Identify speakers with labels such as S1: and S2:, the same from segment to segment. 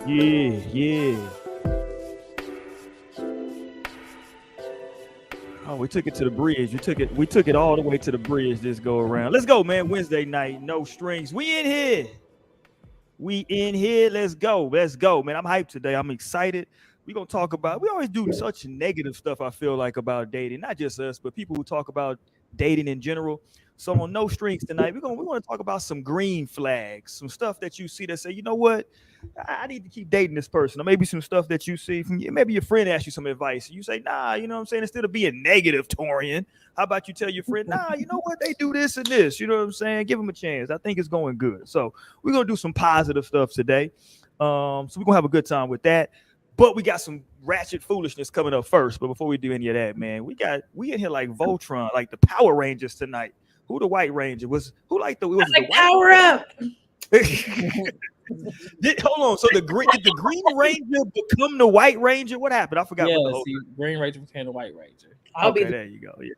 S1: Yeah. Oh, we took it to the bridge. We took it all the way to the bridge this go around. Let's go, man. Wednesday night, no strings. We in here. Let's go, man. I'm hyped today. I'm excited. We're gonna talk about, we always do such negative stuff, I feel like, about dating. Not just us, but people who talk about dating in general. So on No Strings tonight, we want to talk about some green flags, some stuff that you see that say, you know what, I need to keep dating this person. Or maybe some stuff that you see from, maybe your friend asks you some advice. You say, nah, you know what I'm saying? Instead of being negative, Torian, how about you tell your friend, nah, you know what, they do this and this. You know what I'm saying? Give them a chance. I think it's going good. So we're gonna do some positive stuff today. So we're gonna have a good time with that. But we got some ratchet foolishness coming up first. But before we do any of that, man, we in here like Voltron, like the Power Rangers tonight. Who the White Ranger was? Who like the? Was it the White
S2: Power Up?
S1: Hold on. So did the Green Ranger become the White Ranger? What happened? I forgot.
S3: Yeah,
S1: what the whole
S3: Green Ranger became the White Ranger.
S1: there you go. Yeah.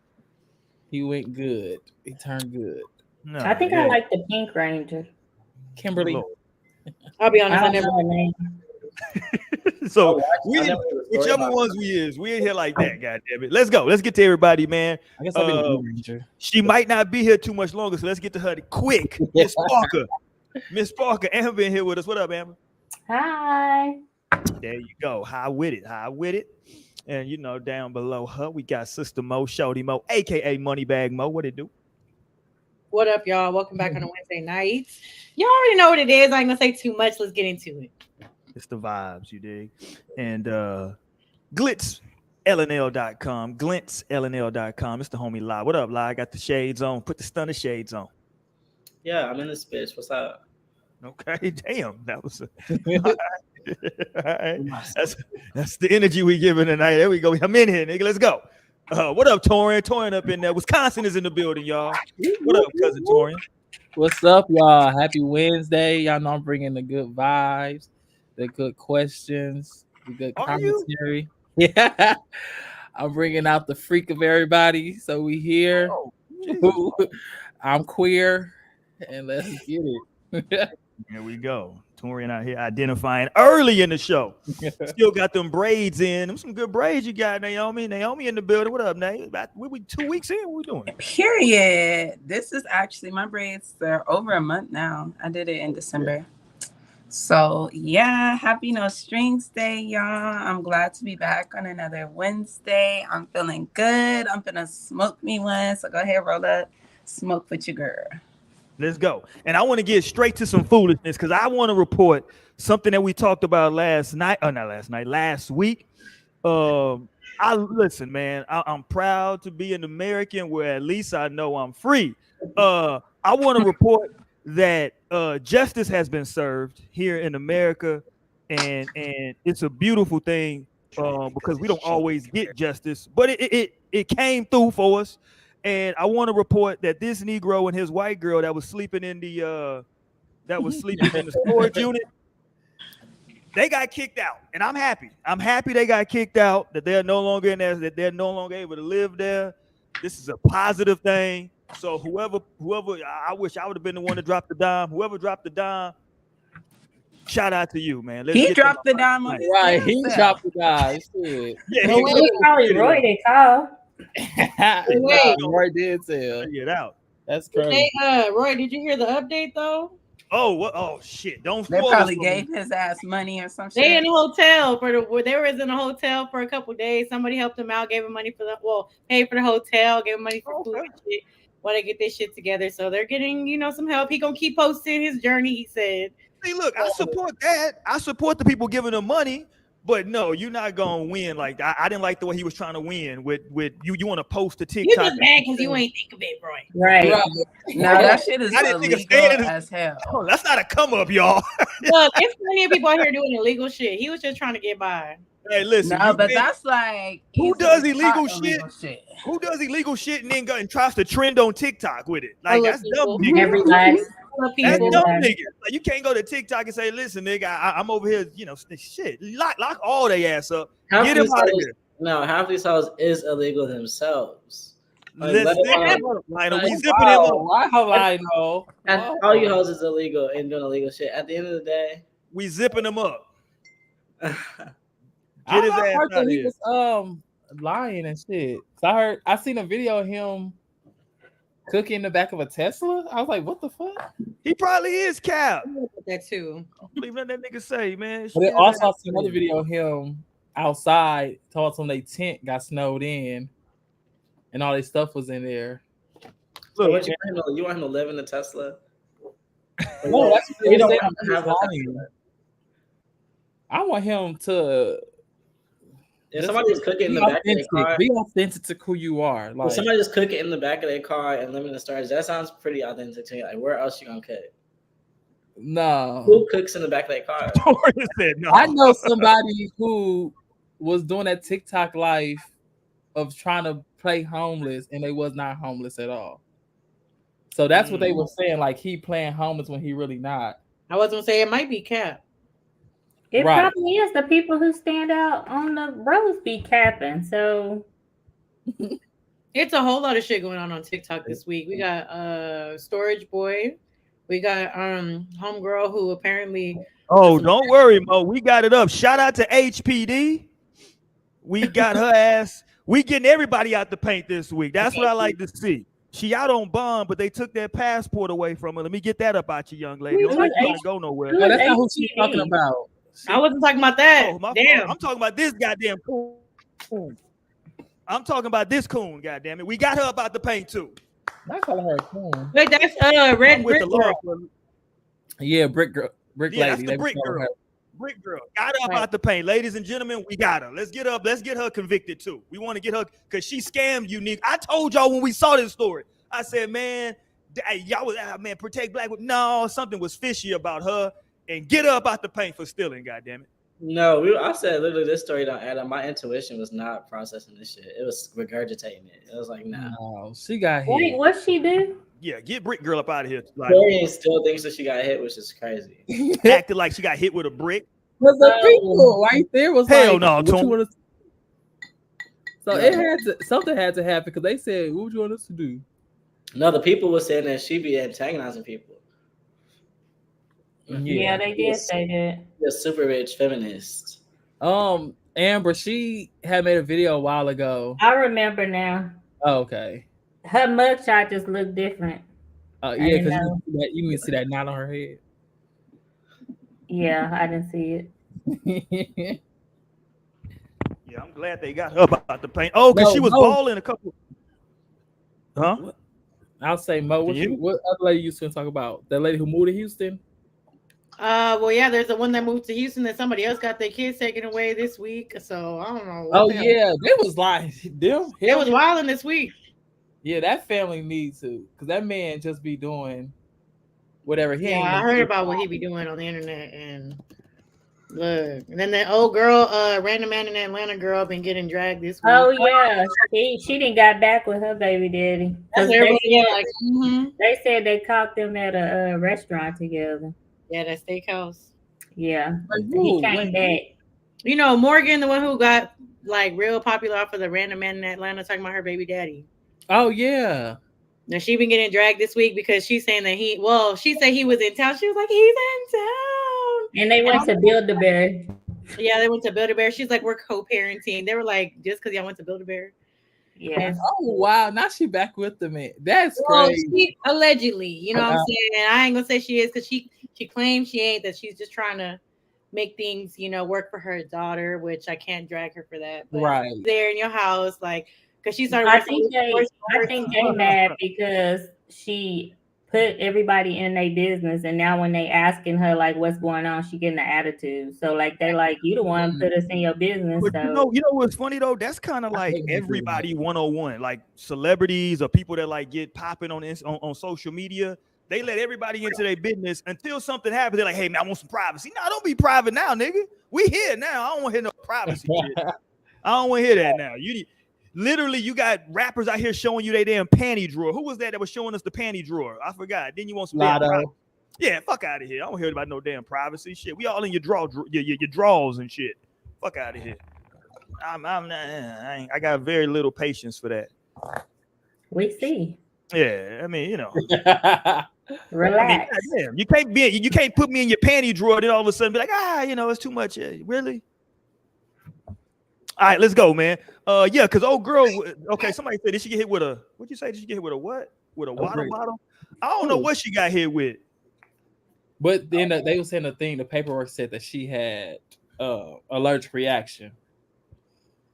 S3: He went good. He turned good.
S2: No, I think I like the Pink Ranger.
S3: Kimberly.
S2: I'll be honest, I never know her name.
S1: So whichever ones we in here like that. God damn it. Let's go. Let's get to everybody, man. I guess I'll be the Blue Ranger. She might not be here too much longer, so let's get to her quick. Miss Parker. Miss Parker, Amber in here with us. What up, Amber?
S2: Hi.
S1: There you go. High with it. And you know, down below her, we got Sister Mo, Shorty Mo, aka Moneybag Mo. What it do?
S2: What up, y'all? Welcome back on a Wednesday night. Y'all already know what it is. I ain't gonna say too much. Let's get into it.
S1: It's the vibes, you dig? And glitslnl.com, glitslnl.com. It's the homie Lie. What up, Lie? I got the shades on. Put the stunner shades on.
S4: Yeah, I'm in this bitch. What's up?
S1: Okay, damn. That was all right. That's the energy we giving tonight. There we go. I'm in here, nigga. Let's go. What up, Torian? Torian up in there. Wisconsin is in the building, y'all. What up, cousin Torian?
S3: What's up, y'all? Happy Wednesday. Y'all know I'm bringing the good vibes, the good questions, the good commentary. Yeah. I'm bringing out the freak of everybody. So we here. Oh, I'm queer, and let's get it.
S1: Here we go. Torian out here identifying early in the show. Still got them braids in. Them some good braids you got, Naomi. Naomi in the building. What up, Nate? We 2 weeks in. What we doing?
S5: Period. This is actually my braids. They're over a month now. I did it in December. So yeah, happy No Strings Day, y'all. I'm glad to be back on another Wednesday. I'm feeling good. I'm gonna smoke me one. So go ahead, roll up, smoke with your girl.
S1: Let's go. And I want to get straight to some foolishness because I want to report something that we talked about last week. Listen, man, I'm proud to be an American where at least I know I'm free. I want to report that justice has been served here in America, and it's a beautiful thing because we don't always get justice, but it came through for us. And I want to report that this Negro and his white girl that was sleeping in the storage unit, they got kicked out, and I'm happy. I'm happy they got kicked out. That they're no longer in there. That they're no longer able to live there. This is a positive thing. So whoever, I wish I would have been the one to drop the dime. Whoever dropped the dime, shout out to you, man.
S5: He dropped the dime on his
S3: right. He dropped the dime.
S2: Yeah, he probably Roy they call.
S3: Wait, Roy did tell.
S1: Get out.
S3: That's crazy.
S2: Hey, Roy, did you hear the update though?
S1: Oh, what? Oh shit! Don't.
S5: They probably gave his ass money or some shit.
S2: They in the hotel they were in a hotel for a couple of days. Somebody helped him out, gave him money paid for the hotel, gave him money for food and shit. While they get this shit together, so they're getting some help. He gonna keep posting his journey. He said.
S1: See, look, I support that. I support the people giving them money. But no, you're not gonna win. Like I didn't like the way he was trying to win with you. You want to post a TikTok?
S2: You just mad because you ain't think of it, Roy.
S5: Right. No, that shit is illegal as hell.
S1: Oh, that's not a come up, y'all.
S2: Look, there's plenty of people out here doing illegal shit. He was just trying to get by.
S1: Hey, listen.
S5: No, but that's like
S1: who does illegal shit? Who does illegal shit and then go and tries to trend on TikTok with it? Like that's dumb.
S2: Every last.
S1: That's dumb, nigga. Like, you can't go to TikTok and say, "Listen, nigga, I'm over here." Shit. Lock all they ass up. Get them out of here.
S4: No, half these houses is illegal themselves.
S1: Let's
S4: let
S1: zip
S4: alone-
S1: him up, Lionel. We zipping him up.
S3: Wow, Lionel.
S4: all you hoes is illegal and doing illegal shit. At the end of the day,
S1: We zipping him up.
S3: I
S1: Get his
S3: heard
S1: ass
S3: that
S1: out of
S3: he
S1: here.
S3: was lying and shit. So I seen a video of him cooking in the back of a Tesla. I was like, what the fuck?
S1: He probably is Cap.
S2: That too.
S1: Believe that nigga say, man.
S3: But then
S1: Get his
S3: also I
S1: ass
S3: seen
S1: out
S3: another
S1: of here.
S3: video of him outside, told them they tent got snowed in and all their stuff was in there.
S4: so
S1: Look,
S4: what you want him to live in the Tesla?
S3: No, that's what
S4: We
S3: they
S4: don't
S3: said.
S4: have to have a Tesla.
S3: I want him to
S4: If somebody's cooking in
S3: be
S4: the back of their
S3: authentic.
S4: car,
S3: Be authentic to who you are. Like
S4: if somebody just cooking in the back of their car and living in the stars, that sounds pretty authentic to me. Like, where else you gonna cook?
S3: no.
S4: Who cooks in the back of their car?
S1: Jordan said no.
S3: I know somebody who was doing that TikTok life of trying to play homeless and they was not homeless at all. So that's what they were saying. Like he playing homeless when he really not.
S2: I was gonna say it might be Cap.
S6: It
S3: Right.
S6: probably is. The people who stand out on the roads be capping. So
S2: It's a whole lot of shit going on TikTok this week. We got Storage Boy. We got Homegirl who apparently
S1: Oh, don't worry, Mo. We got it up. Shout out to HPD. We got her ass. We getting everybody out the paint this week. That's what I like to see. She out on bond, but they took that passport away from her. Let me get that up out you, young lady. Don't think you want to go nowhere.
S3: No, that's not who she's talking about.
S2: I wasn't talking about that.
S1: Oh, my
S2: Damn.
S1: fault. I'm talking about this goddamn coon. I'm talking about this coon, goddamn it. We got her up out the paint too.
S3: Not calling her a coon.
S2: Wait, that's Red
S1: I'm with
S2: Brick
S1: the
S2: Girl.
S1: Lord.
S3: Yeah, brick girl, brick
S1: Yeah,
S3: lady.
S1: that's the brick girl. Brick girl. Got her up out the paint. Ladies and gentlemen, we got her. Let's get up. Let's get her convicted too. We want to get her because she scammed Unique. I told y'all when we saw this story. I said, man, y'all was man, protect black. No, something was fishy about her. And get her up out the paint for stealing, goddamn it.
S4: No, I said literally this story don't add up. My intuition was not processing this shit. It was regurgitating it. It was like, nah.
S3: No, she got hit.
S6: wait, what she do?
S1: Yeah, get brick girl up out of here. Like,
S4: Dorian still thinks that she got hit, which is crazy.
S1: acted like she got hit with a brick.
S3: Because the people right there was
S1: Hell
S3: like,
S1: no,
S3: what you
S1: Tony.
S3: want us- So
S4: Yeah.
S3: it had to something had to happen because they said, "What would you want us to do?"
S4: No, the people were saying that she be antagonizing people.
S6: Yeah, they did say that.
S4: The super rich feminist.
S3: Amber, she had made a video a while ago.
S6: I remember now.
S3: Oh, okay.
S6: Her mugshot just looked different.
S3: Yeah,
S6: didn't
S3: because
S6: know.
S3: you can see that knot on her head.
S6: Yeah, I didn't see it.
S1: Yeah, I'm glad they got her up out the paint. Oh, because
S3: No,
S1: she was
S3: no.
S1: balling a couple. Huh?
S3: I'll say, Mo, what other lady you going to talk about? That lady who moved to Houston?
S2: Well, yeah, there's the one that moved to Houston that somebody else got their kids taken away this week. So I don't know.
S3: Oh, yeah. They was like, them.
S2: It was wilding this week.
S3: Yeah, that family needs to. Because that man just be doing whatever he ain't.
S2: Yeah, I heard about what he be doing on the internet. And look, and then that old girl, random man in Atlanta girl, been getting dragged this week.
S6: Oh yeah, she didn't got back with her baby daddy.
S2: That's
S6: They
S2: everybody
S6: said,
S2: like,
S6: they said they caught them at a restaurant together.
S2: yeah, that steakhouse.
S6: Yeah,
S3: Like,
S6: he
S3: who?
S6: came
S3: Like,
S6: back.
S2: You know, Morgan, the one who got like real popular off of the random man in Atlanta, talking about her baby daddy.
S3: oh, yeah.
S2: Now she been getting dragged this week because she's saying that she said he was in town. She was like, he's in town.
S6: And they went to Build-A-Bear.
S2: Yeah, they went to Build-A-Bear. She's like, we're co-parenting. They were like, just because y'all went to Build-A-Bear.
S6: Yeah.
S3: Oh, wow. Now she back with the man. That's
S2: Well,
S3: crazy.
S2: she allegedly, you know what I'm saying? I ain't gonna say she is because she claims she ain't, that she's just trying to make things, work for her daughter, which I can't drag her for that. But
S3: Right.
S2: there in your house, like, because she started
S6: I
S2: working
S6: think they mad because she put everybody in their business, and now when they asking her like what's going on, she getting an attitude. So like they like, you the one put us in your business.
S1: But
S6: So
S1: you know what's funny though? That's kind of like everybody 101, like celebrities or people that like get popping on social media. They let everybody into their business until something happens. They're like, hey man, I want some privacy. No, don't be private now, nigga. We here now. I don't want to hear no privacy shit. I don't want to hear that now. Literally, you got rappers out here showing you their damn panty drawer. Who was that was showing us the panty drawer? I forgot. Then you want some damn privacy. Yeah, fuck out of here. I don't hear about no damn privacy shit. We all in your drawers and shit. Fuck out of here. I got very little patience for that.
S6: We see.
S1: Yeah, I mean,
S6: Relax.
S1: goddamn, you can't put me in your panty drawer, then all of a sudden be like, it's too much. Really? All right, let's go, man. Yeah, because old girl. Okay, somebody said, did she get hit with a? What'd you say? Did she get hit with a what? With a water bottle? I don't know what she got hit with.
S3: But then they were saying the paperwork said that she had allergic reaction.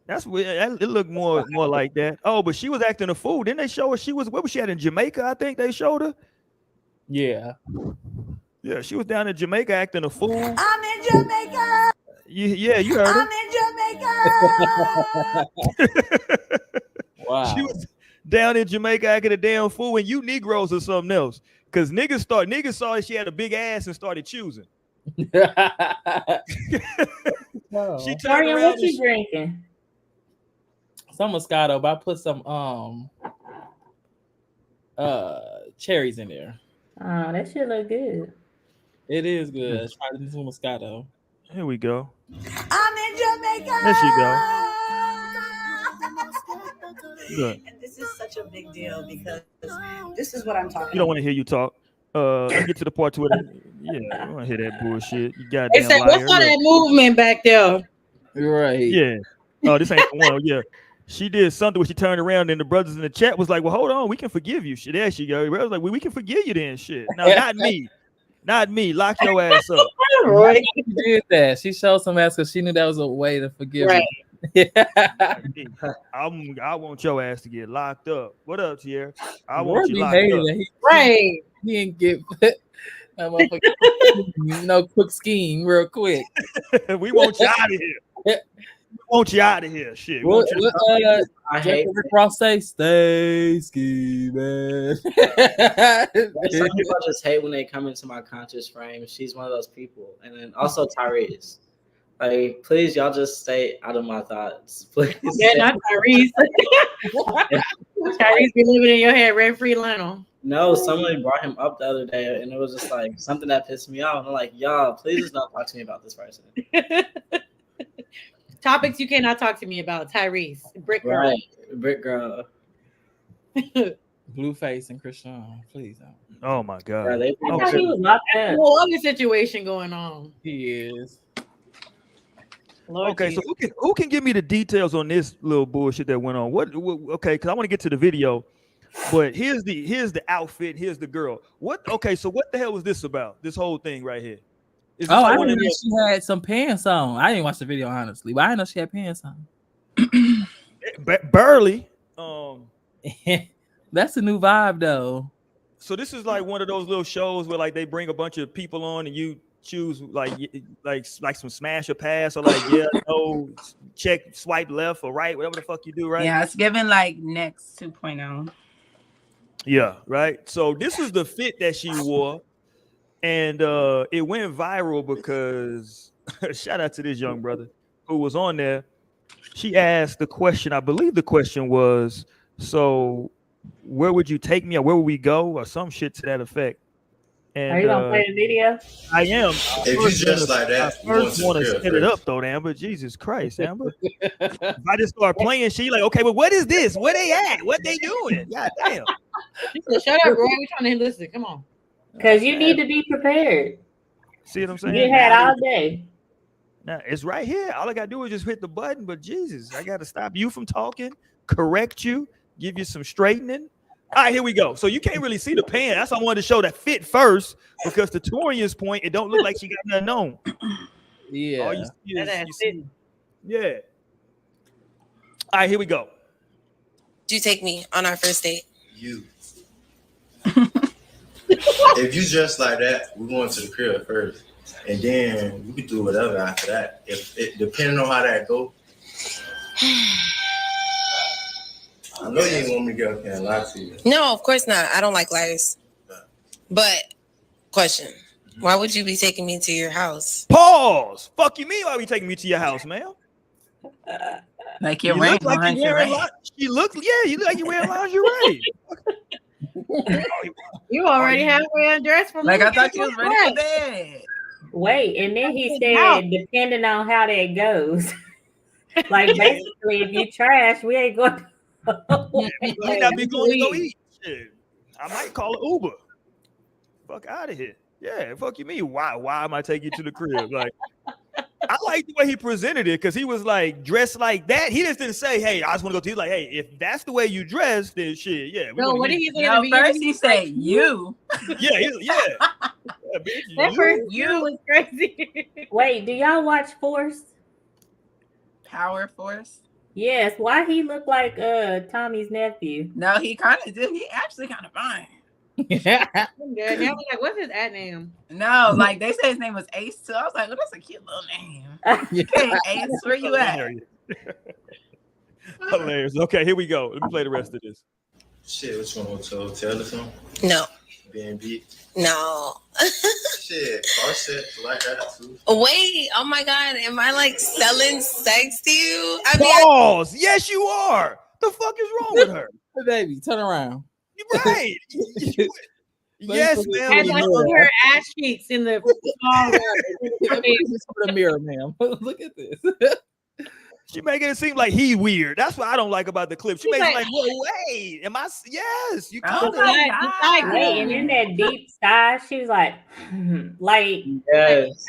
S1: That's weird. It looked more like that. Oh, but she was acting a fool. Didn't they show her where was she at in Jamaica? I think they showed her.
S3: Yeah.
S1: Yeah, she was down in Jamaica acting a fool.
S7: I'm in Jamaica.
S1: Yeah, you heard her.
S7: I'm in Jamaica.
S3: Wow.
S1: She was down in Jamaica acting a damn fool, and you Negroes or something else. Because niggas saw she had a big ass and started choosing. She turned
S6: Mario,
S1: around.
S6: what you drinking?
S3: Some Moscato, but I put some cherries in there.
S6: Oh, that shit look good.
S3: It is good. Let's try this Moscato.
S1: Here we go.
S7: I'm in Jamaica.
S1: There she go. Good.
S7: And this is such a big deal because this is what I'm talking about.
S1: You don't want to hear you talk. Let's get to the part to it. Yeah, I don't want to hear that bullshit. You
S2: They
S1: goddamn
S2: said,
S1: liar.
S2: what's all that movement back there?
S3: Right.
S1: Yeah. Oh, this ain't the one. Yeah. She did something where she turned around and the brothers in the chat was like, well, hold on, we can forgive you. Shit, there she go. I was like, well, we can forgive you then. Shit. No, not me. Not me. Lock your ass up.
S2: Right.
S3: She did that. She showed some ass because she knew that was a way to forgive
S2: Right.
S3: me.
S1: I want your ass to get locked up. What up, Tierra? I want you locked up.
S2: Right.
S3: He didn't get that motherfucker. No quick scheme, real quick.
S1: We want you out of here. We want you out of here. Shit.
S4: I hate
S3: Cross stay scheming.
S4: some people just hate when they come into my conscious frame. She's one of those people. And then also Tyrese. Like, please, y'all just stay out of my thoughts. Please.
S2: Yeah, not Tyrese. Tyrese be living in your head, rent-free Lionel.
S4: No, someone brought him up the other day, and it was just like something that pissed me off. And I'm like, y'all, please just don't talk to me about this person.
S2: Topics you cannot talk to me about. Tyrese, Brick Girl.
S4: Right, Brick Girl.
S3: Blueface and Christian, please don't.
S1: Oh my god.
S4: Yeah, they
S6: I thought he was locked up.
S2: Whole other situation going on.
S3: He is.
S2: Lord
S1: Okay,
S2: Jesus.
S1: so who can give me the details on this little bullshit that went on? What okay, because I want to get to the video, but here's the outfit, here's the girl. So what the hell was this about? This whole thing right here. Is this
S3: Oh, I
S1: like one
S3: didn't
S1: of
S3: know
S1: those-
S3: she had some pants on. I didn't watch the video honestly, but I didn't know she had pants on.
S1: Barely.
S3: That's a new vibe though.
S1: So this is like one of those little shows where like they bring a bunch of people on and you choose like some smash or pass or like no, check, swipe left or right, whatever the fuck you do, right?
S5: Yeah, it's giving like Next 2.0.
S1: Yeah, right. So this is the fit that she wore, and it went viral because shout out to this young brother who was on there. She asked the question. I believe the question was, "So, where would you take me, or where would we go, or some shit to that effect?" And
S6: Are you gonna play the video?
S1: I am.
S8: If you just like that,
S1: I first want to set it up though, Amber. Jesus Christ, Amber. If I just start playing, she like, okay, but what is this? Where they at? What they doing? God damn.
S2: She said, shut up, bro. We trying to listen. Come on.
S6: Because you need to be prepared.
S1: See what I'm saying?
S6: You had all day.
S1: Now it's right here. All I gotta do is just hit the button. But Jesus, I gotta stop you from talking, correct you, give you some straightening. All right, here we go. So you can't really see the pants. That's why I wanted to show that fit first, because to Torian's point, it don't look like she got nothing on.
S3: Yeah.
S1: All you see is,
S2: That ass
S1: you see, yeah. All right, here we go.
S9: Do you take me on our first date?
S8: You. If you dress like that, we're going to the crib first, and then we can do whatever after that. If it depending on how that go. I know you ain't want me to get up here and lie to you.
S9: No, of course not. I don't like liars. But question: why would you be taking me to your house?
S1: Pause. Fuck you mean why we taking me to your house, man?
S5: Like
S1: You
S5: you're wearing
S1: look like you're wearing
S5: lingerie.
S1: She looks, yeah, you look like you're wearing lingerie.
S2: You already halfway undressed from
S5: Like I thought you was ready for bed.
S6: Wait, and then he said, depending on how that goes. Like basically, if you trash, we ain't going.
S1: He might not be going to go eat. Shit. I might call it Uber. Fuck out of here. Yeah, fuck you mean? Why am I taking you to the crib? Like, I like the way he presented it because he was like dressed like that. He just didn't say, "Hey, I just want to go to." He's like, "Hey, if that's the way you dress, then shit, yeah."
S2: No, what did he say?
S5: No, first he said you.
S1: Yeah, bitch,
S2: That first you was crazy.
S6: Wait, do y'all watch Force?
S5: Power Force.
S6: Yes. Why he look like Tommy's nephew?
S5: No, he kind of did. He actually kind of fine.
S2: Yeah, now I'm like, what's his ad name?
S5: No, like they said his name was Ace too. I was like, well, that's a cute little name. Okay, Ace, where you at?
S1: Hilarious. Okay, here we go. Let me play the rest of this.
S8: Shit, which one? Hotel or something?
S9: No.
S8: B&B?
S9: No.
S8: Shit, car set like that too.
S9: Wait, oh my God, am I like selling sex to you? I
S1: mean, Balls. Yes, you are. The fuck is wrong with her?
S3: Baby, turn around.
S1: Right. Yes, ma'am.
S2: And I put her ass cheeks in the
S3: mirror, ma'am. Look at this.
S1: She making it seem like he weird. That's what I don't like about the clip. She makes it like, wait, am I? Yes, you kind of.
S6: Wait, and in that deep sigh, she was like,
S4: yes.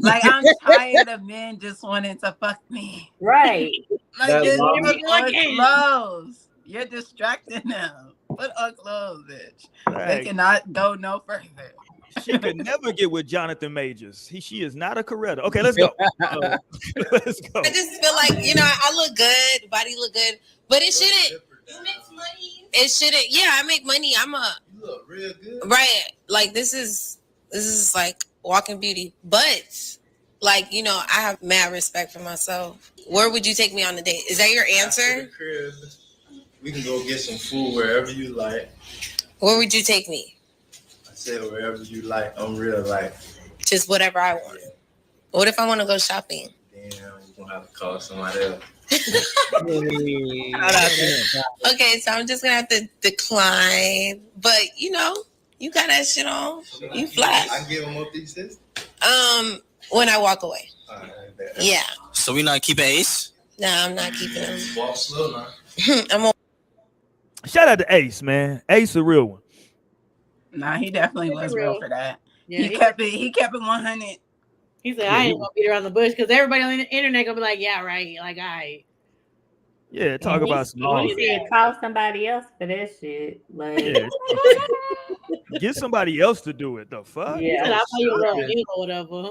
S5: Like I'm tired of men just wanting to fuck me.
S6: Right.
S5: Like just put on clothes. You're distracting them. Put on clothes, bitch. Right. They cannot go no further.
S1: She could never get with Jonathan Majors. She is not a Coretta. Okay, let's go. Let's go.
S9: I just feel like, I look good, body look good, but it shouldn't. You make money. It shouldn't. Yeah, I make money. You look real good. Right. Like this is like walking beauty, but like I have mad respect for myself. Where would you take me on a date? Is that your answer?
S8: We can go get some food wherever you like.
S9: Where would you take me?
S8: I said wherever you like. I'm real like.
S9: Just whatever I want. Yeah. What if I want to go shopping?
S8: Damn, you're gonna have to call somebody else.
S9: Okay, so I'm just gonna have to decline. But you got that shit on. So you fly.
S8: I give them up these things?
S9: When I walk away. Yeah.
S10: So we not keeping Ace?
S9: No, I'm not keeping him.
S8: Walk slow now.
S9: I'm on.
S1: Shout out to Ace, man. Ace a real one.
S5: Nah, he definitely was real for that. Yeah, he kept it 100.
S2: He said, I ain't gonna beat around the bush because everybody on the internet gonna be like, yeah, right. Like,
S1: yeah, talk about some.
S6: He said, call somebody else for that shit. Like,
S1: get somebody else to do it. The fuck?
S2: Yeah, I'll tell you or whatever.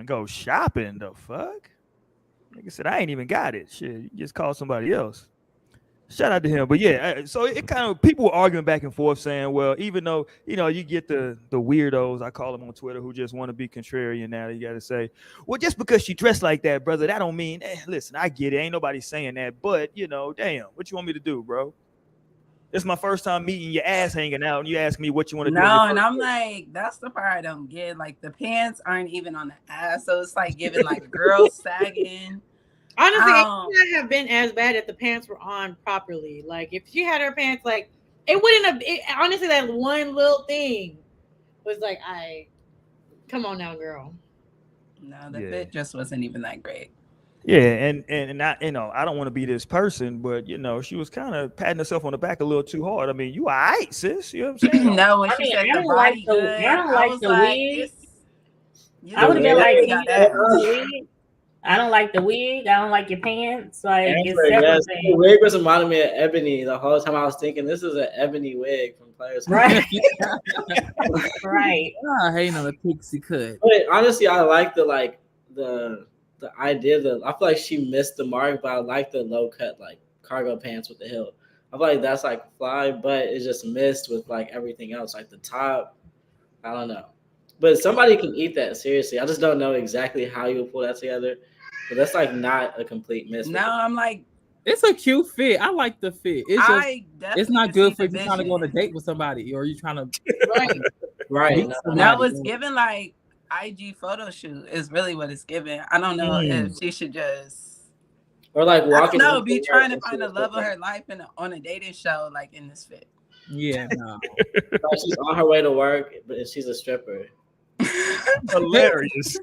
S1: Go shopping. The fuck? Like I said, I ain't even got it. Shit, you just call somebody else. Shout out to him. But yeah, so it kind of, people were arguing back and forth saying, well, even though, you get the weirdos, I call them on Twitter, who just want to be contrarian now, you got to say, well, just because she dressed like that, brother, that don't mean, listen, I get it. Ain't nobody saying that. But, damn, what you want me to do, bro? It's my first time meeting your ass hanging out, and you ask me what you want to do.
S5: No, and I'm like, that's the part I don't get. Like, the pants aren't even on the ass, so it's like giving like girls sagging.
S2: Honestly, it would not have been as bad if the pants were on properly. Like, if she had her pants, like, it wouldn't have. Honestly, that one little thing was like, come on now, girl.
S5: No, the fit just wasn't even that great.
S1: Yeah, and I, I don't want to be this person, but she was kind of patting herself on the back a little too hard. I mean, you all right, sis? You know what I'm saying?
S5: No, when she said the body good,
S6: I don't like the wig. I would have been like, I don't like the wig. I don't like your pants. Like,
S4: the wig was reminding me of Ebony the whole time. I was thinking this is an Ebony wig from Players.
S6: Right. Right.
S3: I hate on the pixie cut.
S4: But honestly, I like the idea that I feel like she missed the mark, but I like the low cut like cargo pants with the hilt. I feel like that's like fly, but it just missed with like everything else, like the top. I don't know. But somebody can eat that, seriously. I just don't know exactly how you would pull that together. But that's like not a complete miss.
S5: No, I'm like,
S3: it's a cute fit. I like the fit. It's just, it's not good for if you're trying to go on a date with somebody or you trying to
S4: right.
S5: That was given like IG photo shoot is really what it's given. I don't know if she should just
S4: or like walking.
S5: No, be trying to find the love of her life on a dating show like in this fit.
S3: Yeah, no.
S4: She's on her way to work, but she's a stripper.
S1: Hilarious.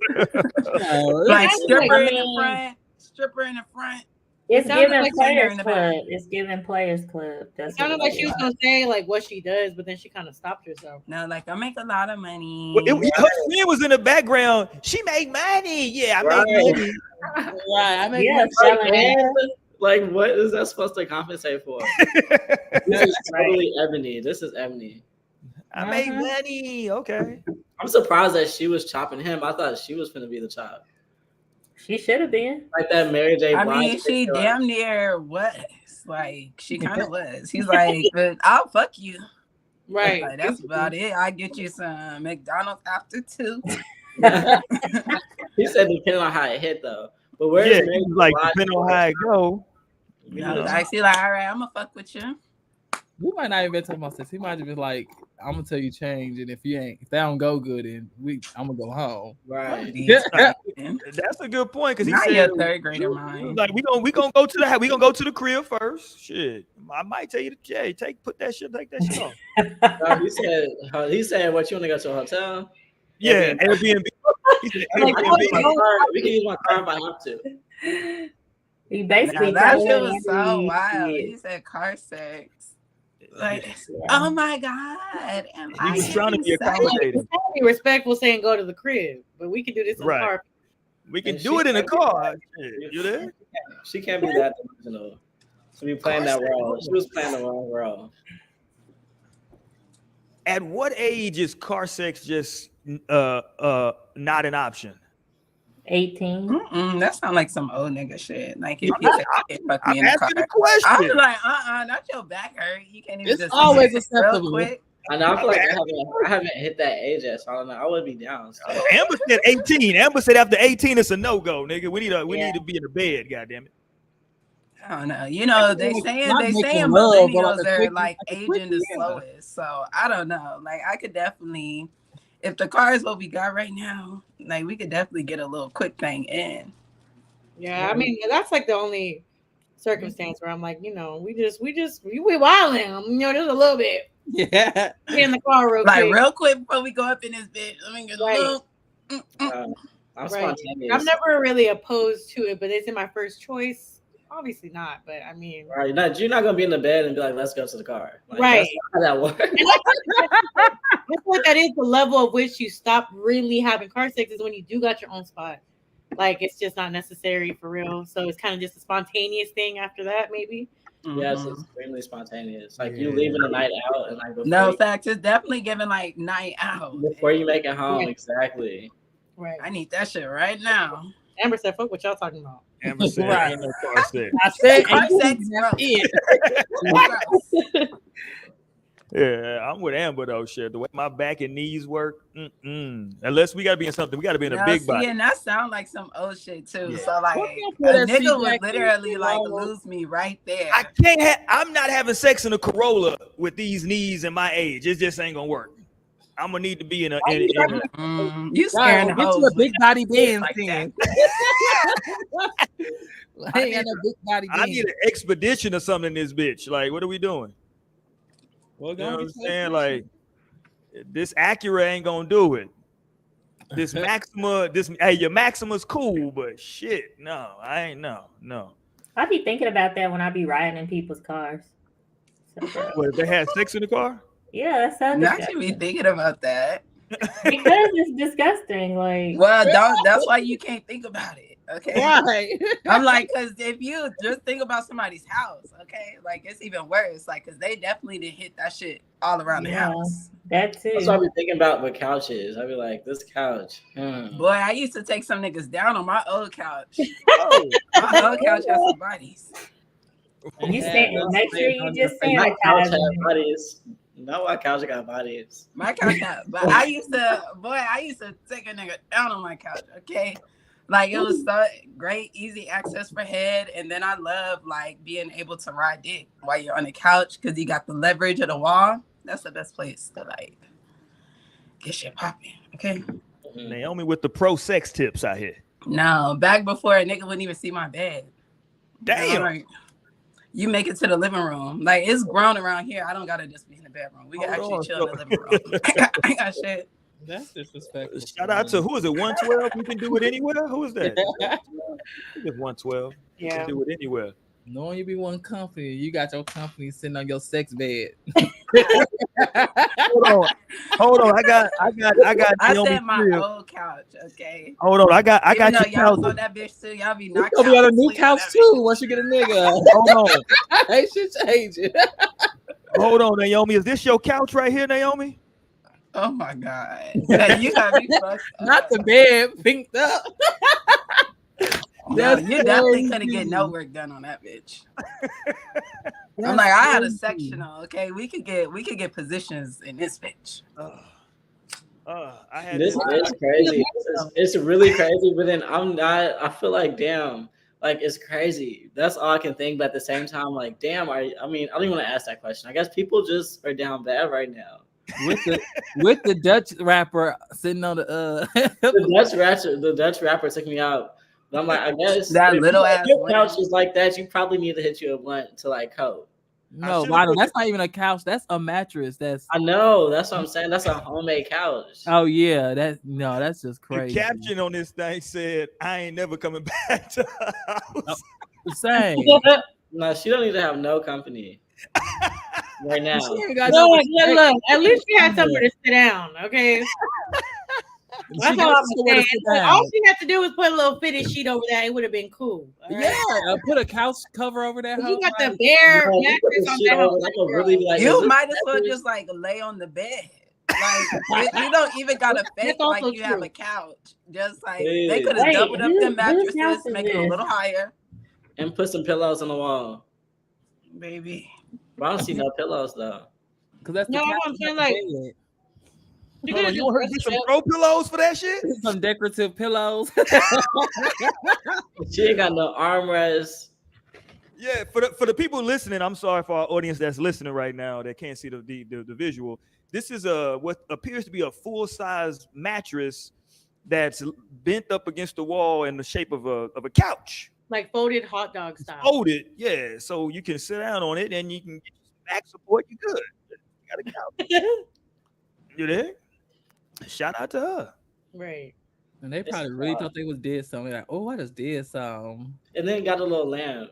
S5: Like stripper in the front.
S6: It's
S2: sounded
S6: giving
S2: like
S5: Tinder
S6: Players
S5: in the
S6: Club.
S5: back.
S6: It's giving Players Club. That's
S2: It sounded
S6: what
S2: like
S6: it
S2: she was
S6: is.
S2: gonna say like what she does, but then she kind of stopped herself.
S5: No, like I make a lot of money.
S1: Well, her friend was in the background. She make money. Yeah, I make money.
S3: Right. I make
S6: Yeah,
S3: money.
S6: selling
S4: And,
S6: ass.
S4: like, what is that supposed to compensate for? This is totally Ebony. This is Ebony.
S1: I make money. Okay.
S4: I'm surprised that she was chopping him. I thought she was gonna be the chop.
S6: She should have been.
S4: Like that Mary J.
S5: I
S4: Blige
S5: mean, she
S4: picture, like,
S5: damn near was. Like, she kind of was. He's like, but I'll fuck you.
S2: Right.
S5: Like, that's about it. I get you some McDonald's after 2.
S4: he said depending on how it hit though. But where's
S1: Yeah,
S4: Mary J.
S1: like
S4: Blige?
S1: depending on how it go.
S5: No, like, she like, all right, I'm gonna fuck with you.
S3: We might not even be talking about this. He might just be like, I'm gonna tell you change, and if they don't go good, then I'm gonna go home.
S4: Right.
S1: That's a good point because he
S5: Not
S1: said
S5: your third grader
S1: he was
S5: mind.
S1: like we gonna go to the crib first. Shit, I might tell you to take that shit off.
S4: No, he said what, you want to go to a hotel?
S1: Yeah, Airbnb. He said
S4: Like,
S1: Airbnb.
S4: we can use my car if I have to.
S6: He basically
S5: Now, that
S6: told
S5: shit
S6: her
S5: was so
S6: he-
S5: wild. He said car sex. Like, oh my god,
S1: He was trying to be accommodating.
S2: It's gotta be respectful saying go to the crib, but we can do this in
S1: Right.
S2: the car.
S1: We can
S4: And
S1: do
S4: she
S1: it in a
S4: can't be
S1: car. Shit, you there?
S4: She can't be that delusional. She be playing that role. She was playing the wrong role.
S1: At what age is car sex just not an option?
S6: 18.
S5: That sounds like some old nigga shit. Like if you fuck me in the car,
S1: asking a question.
S5: I'm like, not your back hurt. You can't even
S3: It's
S5: just
S3: always
S5: real
S3: acceptable.
S5: quick.
S4: I know. I feel like I haven't hit that age yet, so I don't know. I would be down. So.
S1: Amber said 18. Amber said after 18 it's a no-go, nigga. We need to be in the bed, goddamn it.
S5: I don't know. You know, they saying
S3: Not making love, but
S5: millennials
S3: like a
S5: are
S3: quick-
S5: like
S3: like a
S5: aging
S3: quick
S5: the
S3: yeah.
S5: slowest. So I don't know. Like I could definitely, if the car is what we got right now, like we could definitely get a little quick thing in.
S2: Yeah, I mean that's like the only circumstance where I'm like, we wilding, just a little bit.
S3: Yeah.
S2: Get in the car real
S5: Like
S2: quick.
S5: real quick before we go up in this bitch. Let me get a
S2: Right.
S5: little.
S4: I'm
S2: Right.
S4: spontaneous.
S2: I'm never really opposed to it, but is it my first choice? Obviously not, but I mean,
S4: Right. No, you're not gonna be in the bed and be like, "Let's go to the car." Like,
S2: right.
S4: That's not how that works.
S2: I feel like that is the level of which you stop really having car sex is when you do got your own spot. Like it's just not necessary for real. So it's kind of just a spontaneous thing after that, maybe.
S4: Yes, it's extremely spontaneous. Like you leaving the night out and like before
S5: No
S4: you,
S5: facts. It's definitely giving like night out.
S4: before you make it home.
S2: Yeah.
S4: Exactly.
S2: Right.
S5: I need that shit right now.
S2: Amber said, "Fuck what y'all talking about."
S1: Amber said
S3: Right.
S1: ain't no car sex.
S3: I said
S5: Car
S3: 18.
S5: sex,
S3: That's it.
S1: Yeah, I'm with Amber though. Shit, the way my back and knees work, unless we gotta be in something, we gotta be in a
S5: No,
S1: big
S5: see,
S1: body.
S5: and that sound like some old shit too.
S1: Yeah.
S5: So like
S3: What
S5: a
S3: the fuck that
S5: nigga
S3: shit
S5: would
S3: back
S5: literally
S3: there?
S5: like lose me right there.
S1: I can't I'm not having sex in a Corolla with these knees and my age. It just ain't gonna work. I'm gonna need to be in a.
S5: You scaring the
S3: Get you
S5: hoes
S3: a big
S5: with
S3: body
S5: shit
S3: Benz
S5: like
S3: then.
S1: I
S3: I ain't got no big body
S1: I need
S3: Benz.
S1: an expedition or something in this bitch. Like, what are we doing?
S3: Well,
S1: You know what I'm saying? Like, this Acura ain't gonna do it. This Maxima, your Maxima's cool, but shit, no, I ain't no.
S6: I be thinking about that when I be riding in people's cars. So,
S1: What, if they had sex in the car?
S6: yeah, that's so
S5: Not you be thinking about that.
S6: because it's disgusting. Like,
S5: Well, don't. That's why you can't think about it. Okay.
S3: Right.
S5: I'm like, because if you just think about somebody's house, okay, like it's even worse. Like, because they definitely did hit that shit all around the
S6: yeah,
S5: house.
S6: that too.
S4: That's what I be thinking about with couches. I be like, this couch.
S5: Boy, I used to take some niggas down on my old couch.
S1: Oh,
S5: My old couch has some bodies.
S6: You make sure you just
S4: My couch
S6: sanitize
S4: has
S6: it.
S4: bodies. No, my couch got bodies.
S5: My couch had, but I used to take a nigga down on my couch. Okay. Like it was so great, easy access for head. And then I love like being able to ride dick while you're on the couch because you got the leverage of the wall. That's the best place to like get shit popping. Okay.
S1: Naomi with the pro sex tips out here.
S5: No, back before a nigga wouldn't even see my bed.
S1: Damn.
S5: Like, you make it to the living room. Like it's grown around here. I don't gotta just be in the bedroom. We can actually chill in the living room. I ain't got shit.
S3: That's disrespectful.
S1: Shout out to who is it? 112. We can do it anywhere. Who is that? It's 112. You can do it anywhere.
S3: Knowing you be one company, you got your company sitting on your sex bed.
S1: Hold on. I got.
S5: I
S1: Naomi
S5: said my
S1: crib.
S5: old couch. Okay.
S1: Hold on. I got
S5: Even though
S1: your
S5: y'all
S1: couch.
S5: on that bitch too. Y'all be
S3: You
S5: knocked
S3: gonna
S5: out.
S3: be on a new
S5: sleep
S3: couch
S5: that
S3: too
S5: bitch.
S3: once you get a nigga.
S1: Hold on.
S3: Hey, shit changing.
S1: Hold on, Naomi. Is this your couch right here, Naomi?
S5: Oh my god. You got me fucked up.
S3: Not the bed, pinked up.
S5: No,
S3: That's
S5: you definitely couldn't
S3: crazy.
S5: get no work done on that bitch. I'm like, I had a sectional. Okay, we could get positions in this bitch.
S1: I had
S4: This is crazy. It's really crazy, but then I'm not. I feel like, damn, like it's crazy. That's all I can think. But at the same time, like, damn. I mean, I don't even want to ask that question. I guess people just are down bad right now.
S3: With the Dutch rapper sitting on the
S4: the Dutch rapper took me out. But I'm like, I guess
S5: that little ass
S4: couch is like that. You probably need to hit you a blunt to like cope.
S3: No, Lionel, that's not even a couch. That's a mattress.
S4: I know. That's what I'm saying. That's a homemade couch.
S3: Oh yeah, that's just crazy.
S1: The caption on this thing said, "I ain't never coming back to her house."
S3: Same.
S4: No, she don't need to have no company right now.
S2: Look, at least she had somewhere to sit down. Okay. That's all I'm saying. All she had to do was put a little fitted sheet over that. It would have been cool.
S3: Yeah, put a couch cover over that.
S2: You got the bare mattress on that whole.
S5: You might as well just like lay on the bed. Like you don't even gotta fake like you have a couch. Just like they could have doubled up their mattresses, make it a little higher,
S4: and put some pillows on the wall,
S5: baby.
S4: But I don't see no pillows though.
S3: Cause that's
S2: no, I'm saying like.
S1: You want to get some throw pillows for that shit?
S3: Some decorative pillows.
S4: She ain't got no armrests.
S1: Yeah, for the people listening, I'm sorry for our audience that's listening right now that can't see the visual. This is what appears to be a full-size mattress that's bent up against the wall in the shape of a couch.
S2: Like folded hot dog style.
S1: Folded, yeah. So you can sit down on it and you can get some back support. You good. You got a couch. You there? Shout out to her.
S2: Right.
S3: And they probably really thought they was did something. Like, oh, I just did something.
S4: And then got a little lamp.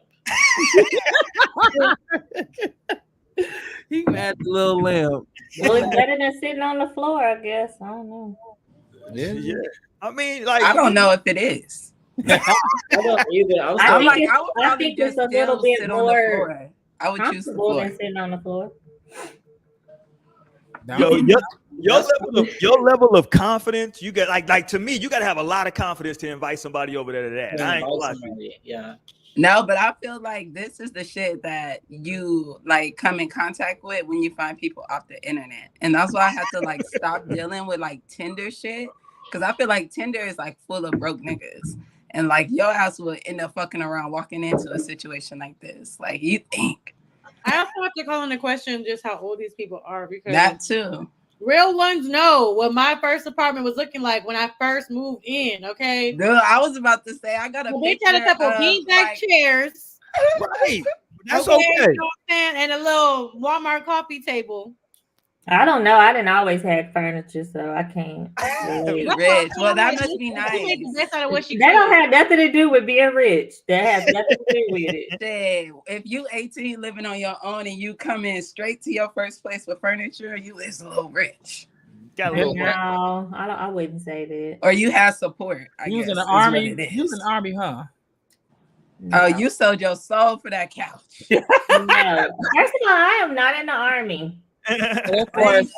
S3: He mad the little lamp.
S6: Well, it's better than sitting on the floor, I guess. I don't know.
S1: Yeah. I mean, like,
S5: I don't know if it is.
S4: I don't either.
S6: I think it's a little bit more.
S5: I would choose the
S6: floor
S5: floor
S6: than sitting on the floor.
S1: Your level of confidence, you got like to me, you got to have a lot of confidence to invite somebody over there to that. I ain't gonna lie to you.
S4: Yeah.
S5: No, but I feel like this is the shit that you like come in contact with when you find people off the internet. And that's why I have to like stop dealing with like Tinder shit. Cause I feel like Tinder is like full of broke niggas. And like your ass will end up fucking around walking into a situation like this. Like you think.
S2: I also have to call into question just how old these people are because
S5: that too.
S2: Real ones know what my first apartment was looking like when I first moved in. Okay,
S5: dude, I was about to say I got a
S2: bitch had a couple beanbag chairs.
S1: Right, that's
S2: okay.
S1: okay.
S2: You know what I'm saying? And a little Walmart coffee table.
S6: I don't know. I didn't always have furniture, so I can't.
S5: Rich. Well, that must be nice.
S6: That don't have nothing to do with being rich. That has nothing to do with it.
S5: Dang, if you 18 living on your own and you come in straight to your first place with furniture, you is a little rich.
S1: Got a little
S6: no, I wouldn't say that.
S5: Or you have support.
S3: You was in the army. You was in the army, huh?
S5: Oh, you sold your soul for that couch.
S6: No, first of all, I am not in the army.
S3: Of course,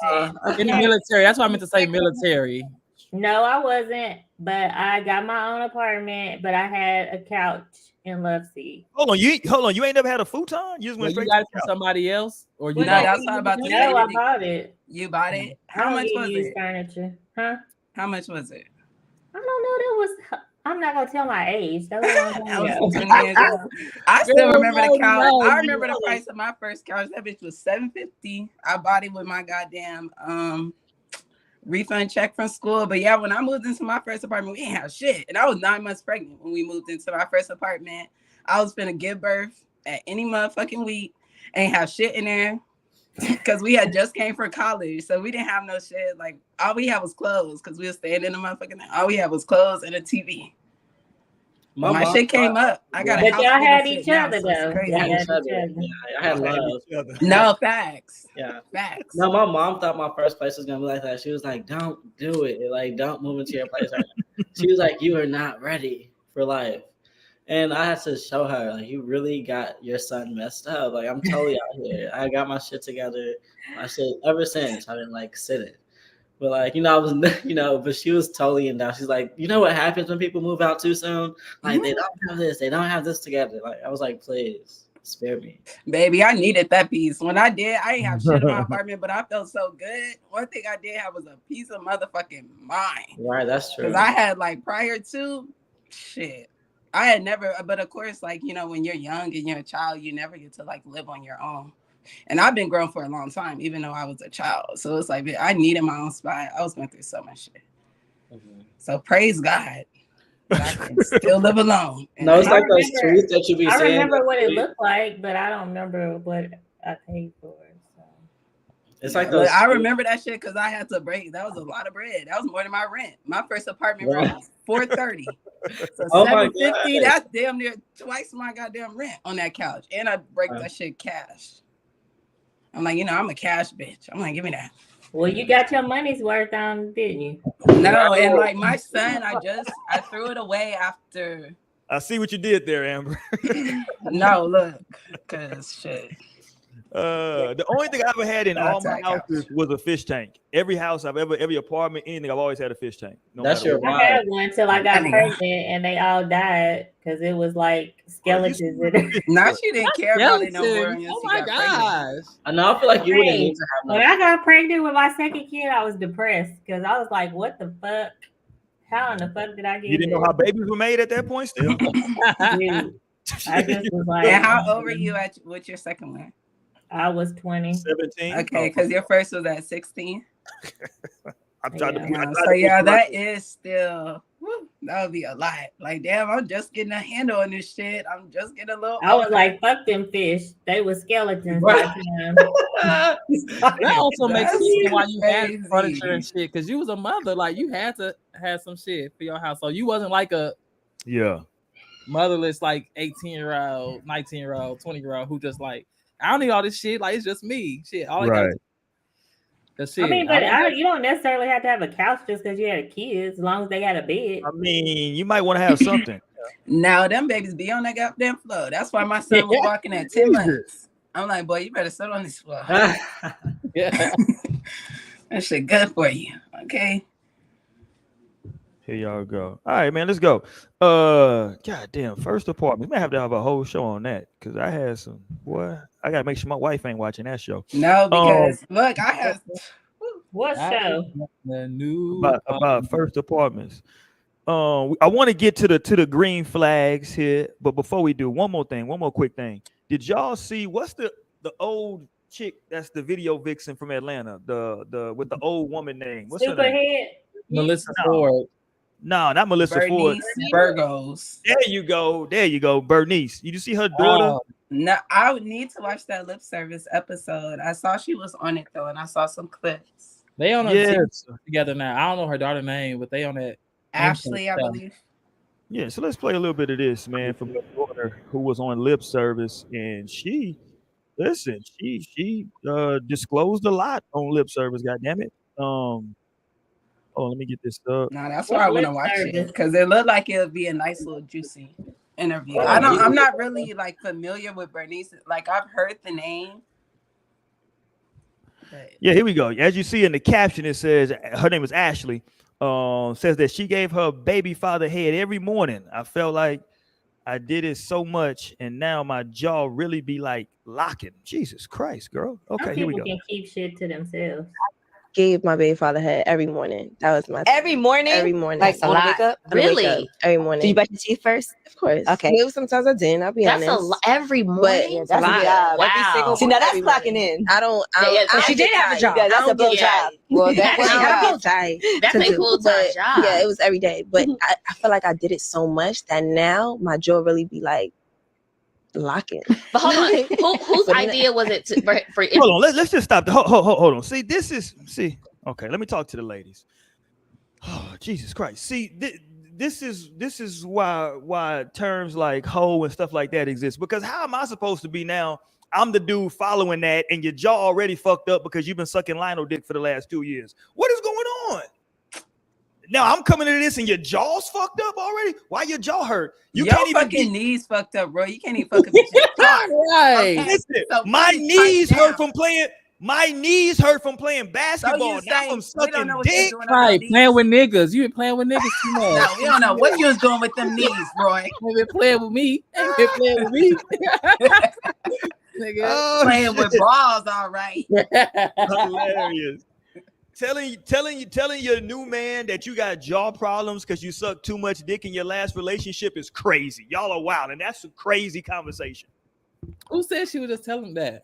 S3: in the military. That's why I meant to say military.
S6: No, I wasn't, but I got my own apartment, but I had a couch in Loveseat.
S1: Hold on, you ain't never had a futon? You just went straight
S3: got
S1: to
S3: it from somebody else, or you?
S5: No, that's what I'm about to say.
S6: No, I bought it.
S5: You bought it? How much was it?
S6: Furniture, huh?
S5: How much was it?
S6: I don't know. That was. I'm not gonna tell my age. That was
S5: 20 years ago. I still remember the couch. I remember the price of my first couch. That bitch was $750. I bought it with my goddamn refund check from school. But yeah, when I moved into my first apartment, we didn't have shit. And I was 9 months pregnant when we moved into my first apartment. I was finna give birth at any motherfucking week. Ain't have shit in there. Because we had just came from college. So we didn't have no shit. Like, all we had was clothes. Because we were staying in the motherfucking... All we had was clothes and a TV. My shit came up. I got a
S6: But
S5: house
S6: y'all
S5: full of
S6: had
S5: shit
S6: each
S5: now,
S6: other
S5: so it's
S6: though.
S5: crazy.
S6: Y'all had
S4: each
S6: each
S4: other.
S6: other.
S4: Yeah, I had love.
S5: No, facts.
S4: Yeah.
S5: Facts.
S4: No, my mom thought my first place was gonna be like that. She was like, "Don't do it. Like, don't move into your place." She was like, "You are not ready for life." And I had to show her, like, you really got your son messed up. Like, I'm totally out here. I got my shit together. My shit ever since I've been like sitting. But like, I was, but she was totally in doubt. She's like, you know what happens when people move out too soon? Like, they don't have this together. Like, I was like, please spare me.
S5: Baby, I needed that piece. When I did, I ain't have shit in my apartment, but I felt so good. One thing I did have was a piece of motherfucking mind.
S4: Right, that's true.
S5: Because I had like prior to shit. I had never, but of course, like, when you're young and you're a child, you never get to like live on your own. And I've been grown for a long time, even though I was a child. So it's like, I needed my own spot. I was going through so much shit. Mm-hmm. So praise God that I can still live alone. And
S4: no, it's like those tweets that you be saying.
S6: I remember what it looked like, but I don't remember what I paid for it. So.
S4: It's like those.
S5: I remember that shit because I had to break. That was a lot of bread. That was more than my rent. My first apartment rent was $430. So $750. That's damn near twice my goddamn rent on that couch, and I break that shit cash. I'm like, I'm a cash bitch. I'm like, give me that.
S6: Well, you got your money's worth on, didn't you?
S5: No, and like my son, I threw it away after.
S1: I see what you did there, Amber.
S5: No, look, cause shit.
S1: The only thing I ever had in all my houses was a fish tank. Every house every apartment, anything, I've always had a fish tank.
S4: That's your vibe.
S6: I had one until I got pregnant, and they all died because it was like skeletons.
S5: Now she didn't care about it no more.
S3: Oh my gosh!
S4: I know. I feel like you wouldn't need to have.
S6: When I got pregnant with my second kid, I was depressed because I was like, "What the fuck? How in the fuck did I get?"
S1: You didn't know how babies were made at that point, still.
S6: Dude, I just was like,
S5: and how old were you with your second one?
S6: I was 20.
S1: 17.
S5: Okay, because your first was at 16.
S1: I'm trying to.
S5: So yeah, that is still. That would be a lot. Like, damn, I'm just getting a handle on this shit. I'm just getting a little.
S6: I was like, fuck them fish. They were skeletons.
S3: That also makes sense why you had furniture and shit, because you was a mother. Like, you had to have some shit for your house. So you wasn't like a motherless, like 18-year-old, 19-year-old, 20-year-old who just like, I don't need all this shit. Like, it's just me. Shit. All I got.
S6: I mean, but you don't necessarily have to have a couch just because you had kids, as long as they got a bed.
S1: I mean, you might want to have something.
S5: Now, them babies be on that goddamn floor. That's why my son was walking at 10 months. I'm like, boy, you better sit on this floor.
S3: Yeah.
S5: That shit good for you. Okay.
S1: Here y'all go. All right, man, let's go. Goddamn, first apartment. We may have to have a whole show on that because I had some. Boy, I gotta make sure my wife ain't watching that show.
S5: No, because look, I have.
S6: What show?
S3: The new
S1: about first apartments. I want to get to the green flags here, but before we do, one more quick thing. Did y'all see what's the old chick that's the video vixen from Atlanta? The with the old woman name. What's her name?
S3: Melissa Ford.
S1: No, not Melissa Ford.
S5: Burgos.
S1: There you go. Bernice. You see her daughter?
S5: No, I would need to watch that lip service episode. I saw she was on it though, and I saw some clips.
S3: They on a together now. I don't know her daughter's name, but they on that.
S5: Ashley, I believe.
S1: Yeah, so let's play a little bit of this, man, from her daughter who was on lip service, and she disclosed a lot on lip service. God damn it. Let me get this up.
S5: No, that's why I want to watch it because it looked like it would be a nice little juicy interview. I'm not really like familiar with Bernice. Like I've heard the name. But...
S1: Yeah, here we go. As you see in the caption, it says her name is Ashley. Says that she gave her baby father head every morning. I felt like I did it so much, and now my jaw really be like locking. Jesus Christ, girl. Okay, here we go.
S6: People can keep shit to themselves.
S11: Gave my baby father head every morning. That was my
S12: every morning.
S11: Like
S12: on the wake up.
S11: Really? Wake up every morning.
S12: Did you brush your teeth first?
S11: Of course.
S12: Okay.
S11: Maybe sometimes I didn't. I'll be honest.
S12: That's every morning.
S11: But that's a job.
S12: Wow.
S11: Every single.
S12: See, now that's
S11: clocking
S12: in.
S11: I don't.
S12: So she did have a job.
S11: Yeah,
S12: that's a full job.
S11: Well, that's a
S12: full-time job.
S11: Yeah, it was every day. But I feel like I did it so much that now my jaw really be like locking.
S12: But hold on, whose idea was it for?
S1: Hold on, let's just stop. Hold on. See, okay, let me talk to the ladies. Oh, Jesus Christ. See, this is why terms like hoe and stuff like that exist. Because how am I supposed to be now? I'm the dude following that, and your jaw already fucked up because you've been sucking Lionel dick for the last 2 years. What is going on? Now I'm coming to this and your jaw's fucked up already. Why your jaw hurt? You
S5: Your
S1: can't even
S5: fucking knees fucked up, bro. You can't even fucking bitch talk.
S3: Right.
S5: Okay?
S1: Listen,
S5: So
S1: my
S5: please
S1: knees
S5: pipe
S1: hurt
S5: down.
S1: from playing. My knees hurt from playing
S5: So
S1: basketball.
S5: you
S1: Now
S5: saying
S1: I'm
S5: we don't
S1: sucking
S5: know what you're
S1: dick.
S5: doing on your
S3: Right,
S5: knees?
S3: playing with niggas. You been playing with niggas too much.
S5: No, we don't know what you was doing with them knees, Roy.
S3: Ain't been playing with me. Ain't been playing with me. Nigga.
S1: Oh,
S5: Playing
S1: shit.
S5: with balls, all right.
S1: Hilarious. Telling your new man that you got jaw problems because you sucked too much dick in your last relationship is crazy. Y'all are wild, and that's a crazy conversation.
S3: Who said she was just telling him that?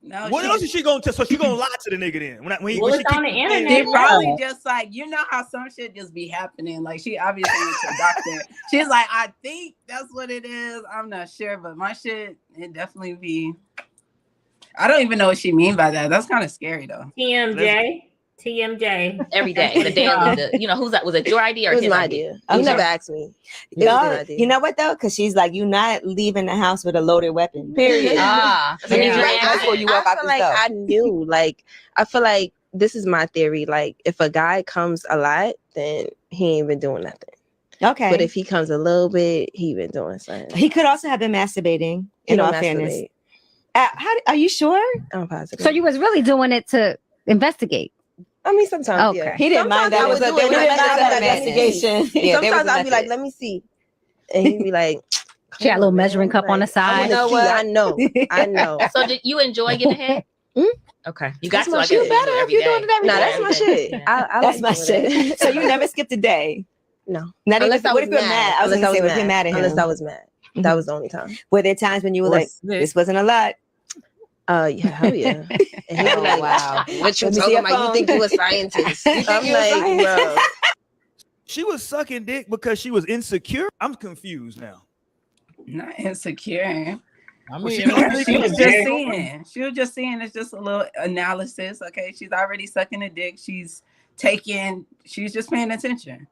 S5: No,
S1: What else is she gonna tell? So she gonna lie to the nigga then?
S6: Well,
S1: she
S6: it's on the
S1: keep-
S6: internet.
S5: She probably just like, you know how some shit just be happening. Like she obviously went to a doctor. She's like, I think that's what it is. I'm not sure, but my shit, it definitely be. I don't even know what she mean by that. That's kind of scary though.
S6: TMJ.
S12: Every day, the daily. You know, who's that? Was it your idea or
S11: It was
S12: his
S11: my
S12: idea?
S11: idea. You never asked me. It was his idea.
S13: You know what though? Because she's like, you're not leaving the house with a loaded weapon. Period.
S12: So you
S13: Right before you walk
S11: I
S13: out
S11: feel
S13: the
S11: like
S13: door.
S11: I knew. Like I feel like this is my theory. Like if a guy comes a lot, then he ain't been doing nothing.
S13: Okay.
S11: But if he comes a little bit, he been doing something.
S13: He could also have been masturbating.
S11: He
S13: In all
S11: don't
S13: fairness,
S11: masturbate.
S13: are you sure?
S11: I'm positive.
S14: So you was really doing it to investigate?
S11: I mean, sometimes,
S14: Okay.
S11: yeah.
S13: He didn't mind that.
S11: Sometimes
S13: There
S11: I
S13: was
S11: would do it.
S13: an investigation. Yeah, there was
S11: Sometimes
S13: a
S11: I'll be like,
S13: method.
S11: let me see. And he'd be like,
S14: She had a little measuring cup on the
S11: I
S14: side.
S11: want to see. I know.
S12: So did you enjoy getting head? Okay, you got
S11: That's
S12: to.
S11: my
S12: I
S11: shit.
S12: guess
S11: Better
S12: every
S11: if you're
S12: day.
S11: doing it every day. Nah, that's my shit.
S12: Yeah.
S11: I
S13: That's
S11: like
S13: my
S11: doing that.
S13: shit. So you never skipped a day?
S11: No.
S13: Not
S11: Unless
S13: even.
S11: I
S13: What
S11: was
S13: if you're
S11: mad.
S13: mad? I was
S11: Unless
S13: gonna
S11: I
S13: say,
S11: was
S13: if you're mad at him.
S11: Unless I was mad. That was the only time.
S13: Were there times when you were
S3: Or
S13: like,
S3: sick.
S13: this wasn't a lot?
S11: Yeah, hell yeah. And he was like,
S13: wow.
S11: what you
S13: Let me see
S11: talking
S13: your
S11: about? You
S13: phone.
S11: think you a scientist? I'm
S13: you a
S11: like,
S13: scientist?
S11: bro.
S1: She was sucking dick because she was insecure. I'm confused now.
S5: Not insecure.
S3: I
S1: Well, she
S3: mean,
S1: don't
S5: She
S1: think
S5: was
S1: it's
S5: just
S1: very-
S5: seeing. She was just seeing. It's just a little analysis. Okay, she's already sucking a dick. She's just paying attention.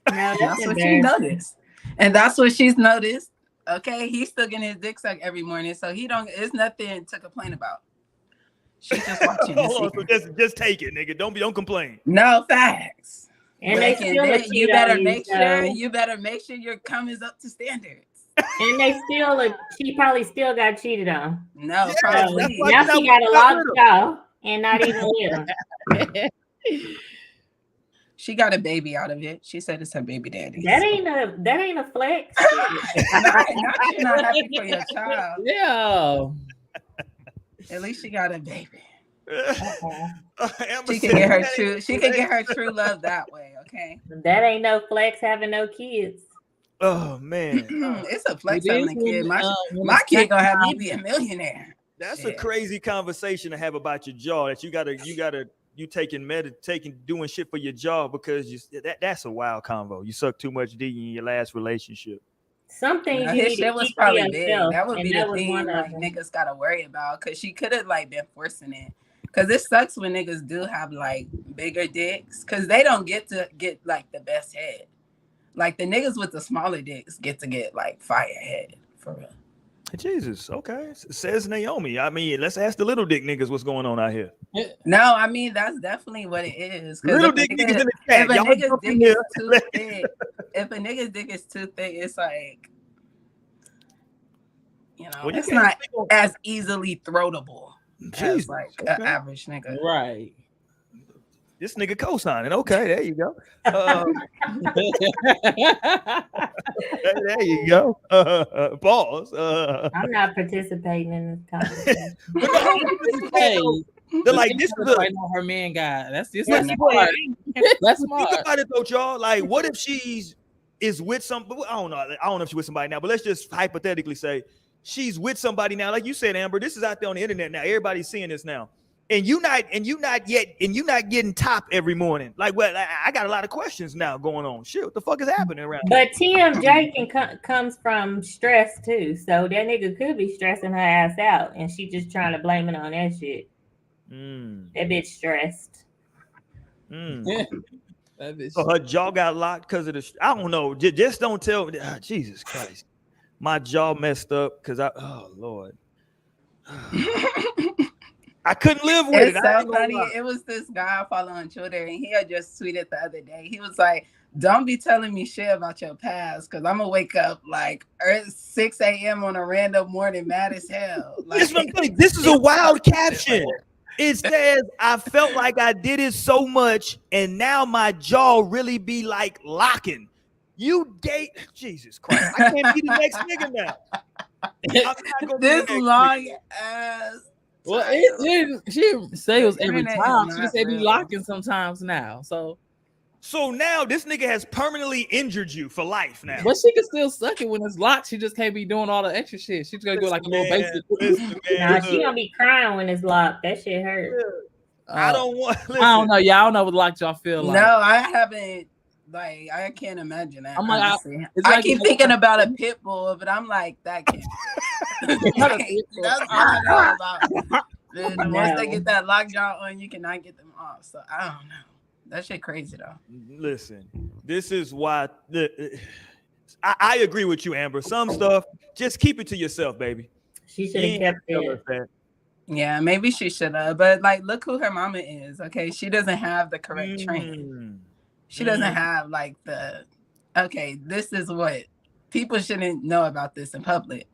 S6: No, that's
S5: That's what she noticed, and that's what she's noticed. Okay, he's still getting his dick sucked every morning, so it's nothing to complain about. She's just watching.
S1: Hold on, so just take it, nigga. Don't complain.
S5: No facts.
S6: And they still a
S5: you
S6: cheat
S5: better
S6: on
S5: make
S6: you,
S5: sure.
S6: so-
S5: You better make sure your cum is up to standards.
S6: And she probably still got cheated on.
S5: No,
S1: Yeah,
S5: probably.
S1: that's why
S6: Now
S1: she's
S6: she
S1: not
S6: got a
S1: with
S6: lost
S1: him.
S6: jaw and not even with him.
S5: She got a baby out of it. She said it's her baby daddy.
S6: That ain't a flex.
S5: not you're not happy for your child.
S3: yeah.
S5: At least she got a baby.
S1: Amber
S5: She
S1: said
S5: can get her
S1: that
S5: true.
S1: ain't
S5: She can get her
S1: flex.
S5: true love that way. Okay.
S6: That ain't no flex having no kids.
S1: Oh man,
S5: It's a flex
S3: It
S5: having
S3: is
S5: a kid.
S3: when
S5: My
S3: it's
S5: kid gonna have me
S3: time.
S5: be a millionaire.
S1: that's
S5: Shit.
S1: a crazy conversation to have about your jaw. That you taking doing shit for your jaw because that's a wild convo. You suck too much D in your last relationship.
S6: Some things
S5: Now,
S6: you
S5: his
S6: need to
S5: shit was
S6: keep
S5: probably
S6: to
S5: big.
S6: yourself,
S5: That would
S6: and
S5: be
S6: that
S5: the
S6: was
S5: thing
S6: one of
S5: like
S6: them.
S5: niggas gotta worry about because she could have like been forcing it. Cause it sucks when niggas do have like bigger dicks because they don't get to get like the best head. Like the niggas with the smaller dicks get to get like fire head for real.
S1: Jesus, okay, says Naomi. I mean, let's ask the little dick niggas what's going on out here.
S5: No, I mean that's definitely what it is. 'Cause
S1: Little
S5: if a
S1: dick
S5: nigga-
S1: niggas in the
S5: If
S1: chat.
S5: a
S1: Y'all
S5: nigga's
S1: jump in
S5: dick is
S1: here.
S5: too thick, if a nigga's dick is too thick, it's like,
S1: Well, you
S5: it's
S1: can't
S5: not
S1: speak on-
S5: as easily throatable as
S1: Jesus,
S5: like
S1: okay.
S5: an average nigga.
S3: Right.
S1: This nigga co-signing. Okay, there you go. There you go. Pause.
S6: I'm not participating in this conversation.
S3: Hey,
S1: They're like, this is
S3: I know her man guy. That's just
S1: But
S3: that's
S1: wait,
S3: smart. That's
S1: think
S3: smart.
S1: about it though, y'all. Like, what if is with some? I don't know. I don't know if she's with somebody now, but let's just hypothetically say she's with somebody now. Like you said, Amber, this is out there on the internet now. Everybody's seeing this now, and you not getting top every morning. Like, well, I got a lot of questions now going on. Shit, what the fuck is happening around?
S6: But TMJ comes from stress too, so that nigga could be stressing her ass out, and she just trying to blame it on that shit. That bitch stressed.
S3: That's
S1: So her jaw got locked because of the. I don't know. Just don't tell me. Jesus Christ, my jaw messed up because oh Lord, I couldn't live with
S5: It's
S1: it.
S5: so funny. It was this guy I follow on Twitter, and he had just tweeted the other day. He was like, "Don't be telling me shit about your past, because I'm gonna wake up like 6 a.m. on a random morning, mad as hell." Like,
S1: this is a wild caption. It says, "I felt like I did it so much, and now my jaw really be like locking." You gay, Jesus Christ! I can't be the next nigga now. I'm not gonna be
S5: this
S1: the next
S5: long
S1: nigga.
S5: ass.
S3: Well, she didn't say it was every
S5: internet is
S3: time. She
S5: not
S3: just said be
S5: real.
S3: locking sometimes now.
S1: So now this nigga has permanently injured you for life now.
S3: But she can still suck it when it's locked. She just can't be doing all the extra shit. She's gonna go like a little basic.
S6: Nah, she gonna be crying when it's locked. That shit hurt.
S1: I don't want. Listen.
S3: I don't know. Yeah, I don't know what locked y'all feel like.
S5: No, I haven't. Like, I can't imagine that.
S3: I'm like,
S5: I keep thinking about a pit bull, but I'm like, that can't be. That's all I know about. And once they get that lockjaw on, you cannot get them off. So I don't know. That shit crazy though.
S1: Listen, this is why I agree with you, Amber. Some stuff, just keep it to yourself, baby.
S6: She should have kept it.
S5: Yeah, maybe she should have. But like, look who her mama is. Okay, she doesn't have the correct training. She doesn't have like okay, this is what people shouldn't know about this in public.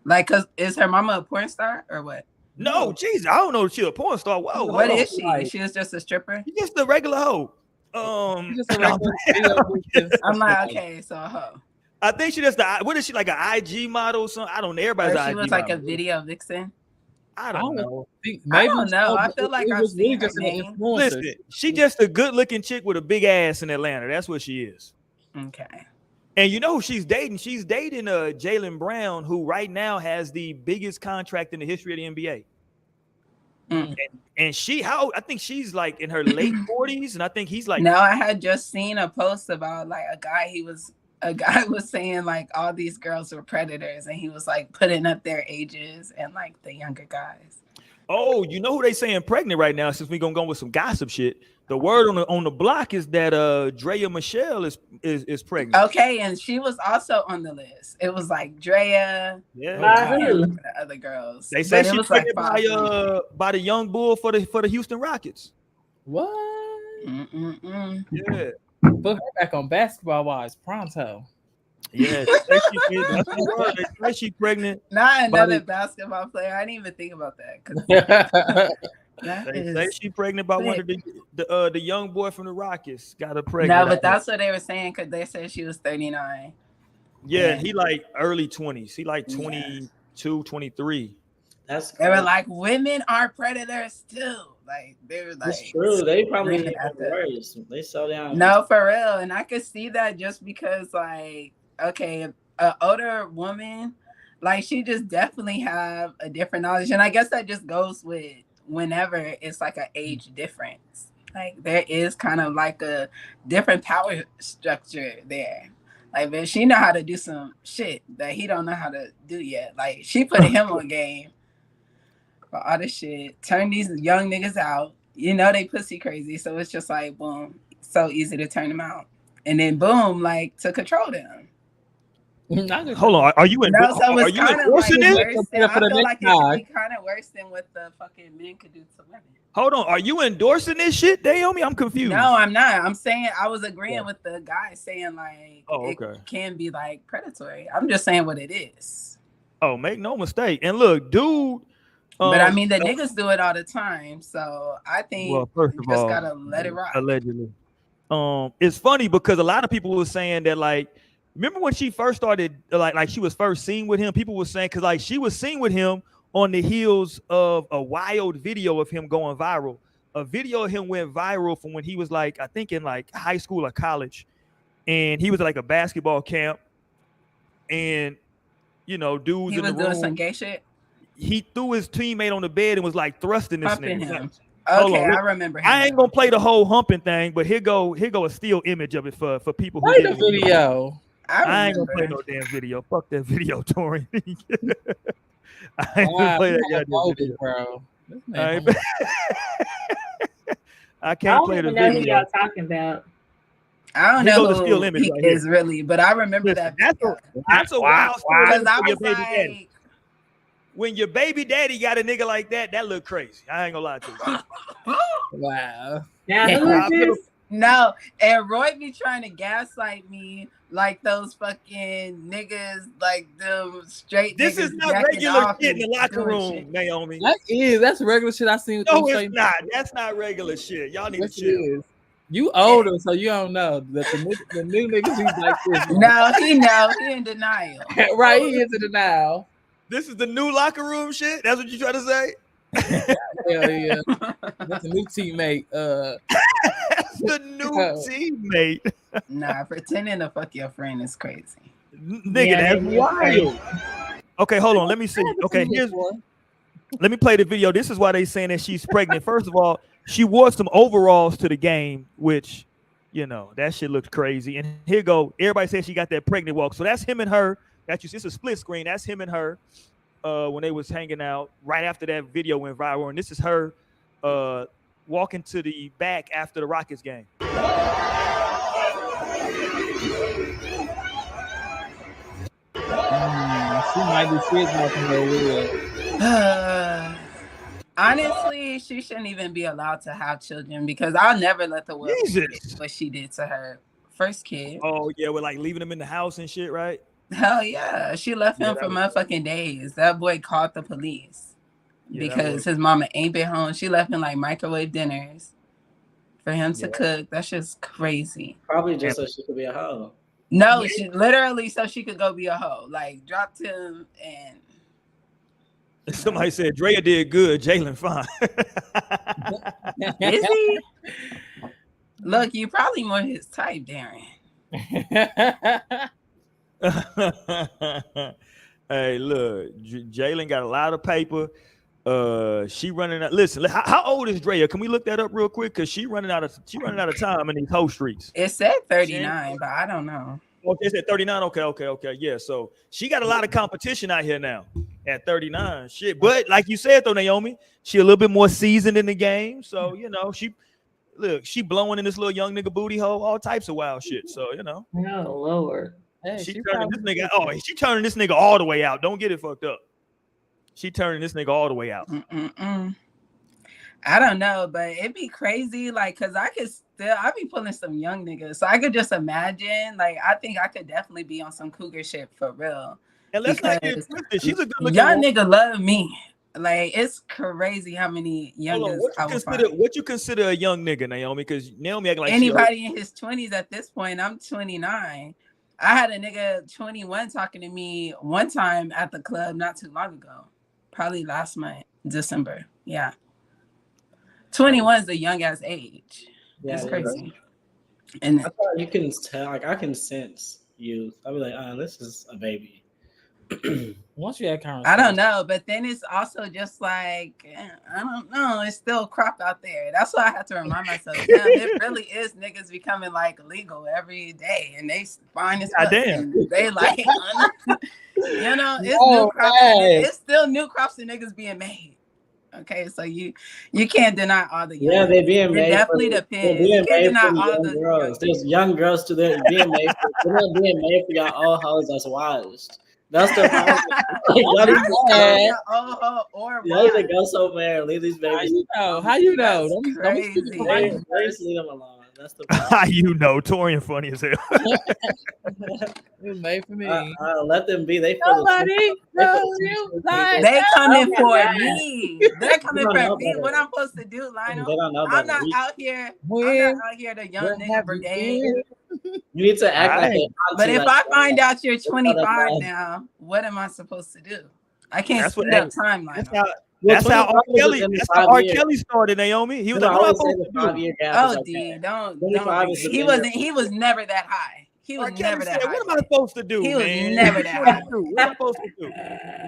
S5: Like, cause is her mama a porn star or what?
S1: No, jeez, I don't know if she's a porn star. Whoa,
S5: what is she? She is just a stripper.
S1: She's just a regular hoe.
S3: Just a regular
S5: I'm like, okay, so a hoe.
S1: I think she just what is she, like an IG model or something? I don't know. Everybody's
S5: or she
S1: IG
S5: was like
S1: model.
S5: a video vixen.
S1: I don't know.
S5: I don't know. I feel like I've seen her name.
S1: Listen, she just a good-looking chick with a big ass in Atlanta. That's what she is.
S5: Okay.
S1: And you know who she's dating? She's dating Jaylen Brown, who right now has the biggest contract in the history of the NBA. And I think she's like in her late 40s, and I think he's like.
S5: No, I had just seen a post about like a guy was saying like all these girls were predators, and he was like putting up their ages and like the younger guys.
S1: Oh, you know who they saying pregnant right now? Since we gonna go with some gossip shit, the word on the block is that Drea Michelle is pregnant.
S5: Okay, and she was also on the list. It was like Drea,
S1: the
S5: other girls.
S1: They say she's pregnant
S5: like
S1: by the young bull for the Houston Rockets.
S3: What?
S1: Yeah.
S3: Put her back on basketball wise pronto.
S1: Yeah, that's the word. They say she's pregnant.
S5: Not another basketball player. I didn't even think about that.
S1: They say she's pregnant by one of the young boy from the Rockets. Got her pregnant.
S5: No, but that's what they were saying because they said she was 39.
S1: Yeah, and he like early 20s. He like 22, 23.
S5: They were like, women are predators too. Like they were like,
S4: that's true. They probably they sell down.
S5: No, for real, and I could see that just because, like, okay, an older woman, like she just definitely have a different knowledge, and I guess that just goes with whenever it's like an age difference. Like there is kind of like a different power structure there. Like, but she know how to do some shit that he don't know how to do yet. Like she put him on game. For all this shit, turn these young niggas out. You know they pussy crazy, so it's just like boom, so easy to turn them out, and then boom, like to control them.
S1: Hold on, are you endorsing this?
S5: I feel like it would be kind of worse than what the fucking men could do to women.
S1: Hold on, are you endorsing this shit, Naomi? I'm confused.
S5: No, I'm not. I'm saying I was agreeing with the guy saying like
S1: it
S5: can be like predatory. I'm just saying what it is.
S1: Oh, make no mistake. And look, dude.
S5: But I mean, the niggas do it all the time, so I think
S1: first
S5: you
S1: of
S5: just
S1: all,
S5: gotta let it rock.
S1: Allegedly, it's funny because a lot of people were saying that, like, remember when she first started, like she was first seen with him. People were saying because like she was seen with him on the heels of a wild video of him going viral. A video of him went viral from when he was like, I think in like high school or college, and he was at like a basketball camp, and you know, dudes
S5: he
S1: in
S5: was
S1: the
S5: doing
S1: room.
S5: some gay shit.
S1: He threw his teammate on the bed and was like thrusting this
S5: Humping
S1: nigga.
S5: him. Okay, I remember him.
S1: I ain't gonna play the whole humping thing, but here go a still image of it for people who
S3: play the video.
S1: I ain't gonna play no damn video. Fuck that video, Torian. I ain't gonna play that goddamn video,
S3: bro.
S1: I can't play the video.
S6: Know who y'all talking about.
S5: I don't
S1: Here
S5: know
S1: goes the still
S5: who
S1: image
S5: he
S1: right here.
S5: is really, but I remember
S1: Listen,
S5: that video.
S1: That's a wild story
S5: Because I
S1: for your
S5: was
S1: baby
S5: like,
S1: daddy. When your baby daddy got a nigga like that, that look crazy. I ain't gonna lie to you.
S3: Wow.
S6: Now who is this?
S5: no, and Roy be trying to gaslight me like those fucking niggas, like them straight
S1: This
S5: niggas.
S1: is not
S5: jacking
S1: regular
S5: off
S1: shit in
S5: and
S1: the locker
S5: doing
S1: room,
S5: shit.
S1: Naomi.
S3: That's regular shit I seen with
S1: No,
S3: them
S1: it's
S3: same-
S1: not. That's not regular shit. Y'all need
S3: Yes,
S1: to
S3: it
S1: chill.
S3: is. You older, so you don't know that the new niggas be like this.
S5: No, he in denial.
S3: Right, he is in denial.
S1: This is the new locker room shit. That's what you trying to say?
S3: Hell yeah. That's a new teammate.
S1: That's the new teammate.
S5: Nah, pretending to fuck your friend is crazy.
S1: Nigga,
S6: Yeah,
S1: that's
S6: that is
S1: wild.
S6: crazy.
S1: Okay, hold on. Let me see. Okay, let me play the video. This is why they saying that she's pregnant. First of all, she wore some overalls to the game, which, you know, that shit looks crazy. And here go. Everybody says she got that pregnant walk. So that's him and her. It's a split screen. That's him and her when they was hanging out right after that video went viral. And this is her walking to the back after the Rockets game.
S3: She might be serious walking her.
S5: Honestly, she shouldn't even be allowed to have children because I'll never let the world forget what she did to her first kid.
S1: Oh yeah, with like leaving him in the house and shit, right?
S5: Hell yeah, she left him for motherfucking days. That boy called the police because his mama ain't been home. She left him like microwave dinners for him to cook. That's just crazy.
S4: Probably just so she could be a hoe.
S5: No, she literally so she could go be a hoe. Like dropped him and.
S1: Somebody said Drea did good, Jalen fine.
S5: Is he? Look, you probably more his type, Darren.
S1: Hey, look, Jalen got a lot of paper. She running out. Listen, how old is Drea? Can we look that up real quick? Cause she running out of time in these hoe streets.
S5: It said 39, but I don't know.
S1: Okay, it said 39. Okay. Yeah, so she got a lot of competition out here now at 39. Shit, but like you said though, Naomi, she a little bit more seasoned in the game. So you know, she blowing in this little young nigga booty hole, all types of wild shit. So you know,
S6: oh Lord,
S3: hey,
S1: she turning this nigga. Oh, she turning this nigga all the way out. Don't get it fucked up. She turning this nigga all the way out.
S5: I don't know, but it'd be crazy, like, cause I be pulling some young niggas, so I could just imagine, like, I think I could definitely be on some cougar shit for real.
S1: And let's not get it twisted. She's a good looking
S5: young
S1: woman.
S5: nigga love me. Like, it's crazy how many youngers
S1: What you consider a young nigga, Naomi? Because Naomi acting like
S5: anybody in his 20s at this point. I'm 29. I had a nigga 21 talking to me one time at the club not too long ago, probably last month, December. Yeah. 21 is the young ass age.
S4: Yeah,
S5: it's crazy. And
S4: I thought you can tell, like I can sense youth. I'll be like, this is a baby.
S3: Once you had conversation,
S5: I don't know, but then it's also just like, I don't know, it's still crap out there. That's why I have to remind myself, damn, it really is niggas becoming like legal every day, and they fine as fuck.
S1: Damn.
S5: They like, you know, it's new crops. It's still new crops and niggas being made. Okay, so you can't deny all the young.
S4: They're being made.
S5: It definitely depends. You can't deny all the
S4: girls. There's young girls too. They're being made. They're not being made for y'all old hoes that's washed. That's the problem. Y'all need to go somewhere and leave these babies.
S3: How you know?
S5: Crazy.
S4: Just leave them alone. That's the problem.
S1: How you know? Torian funny as hell.
S3: It's made for me.
S4: Let them be. They
S3: Nobody knows you like
S5: they coming for me. They're coming for me. What I'm supposed to do, Lionel? I'm not out here. I'm not out here the young nigga brigade.
S4: You need to act like it.
S5: But if I find out you're 25 now, what am I supposed to do? I can't spend up time, Lionel.
S1: That's how R. Kelly. That's how R. Kelly started, Naomi. He was like, "What am I supposed to do?"
S5: Oh, D, don't. He wasn't. He was never that high. He was never that high.
S1: What am I supposed to do?
S5: He was
S1: man?
S5: never that high.
S1: What am I supposed to do?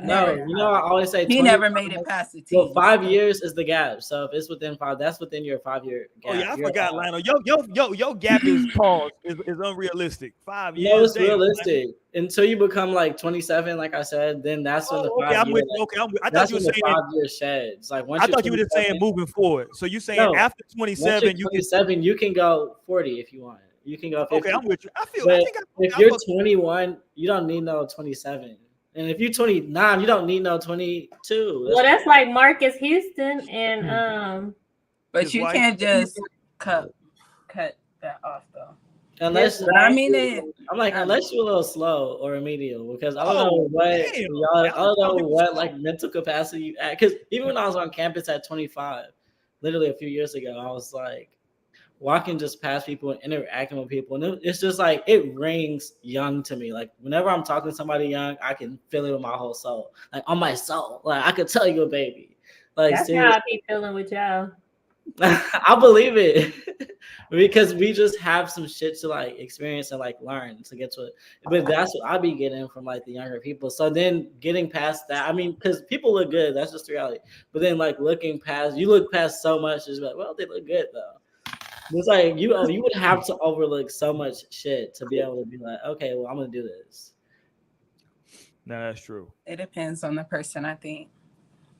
S4: No, you know I always say
S5: he never made it past the team.
S4: Well, 5 years is the gap. So if it's within 5, that's within your 5-year gap.
S1: Oh yeah, I forgot, Lionel. Your gap is unrealistic. 5 years.
S4: No, it's realistic. Until you become like 27, like I said, then that's when the 5 years.
S1: I thought you were saying
S4: 5 years sheds. Like once
S1: I thought you were just saying moving forward. So you saying after 27,
S4: you can go 40 if you want. You can go 50.
S1: Okay, I'm with you. I
S4: But
S1: think
S4: if you're 21, you don't need no 27. And if you're 29, you don't need no 22.
S6: Well, that's like Marcus Houston and
S5: But you can't just cut that off though.
S4: Unless
S5: I mean it.
S4: I'm like, unless you're a little slow or remedial, because I don't
S1: Oh,
S4: know what
S1: damn.
S4: y'all, I don't know what like mental capacity you at. Because even when I was on campus at 25, literally a few years ago, I was like walking just past people and interacting with people, and it's just like it rings young to me. Like whenever I'm talking to somebody young, I can feel it with my whole soul, like on my soul. Like I could tell you a baby. Like
S6: that's
S4: seriously.
S6: how I be feeling with y'all.
S4: I believe it because we just have some shit to like experience and like learn to get to it. But that's what I be getting from like the younger people. So then getting past that, I mean, because people look good, that's just the reality. But then like looking past, you look past so much, it's like, well, they look good though. It's like you would have to overlook so much shit to be able to be like, okay, well, I'm gonna do this.
S1: No, that's true.
S5: It depends on the person, I think.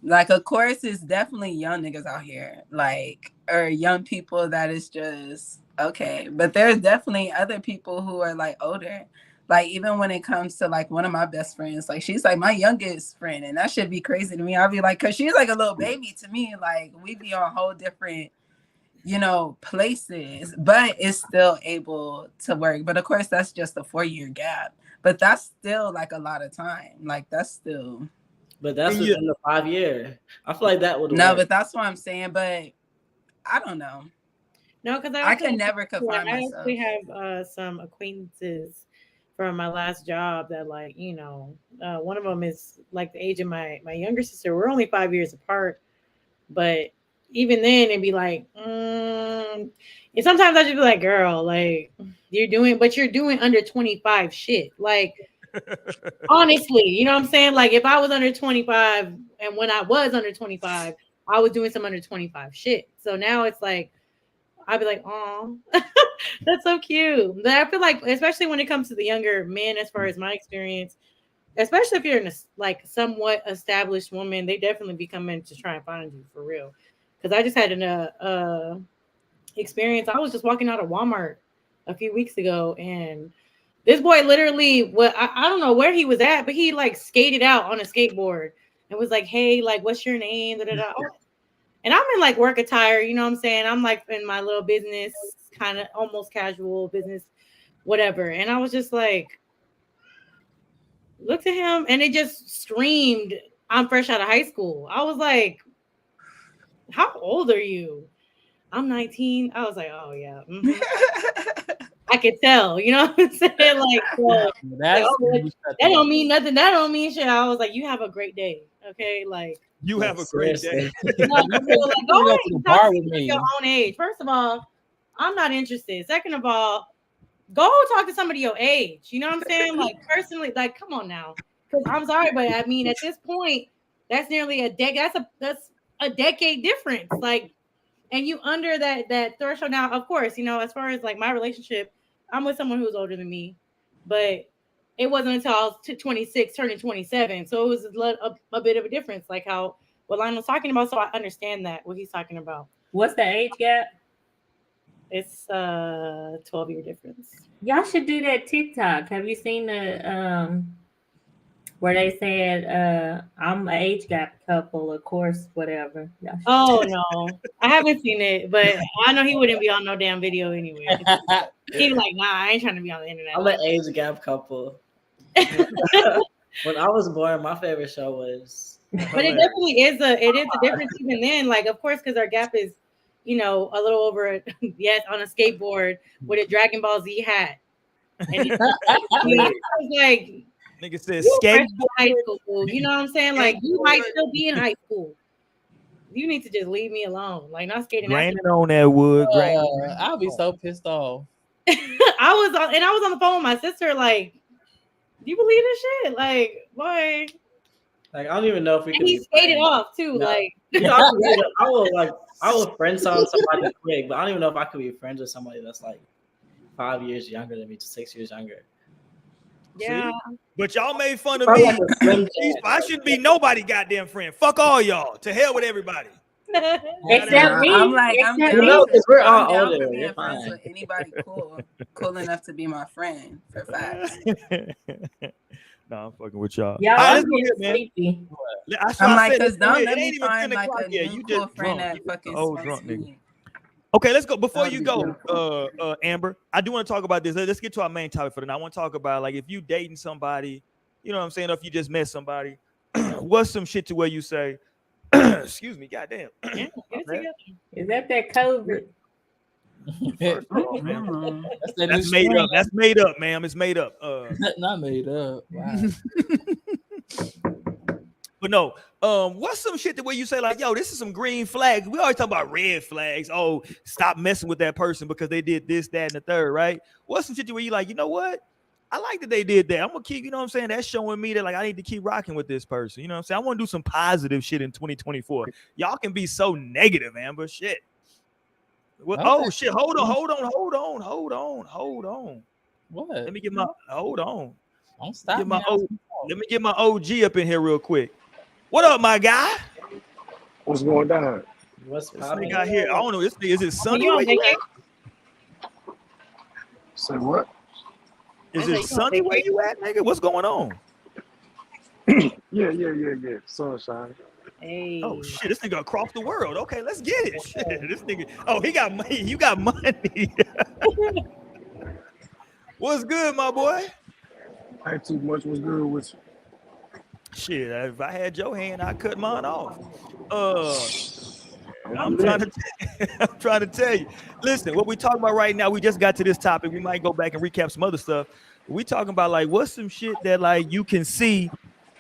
S5: Like, of course, it's definitely young niggas out here, like, or young people that is just okay. But there's definitely other people who are like older. Like, even when it comes to like one of my best friends, like she's like my youngest friend, and that should be crazy to me. I'll be like, cause she's like a little baby to me. Like, we be on whole different, places, but it's still able to work. But of course, that's just a 4-year gap. But that's still like a lot of time. Like, that's still.
S4: But that's within the 5 year. I feel like that would
S5: No,
S4: work.
S5: but that's what I'm saying. But I don't know.
S2: No, because
S5: I can never confine
S2: I
S5: myself.
S2: actually have some acquaintances from my last job that, like, one of them is like the age of my younger sister. We're only 5 years apart, but even then, it'd be like, and sometimes I just be like, girl, like you're doing under 25 shit, like. Honestly, you know what I'm saying? Like if I was under 25 and when I was under 25, I was doing some under 25 shit. So now it's like, I'd be like, oh, that's so cute. But I feel like, especially when it comes to the younger men, as far as my experience, especially if you're in a like somewhat established woman, they definitely be coming to try and find you for real. Because I just had an experience. I was just walking out of Walmart a few weeks ago and this boy literally, I don't know where he was at, but he like skated out on a skateboard and was like, hey, like, what's your name? Da-da-da. And I'm in like work attire, you know what I'm saying? I'm like in my little business, kind of almost casual business, whatever. And I was just like, looked at him and it just screamed, I'm fresh out of high school. I was like, how old are you? I'm 19. I was like, oh yeah. Mm-hmm. I could tell, you know what I'm saying? Like, well, that don't mean nothing. That don't mean shit. I was like, you have a great day. Okay. Like,
S1: you have a great day.
S2: No, like, go ahead and talk to me your own age. First of all, I'm not interested. Second of all, go talk to somebody your age. You know what I'm saying? Like, personally, like, come on now. Because I'm sorry, but I mean, at this point, that's nearly a decade. That's a decade difference. Like, and you under that threshold now. Of course, as far as like my relationship, I'm with someone who's older than me, but it wasn't until I was 26, turning 27. So it was a bit of a difference, like what Lionel's talking about. So I understand what he's talking about.
S6: What's the age gap?
S2: It's 12-year difference.
S6: Y'all should do that TikTok. Have you seen the where they said I'm an age gap couple, of course, whatever.
S2: Oh no, I haven't seen it, but I know he wouldn't be on no damn video anyway. He's like, nah, I ain't trying to be on the internet.
S4: I'm an age gap couple. When I was born, my favorite show was.
S2: But it definitely is a difference even then. Like, of course, because our gap is, a little over yes, on a skateboard with a Dragon Ball Z hat. And I was like.
S1: Nigga said skate.
S2: High school, you know what I'm saying? Like you might still be in high school. You need to just leave me alone. Like not skating.
S1: Graining on that wood.
S3: I'll be so pissed off.
S2: I was on the phone with my sister. Like, do you believe this shit? Like, boy.
S4: Like I don't even know if we.
S2: And he skated off too. No. Like
S4: I will friend zone somebody quick, but I don't even know if I could be friends with somebody that's like 5 years younger than me, 6 years younger.
S2: Yeah.
S1: See? But y'all made fun of me. I shouldn't be nobody goddamn friend. Fuck all y'all. To hell with everybody.
S6: Except me.
S5: I'm like, I'm
S6: Except
S5: down.
S6: me.
S4: because we're
S5: I'm
S4: all
S5: down
S4: older.
S5: for being
S4: You're
S5: friends
S4: fine.
S5: with anybody cool enough to be my friend. For facts.
S1: No, I'm fucking with y'all.
S6: Y'all,
S1: All right,
S6: I'm
S1: let's go
S6: getting
S1: here, man.
S6: sleepy.
S1: That's
S5: I'm
S1: why I
S5: like,
S1: said,
S5: cause
S1: let's go
S5: don't
S1: here.
S5: let
S1: It
S5: me
S1: ain't even 10
S5: find like
S1: o'clock
S5: a
S1: yet.
S5: new
S1: You
S5: cool
S1: just
S5: friend
S1: drunk. You
S5: that
S1: just
S5: fucking
S1: an old
S5: smokes
S1: drunk nigga.
S5: weed.
S1: Okay, let's go. Before
S5: That
S1: you
S5: would be
S1: go,
S5: beautiful.
S1: Amber, I do want to talk about this. Let's get to our main topic for tonight. I want to talk about like if you dating somebody, you know what I'm saying, or if you just met somebody, what's some shit to where you say, excuse me, goddamn.
S2: Get it together.
S6: Is that COVID?
S1: First of all, man,
S5: Mm-hmm.
S3: That's that new
S1: that's made
S3: strain.
S1: up. That's made up, ma'am. It's made up.
S3: Not made up. Wow.
S1: But no, what's some shit that where you say like, yo, this is some green flags. We always talk about red flags. Oh, stop messing with that person because they did this, that, and the third, right? What's some shit where you like, you know what? I like that they did that. I'm gonna keep, you know what I'm saying? That's showing me that like I need to keep rocking with this person. You know what I'm saying? I want to do some positive shit in 2024. Y'all can be so negative, Amber. Shit. Well,
S3: Okay.
S1: oh shit. Hold on.
S3: What?
S1: Let me get my hold on.
S3: Don't stop
S1: Get
S3: me.
S1: my
S3: now.
S1: let me get my OG up in here real quick. What up, my guy?
S15: What's going down?
S4: What's
S1: This
S4: popping?
S1: nigga out here. I don't know. This nigga, is it sunny
S2: you on
S1: where you
S2: vacation?
S1: at?
S15: Say what?
S1: Is
S2: I
S1: it
S2: said, you on
S1: sunny where
S2: vacation?
S1: you at, nigga? What's going on?
S15: Yeah. Sunshine.
S2: Hey.
S1: Oh shit, this nigga across the world. Okay, let's get it. Shit, this nigga. Oh, he got money. You got money. What's good, my boy?
S15: Ain't too much. What's good with you?
S1: Shit, if I had your hand, I'd cut mine off. I'm
S15: I'm
S1: trying
S15: lit.
S1: to I'm trying to tell you. Listen, what we talking about right now, we just got to this topic. We might go back and recap some other stuff. We talking about like what's some shit that like you can see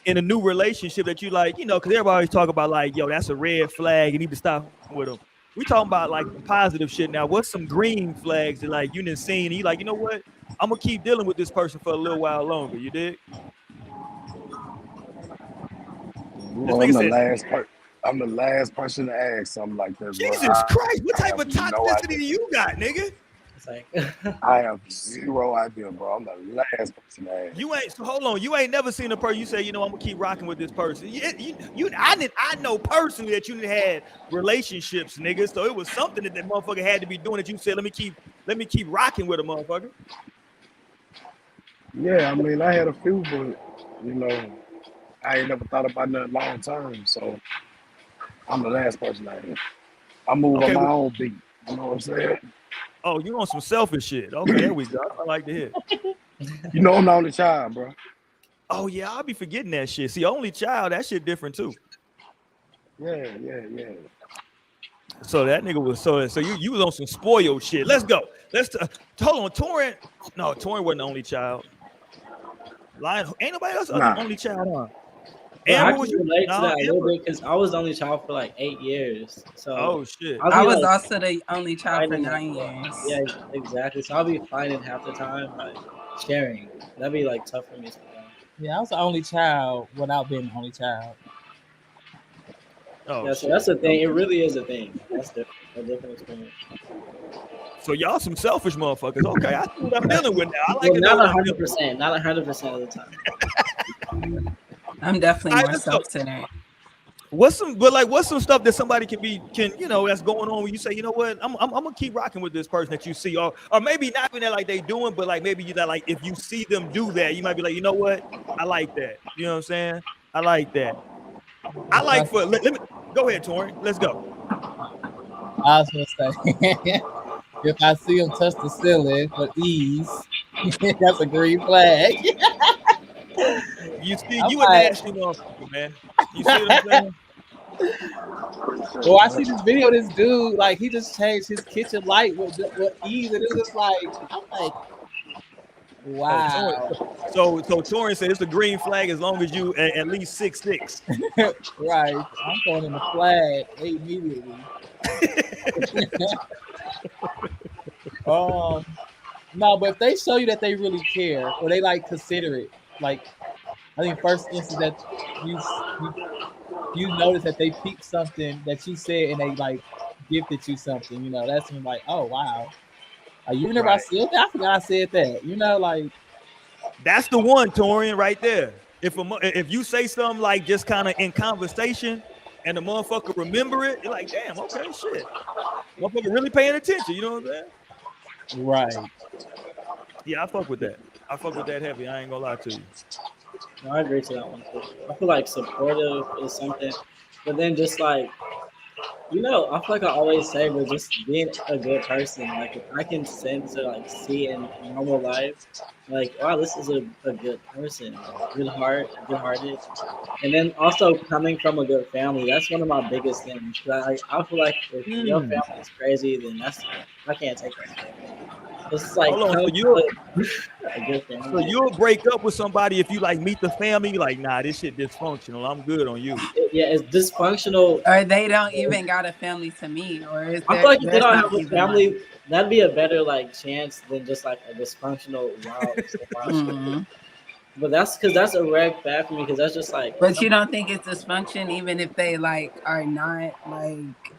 S1: in a new relationship that you like, you know, because everybody always talk about like, yo, that's a red flag. You need to stop with them. We talking about like the positive shit now. What's some green flags that like you didn't see and you like, you know what? I'm gonna keep dealing with this person for a little while longer. You dig? This
S15: Well,
S1: nigga says,
S15: I'm the last person to ask something like this, bro.
S1: Jesus Christ, what
S15: I
S1: type
S15: have
S1: of
S15: no
S1: toxicity
S15: idea.
S1: do you got, nigga?
S4: It's like
S15: I have zero idea, bro. I'm the last person to ask.
S1: You ain't so hold on. You ain't never seen a person. You say, you know, I'm gonna keep rocking with this person. I know personally that you didn't had relationships, nigga. So it was something that motherfucker had to be doing that you said, let me keep rocking with a motherfucker.
S15: Yeah, I mean, I had a few, but you know, I ain't never thought about nothing long term. So I'm the last person to ask. I move on
S1: Okay.
S15: my own beat. You know what I'm saying?
S1: Oh, you on some selfish shit? Okay, there we go. I like to hear.
S15: You know I'm the only child, bro.
S1: Oh yeah, I'll be forgetting that shit. See, only child, that shit different too.
S15: Yeah.
S1: So that nigga was so you was on some spoiled shit. Let's go. Hold on, Torrent. No, Torrent wasn't the only child. Lion, ain't nobody else
S15: Nah.
S1: only child, huh?
S4: But I
S1: Amber,
S4: can
S1: was you?
S4: relate to
S1: No,
S4: that a little
S1: Amber.
S4: bit because I was the only child for like 8 years. So
S1: Oh shit.
S5: I
S4: be,
S5: was
S4: like,
S5: also the only child for
S4: finding,
S5: 9 years.
S4: Yeah, exactly. So I'll be finding half the time like sharing. That'd be like tough for me sometimes.
S3: Yeah, I was the only child without being the only child.
S1: Oh
S4: Yeah, so
S1: shit.
S4: that's the thing. It really is a thing. That's a different experience.
S1: So y'all some selfish motherfuckers. Okay, I see what I'm dealing with now. I like
S4: Well,
S1: to know
S4: not
S1: what I'm dealing with.
S4: 100%. Not 100% of the time.
S5: I'm definitely
S1: All right,
S5: more
S1: let's go.
S5: self-centered.
S1: What's some stuff that somebody can you know that's going on when you say, you know what, I'm gonna keep rocking with this person that you see, or maybe not even that like they doing, but like maybe you that like if you see them do that, you might be like, you know what, I like that. You know what I'm saying? I like that. I like for let me go ahead, Torrent. Let's go.
S3: I was gonna say, if I see him touch the ceiling for ease, that's a green flag.
S1: You see,
S3: I'm
S1: you a
S3: like,
S1: nasty motherfucker, man. You see what I'm saying?
S3: well, I see this video of this dude, like he just changed his kitchen light with ease, and it's just like, I'm like, wow.
S1: So Torrent said it's a green flag as long as you at least 6'6".
S3: Right. I'm throwing in the flag immediately. No, but if they show you that they really care or they like consider it, like I think first instance that you notice that they peeped something that you said and they like gifted you something, you know, that's when like, oh wow. Like, you remember I said that? I forgot I said that. You know, like
S1: that's the one, Torian, right there. If you say something like just kind of in conversation and the motherfucker remember it, you're like, damn, okay, shit. Motherfucker really paying attention, you know what I'm saying?
S3: Right.
S1: Yeah, I fuck with that. I fuck with that heavy. I ain't gonna lie to you.
S4: No, I agree to that one too. I feel like supportive is something, but then just like I feel like I always say, but just being a good person. Like if I can sense or like see in normal life, like wow, this is a good person, like good heart, good hearted, and then also coming from a good family. That's one of my biggest things. I feel like if your family is crazy, then I can't take that shit. It's like
S1: Hold on,
S4: come
S1: so
S4: a good family.
S1: you'll break up with somebody if you like meet the family, you're like, nah, this shit dysfunctional. I'm good on you.
S4: Yeah, it's dysfunctional.
S5: Or they don't even got a family to me, or is
S4: I
S5: there,
S4: feel like if they
S5: there's
S4: don't
S5: not
S4: have a
S5: even
S4: family, that'd be a better like chance than just like a dysfunctional wild shit.
S5: Mhm.
S4: But that's because that's a red flag for me because that's just like.
S5: But you don't think it's dysfunction even if they like are not like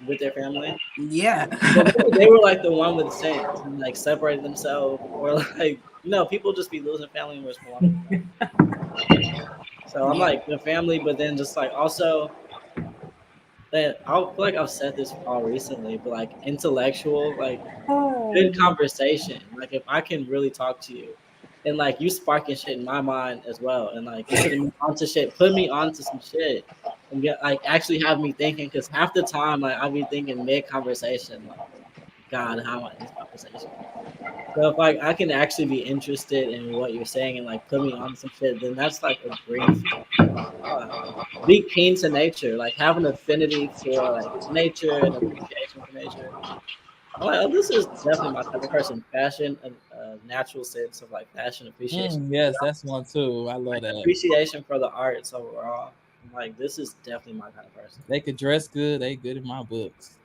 S4: with their family.
S5: Yeah.
S4: But maybe they were like the one with sense and like separated themselves, or like people just be losing family members for one. So I'm like the family, but then just like also that I feel like I've said this all recently, but like intellectual, like good conversation. Like if I can really talk to you, and like you sparking shit in my mind as well, and like you putting me onto shit, put me onto some shit, and get like actually have me thinking. Because half the time, like I be thinking mid conversation, like God, how am I in this conversation? So if like I can actually be interested in what you're saying and like put me on some shit, then that's like a brief. Be keen to nature, like have an affinity for like nature and appreciation for nature. I'm like, oh, this is definitely my type of person. Passion, a natural sense of like passion, appreciation.
S3: Yes, that's one too. I love that.
S4: Appreciation for the arts overall. I'm like, this is definitely my kind of person.
S3: They could dress good. They good in my books.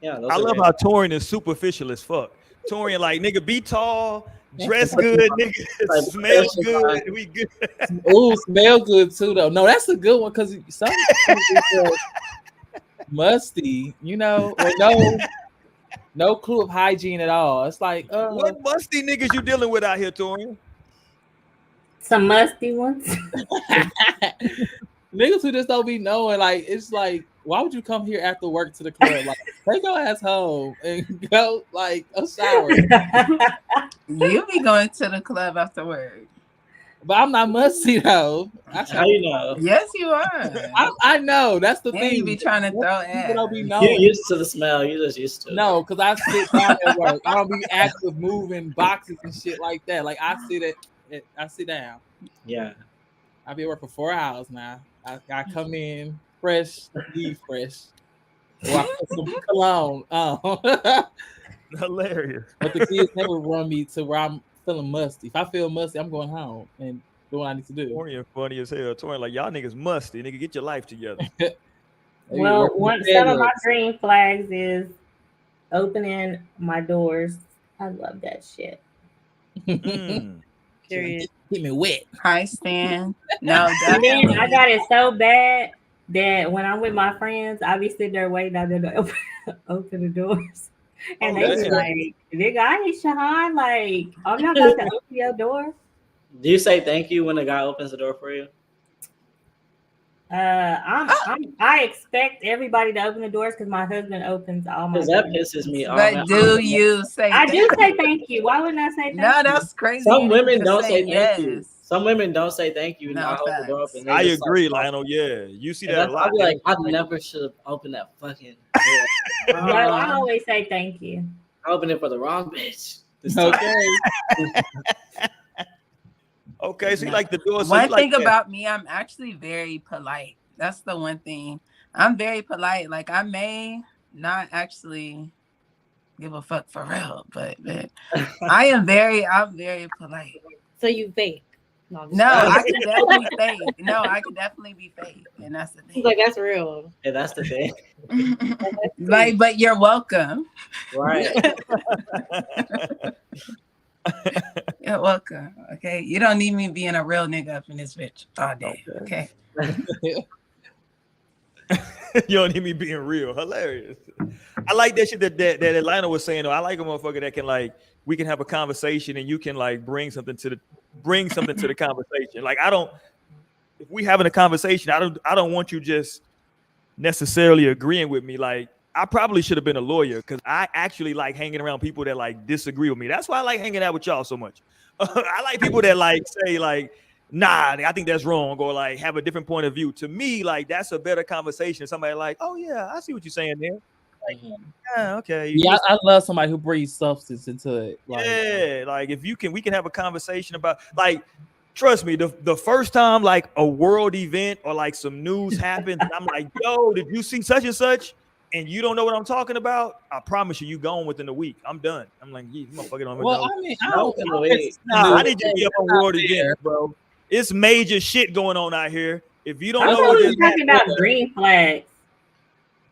S4: Yeah,
S1: I love how Torian is superficial as fuck. Torian, like, nigga, be tall, dress good, nigga, smell good. We good.
S3: Ooh, smell good too, though. No, that's a good one because some musty, or no clue of hygiene at all. It's like,
S1: what musty niggas you dealing with out here, Torian?
S6: Some musty ones.
S3: Niggas who just don't be knowing. Like, it's like, why would you come here after work to the club? Like, take your ass home and go, like, a shower.
S5: You be going to the club after work.
S3: But I'm not musty, though.
S4: How you know?
S5: Yes, you are.
S3: I know. That's the
S5: and
S3: thing.
S5: You be trying to throw ass.
S3: Don't be knowing.
S4: You used to the smell. You just used to it.
S3: No, because I sit down at work. I don't be active moving boxes and shit like that. Like, I sit down.
S4: Yeah.
S3: I be at work for 4 hours now. I come in fresh, leave fresh. Or I put some cologne on.
S1: Hilarious.
S3: But the kids never run me to where I'm feeling musty. If I feel musty, I'm going home and doing what I need to do.
S1: Torian funny as hell. Torian like, y'all niggas musty. Nigga, get your life together.
S6: Well, some of my green flags is opening my doors. I love that shit.
S5: Period.
S3: Keep me wet.
S5: Hi, Stan. No,
S6: And then
S5: definitely.
S6: I got it so bad that when I'm with my friends, I be sitting there waiting out there to open the doors. And they be like, nigga, I ain't Shahan. Like, y'all got to open your door.
S4: Do you say thank you when a guy opens the door for you?
S6: I expect everybody to open the doors because my husband opens all my doors.
S4: That pisses me off.
S5: But do you say
S6: I do say thank you. Why wouldn't I say thank you?
S5: No, that's crazy.
S4: Some women don't say thank you. Some women don't say thank you.
S5: No,
S4: I hold the door open.
S1: I agree, Lionel. Yeah, you see that a lot.
S4: I'll be like, I never should have opened that fucking door.
S6: No, I always say thank you.
S4: I opened it for the wrong bitch.
S3: Okay.
S1: Okay, so you like the door. So
S5: one thing
S1: like
S5: about me, I'm actually very polite. That's the one thing. I'm very polite. Like I may not actually give a fuck for real, but I'm very polite.
S2: So you fake?
S5: No, I can definitely be fake. No, I can definitely be fake, and that's the thing.
S2: Like that's real.
S4: Yeah, that's the thing.
S5: Like, but you're welcome.
S4: Right.
S5: You're welcome. Okay, you don't need me being a real nigga up in this bitch all day. Okay.
S1: You don't need me being real. Hilarious. I like that shit that Atlanta was saying though. I like a motherfucker that can like we can have a conversation and you can like bring something to the conversation. Like if we having a conversation, I don't want you just necessarily agreeing with me. Like I probably should have been a lawyer because I actually like hanging around people that like disagree with me. That's why I like hanging out with y'all so much. I like people that like say like, nah, I think that's wrong, or like have a different point of view. To me, like that's a better conversation. Somebody like, oh yeah, I see what you're saying there. Like, yeah, okay.
S3: Yeah, I love somebody who brings substance into it. Like,
S1: yeah, like if you can, we can have a conversation about like. Trust me, the first time like a world event or like some news happens, and I'm like, yo, did you see such and such? And you don't know what I'm talking about, I promise you gone within a week. I'm done. I'm like, yeah, motherfucker don't
S3: well,
S1: know.
S3: I mean,
S1: I need you to be up on world events, bro. It's major shit going on out here. If you don't
S6: I
S1: know
S6: thought
S1: what
S6: we
S1: this
S6: was talking about green flags.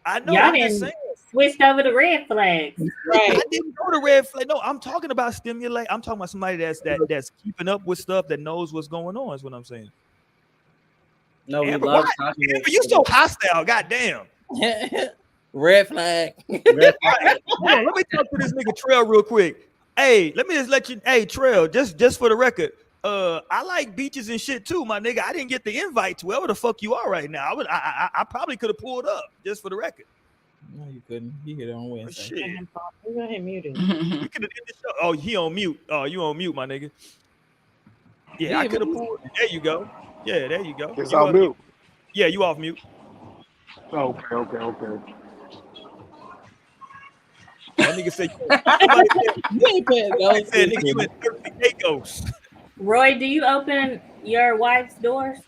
S1: I know.
S6: Y'all
S1: I'm
S6: didn't
S1: just saying.
S6: switched over to red flags.
S1: Right. I didn't go to red flag. No, I'm talking about stimulate. I'm talking about somebody that's keeping up with stuff, that knows what's going on. Is what I'm saying.
S4: No, we
S1: Amber,
S4: love
S1: why?
S4: talking.
S1: Amber, you so hostile. Goddamn.
S3: Red flag.
S4: Red flag.
S1: Hold on, let me talk to this nigga Trail real quick. Hey, let me just let you. Hey, Trail, just for the record. I like beaches and shit too, my nigga. I didn't get the invite to wherever the fuck you are right now. I probably could have pulled up just for the record.
S3: No, you couldn't. He hit it on Wednesday.
S1: Shit.
S2: We got him muted.
S1: We could have did the show. Oh, he on mute. Oh, you on mute, my nigga. Yeah, I could have pulled. There you go. Yeah, there you go.
S15: It's
S1: You
S15: on
S1: up-
S15: mute.
S1: Yeah, you off mute.
S15: Okay.
S1: That nigga said, somebody said nigga, you in 30 ghosts.
S6: Roy, do you open your wife's doors?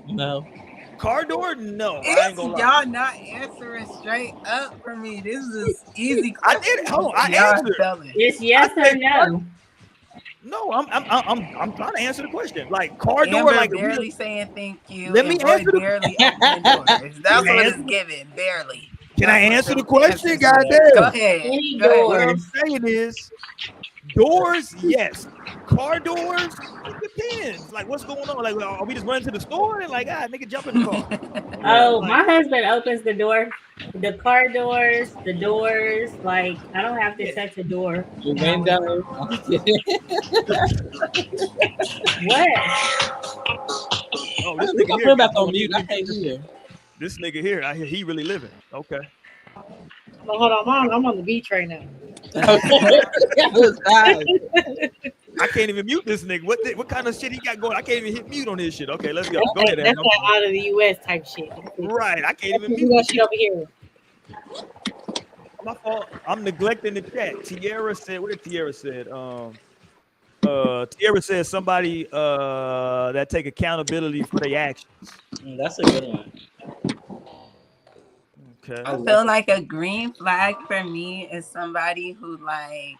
S3: No.
S1: Car door? No. I
S5: It's
S1: ain't gonna lie.
S5: y'all not answering straight up for me. This is easy.
S1: I did it. Hold on. I
S5: Y'all
S1: answered.
S5: telling.
S6: It's yes or no.
S1: No, I'm trying to answer the question. Like car door,
S5: Amber
S1: like
S5: barely saying thank you.
S1: Let me
S5: and Roy
S1: answer the-
S5: barely opening doors. That's
S1: Can I
S5: what
S1: answer
S5: it's giving. Barely.
S1: Can I
S5: That's
S1: answer the
S5: what
S1: question?
S5: answers
S1: Goddamn.
S5: is. Go ahead.
S6: Any
S5: Go ahead.
S1: What I'm
S6: doors.
S1: saying is doors, yes. Car doors, it depends. Like what's going on? Like are we just running to the store and like nigga jump in the car?
S6: Oh,
S1: Like-
S6: my husband opens the door, the car doors, the doors. Like I don't have to touch a door.
S3: The window.
S6: What?
S1: Oh, this
S3: We
S1: nigga
S3: gonna
S1: here.
S3: put back on mute. I can't hear.
S1: This nigga here, I hear he really living. Okay.
S2: Well, hold on, I'm on the beach right now.
S3: That was bad.
S1: I can't even mute this nigga. What kind of shit he got going? I can't even hit mute on his shit. Okay, let's go. Go ahead,
S2: That's
S1: Adam.
S2: that out of the U.S. type shit.
S1: Right. I can't even
S2: We
S1: mute.
S2: got shit over here.
S1: My fault. I'm neglecting the chat. Tierra said, what did Tierra said? Tierra said somebody that take accountability for their actions.
S4: That's a good one.
S1: Okay.
S5: I feel like a green flag for me is somebody who like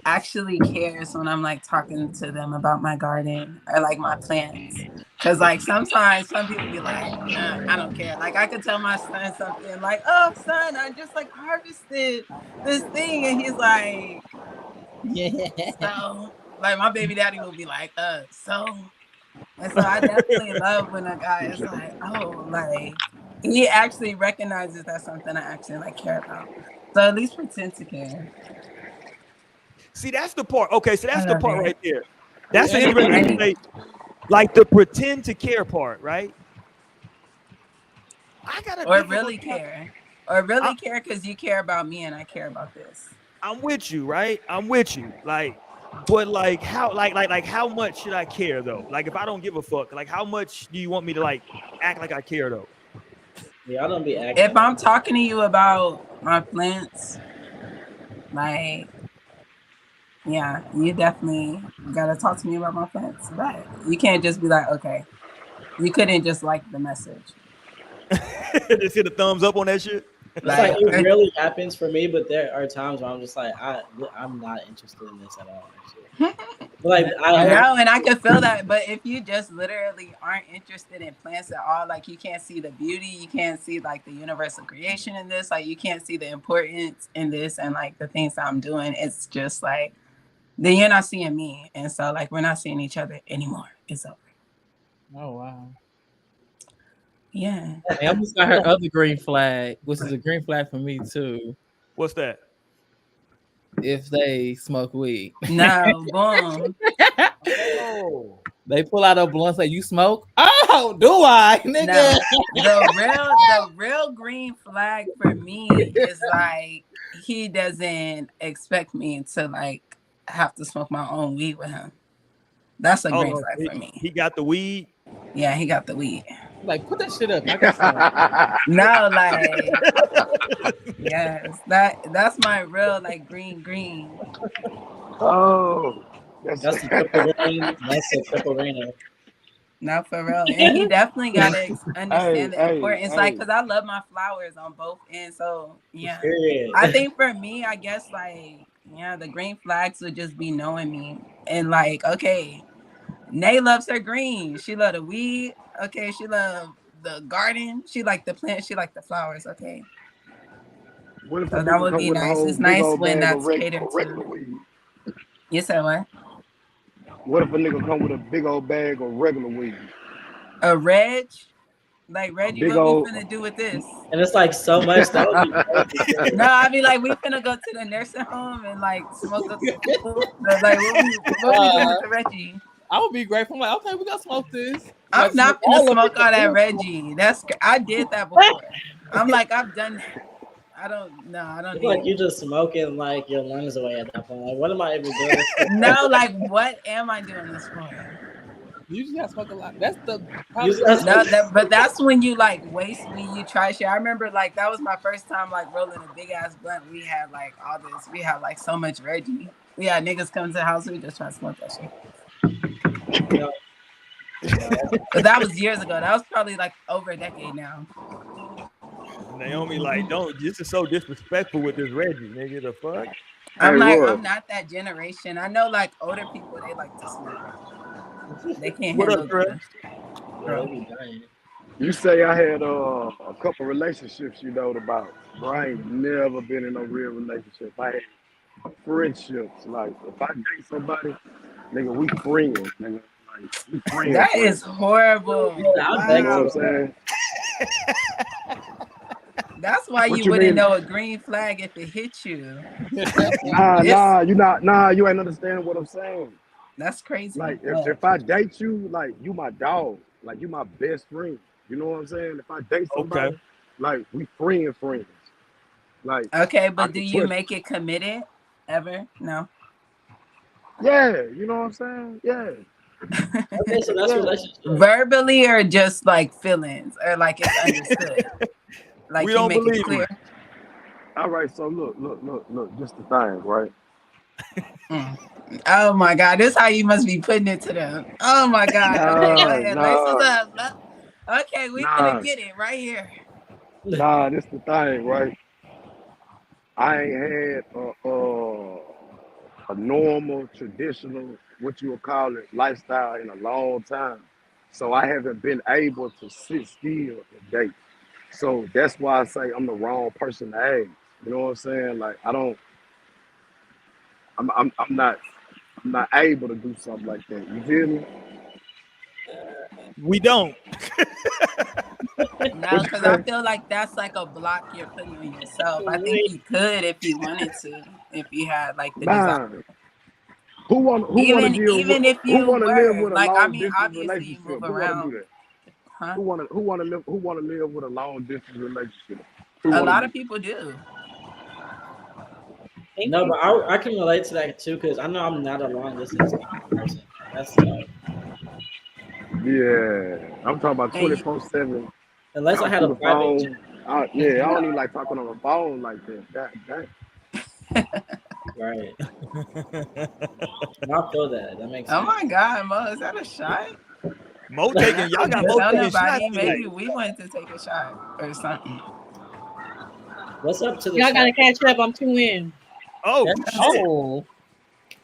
S5: actually cares when I'm like talking to them about my garden or like my plants. Cause like sometimes some people be like, I don't care. Like I could tell my son something like, oh son, I just like harvested this thing, and he's like, so like my baby daddy will be like, so. And so I definitely love when a guy is like, oh, like he actually recognizes that's something I actually like care about. So at least pretend to care.
S1: See, that's the part. Okay, so that's the
S5: love
S1: part
S5: it.
S1: right there. That's the interesting thing. Like the pretend to care part, right? I gotta
S5: Or really care. Or really care because you care about me and I care about this.
S1: I'm with you, right? I'm with you. Like, but like how like how much should I care though? Like if I don't give a fuck, like how much do you want me to like act like I care though?
S4: Yeah, I don't be acting.
S5: If I'm talking to you about my plants, like, yeah, you definitely gotta talk to me about my plants. But you can't just be like, okay. You couldn't just like the message.
S1: Just hit a thumbs up on that shit.
S4: It's like it really happens for me, but there are times where I'm just like, I'm not interested in this at all. Actually. Like
S5: I know, and I can feel that. But if you just literally aren't interested in plants at all, like you can't see the beauty, you can't see like the universal creation in this, like you can't see the importance in this and like the things that I'm doing, it's just like then you're not seeing me. And so like we're not seeing each other anymore. It's over.
S3: Oh wow.
S5: Yeah.
S3: Hey, Emma's got her other green flag, which is a green flag for me too.
S1: What's that?
S3: If they smoke weed.
S5: No, boom.
S1: Oh.
S3: They pull out a blunt, say, "You smoke?" Oh, do I, nigga?
S5: No, the real green flag for me is like he doesn't expect me to like have to smoke my own weed with him. That's a green flag for me.
S1: He got the weed.
S5: Yeah, he got the weed.
S3: Like, put that shit up. I got some.
S5: No, like, yes, that's my real like green.
S15: Oh,
S4: that's a triple green. That's a triple green.
S5: No, for real. And he definitely got to understand the importance. Like, because I love my flowers on both ends. So, yeah. I think for me, I guess, like, yeah, the green flags would just be knowing me. And, like, okay, Nay loves her green. She love the weed. Okay, she love the garden. She like the plants. She like the flowers. Okay.
S15: What if
S5: so that would be nice. It's nice when that's catered to. You said what?
S15: What if a nigga come with a big old bag of regular weed?
S5: A Reg? Like, Reggie, what we finna do with this?
S4: And it's like so much. That would be
S5: no, I mean, like, we finna go to the nursing home and, like, smoke a like, what we doing with the Reggie?
S3: I would be grateful. I'm like, okay, we gotta smoke this.
S5: I'm not gonna smoke all that Reggie. I did that before. I'm like, I've done that. I don't
S4: it's like you just smoking like your lungs away at that point. Like, what am I even doing?
S5: No, like, what am I doing this for?
S3: You just gotta smoke a lot. That's the
S5: but that's when you like waste weed, you try shit. I remember like that was my first time like rolling a big ass blunt. We had like all this, we had like so much Reggie. We had niggas come to the house, we just trying to smoke that shit. But that was years ago. That was probably like over a decade now.
S1: Naomi, like, don't. This is so disrespectful with this Reggie, nigga. The fuck?
S5: I'm not that generation. I know, like older people, they like to smoke. They can't handle it.
S15: You say I had a couple relationships you know about, but I ain't never been in a real relationship. I had friendships. Like if I date somebody, nigga, we friends, nigga. Like we friends.
S5: That is horrible.
S15: You know what I'm saying?
S5: That's why you wouldn't know a green flag if it hit you.
S15: You ain't understanding what I'm saying.
S5: That's crazy.
S15: Like if I date you, like you my dog, like you my best friend. You know what I'm saying? If I date somebody, like we friends. Like
S5: okay, but do you make it committed ever? No.
S15: Yeah, you know what I'm saying? Yeah.
S4: Okay, so that's relationship.
S5: Verbally or just like feelings or like it's understood. Like
S1: we
S5: you
S1: don't
S5: make
S1: believe
S5: it clear.
S1: it.
S15: All right, so look, just the thing, right?
S5: Oh my God, this is how you must be putting it to them. Oh my God. Okay, we gonna get it right here.
S15: Nah, this the thing, right? I ain't had a normal, traditional, what you would call it, lifestyle in a long time. So I haven't been able to sit still and date. So that's why I say I'm the wrong person to ask. You know what I'm saying? Like I'm not able to do something like that. You feel me?
S1: We don't.
S5: No, because I feel like that's like a block you're putting on yourself. I think you could if you wanted to, if you had like the desire.
S15: Who want to
S5: even if you
S15: live with a
S5: like,
S15: long
S5: I mean,
S15: distance
S5: obviously you
S15: relationship?
S5: move around. Huh?
S15: Who want to live with a long distance relationship?
S5: A lot of people do.
S4: No, but I can relate to that too because I know I'm not a long distance person. That's like,
S15: yeah, I'm talking about 24/7.
S4: Unless I had a private.
S15: I don't even like talking on the phone like that.
S4: Right. I feel that. That makes sense.
S5: Oh my God, Mo, is that a shot?
S1: Mo taking y'all got Mo taking shots.
S5: Maybe we wanted to take a shot or something.
S4: What's up to the
S2: y'all gotta catch up. I'm 2 in.
S1: Oh,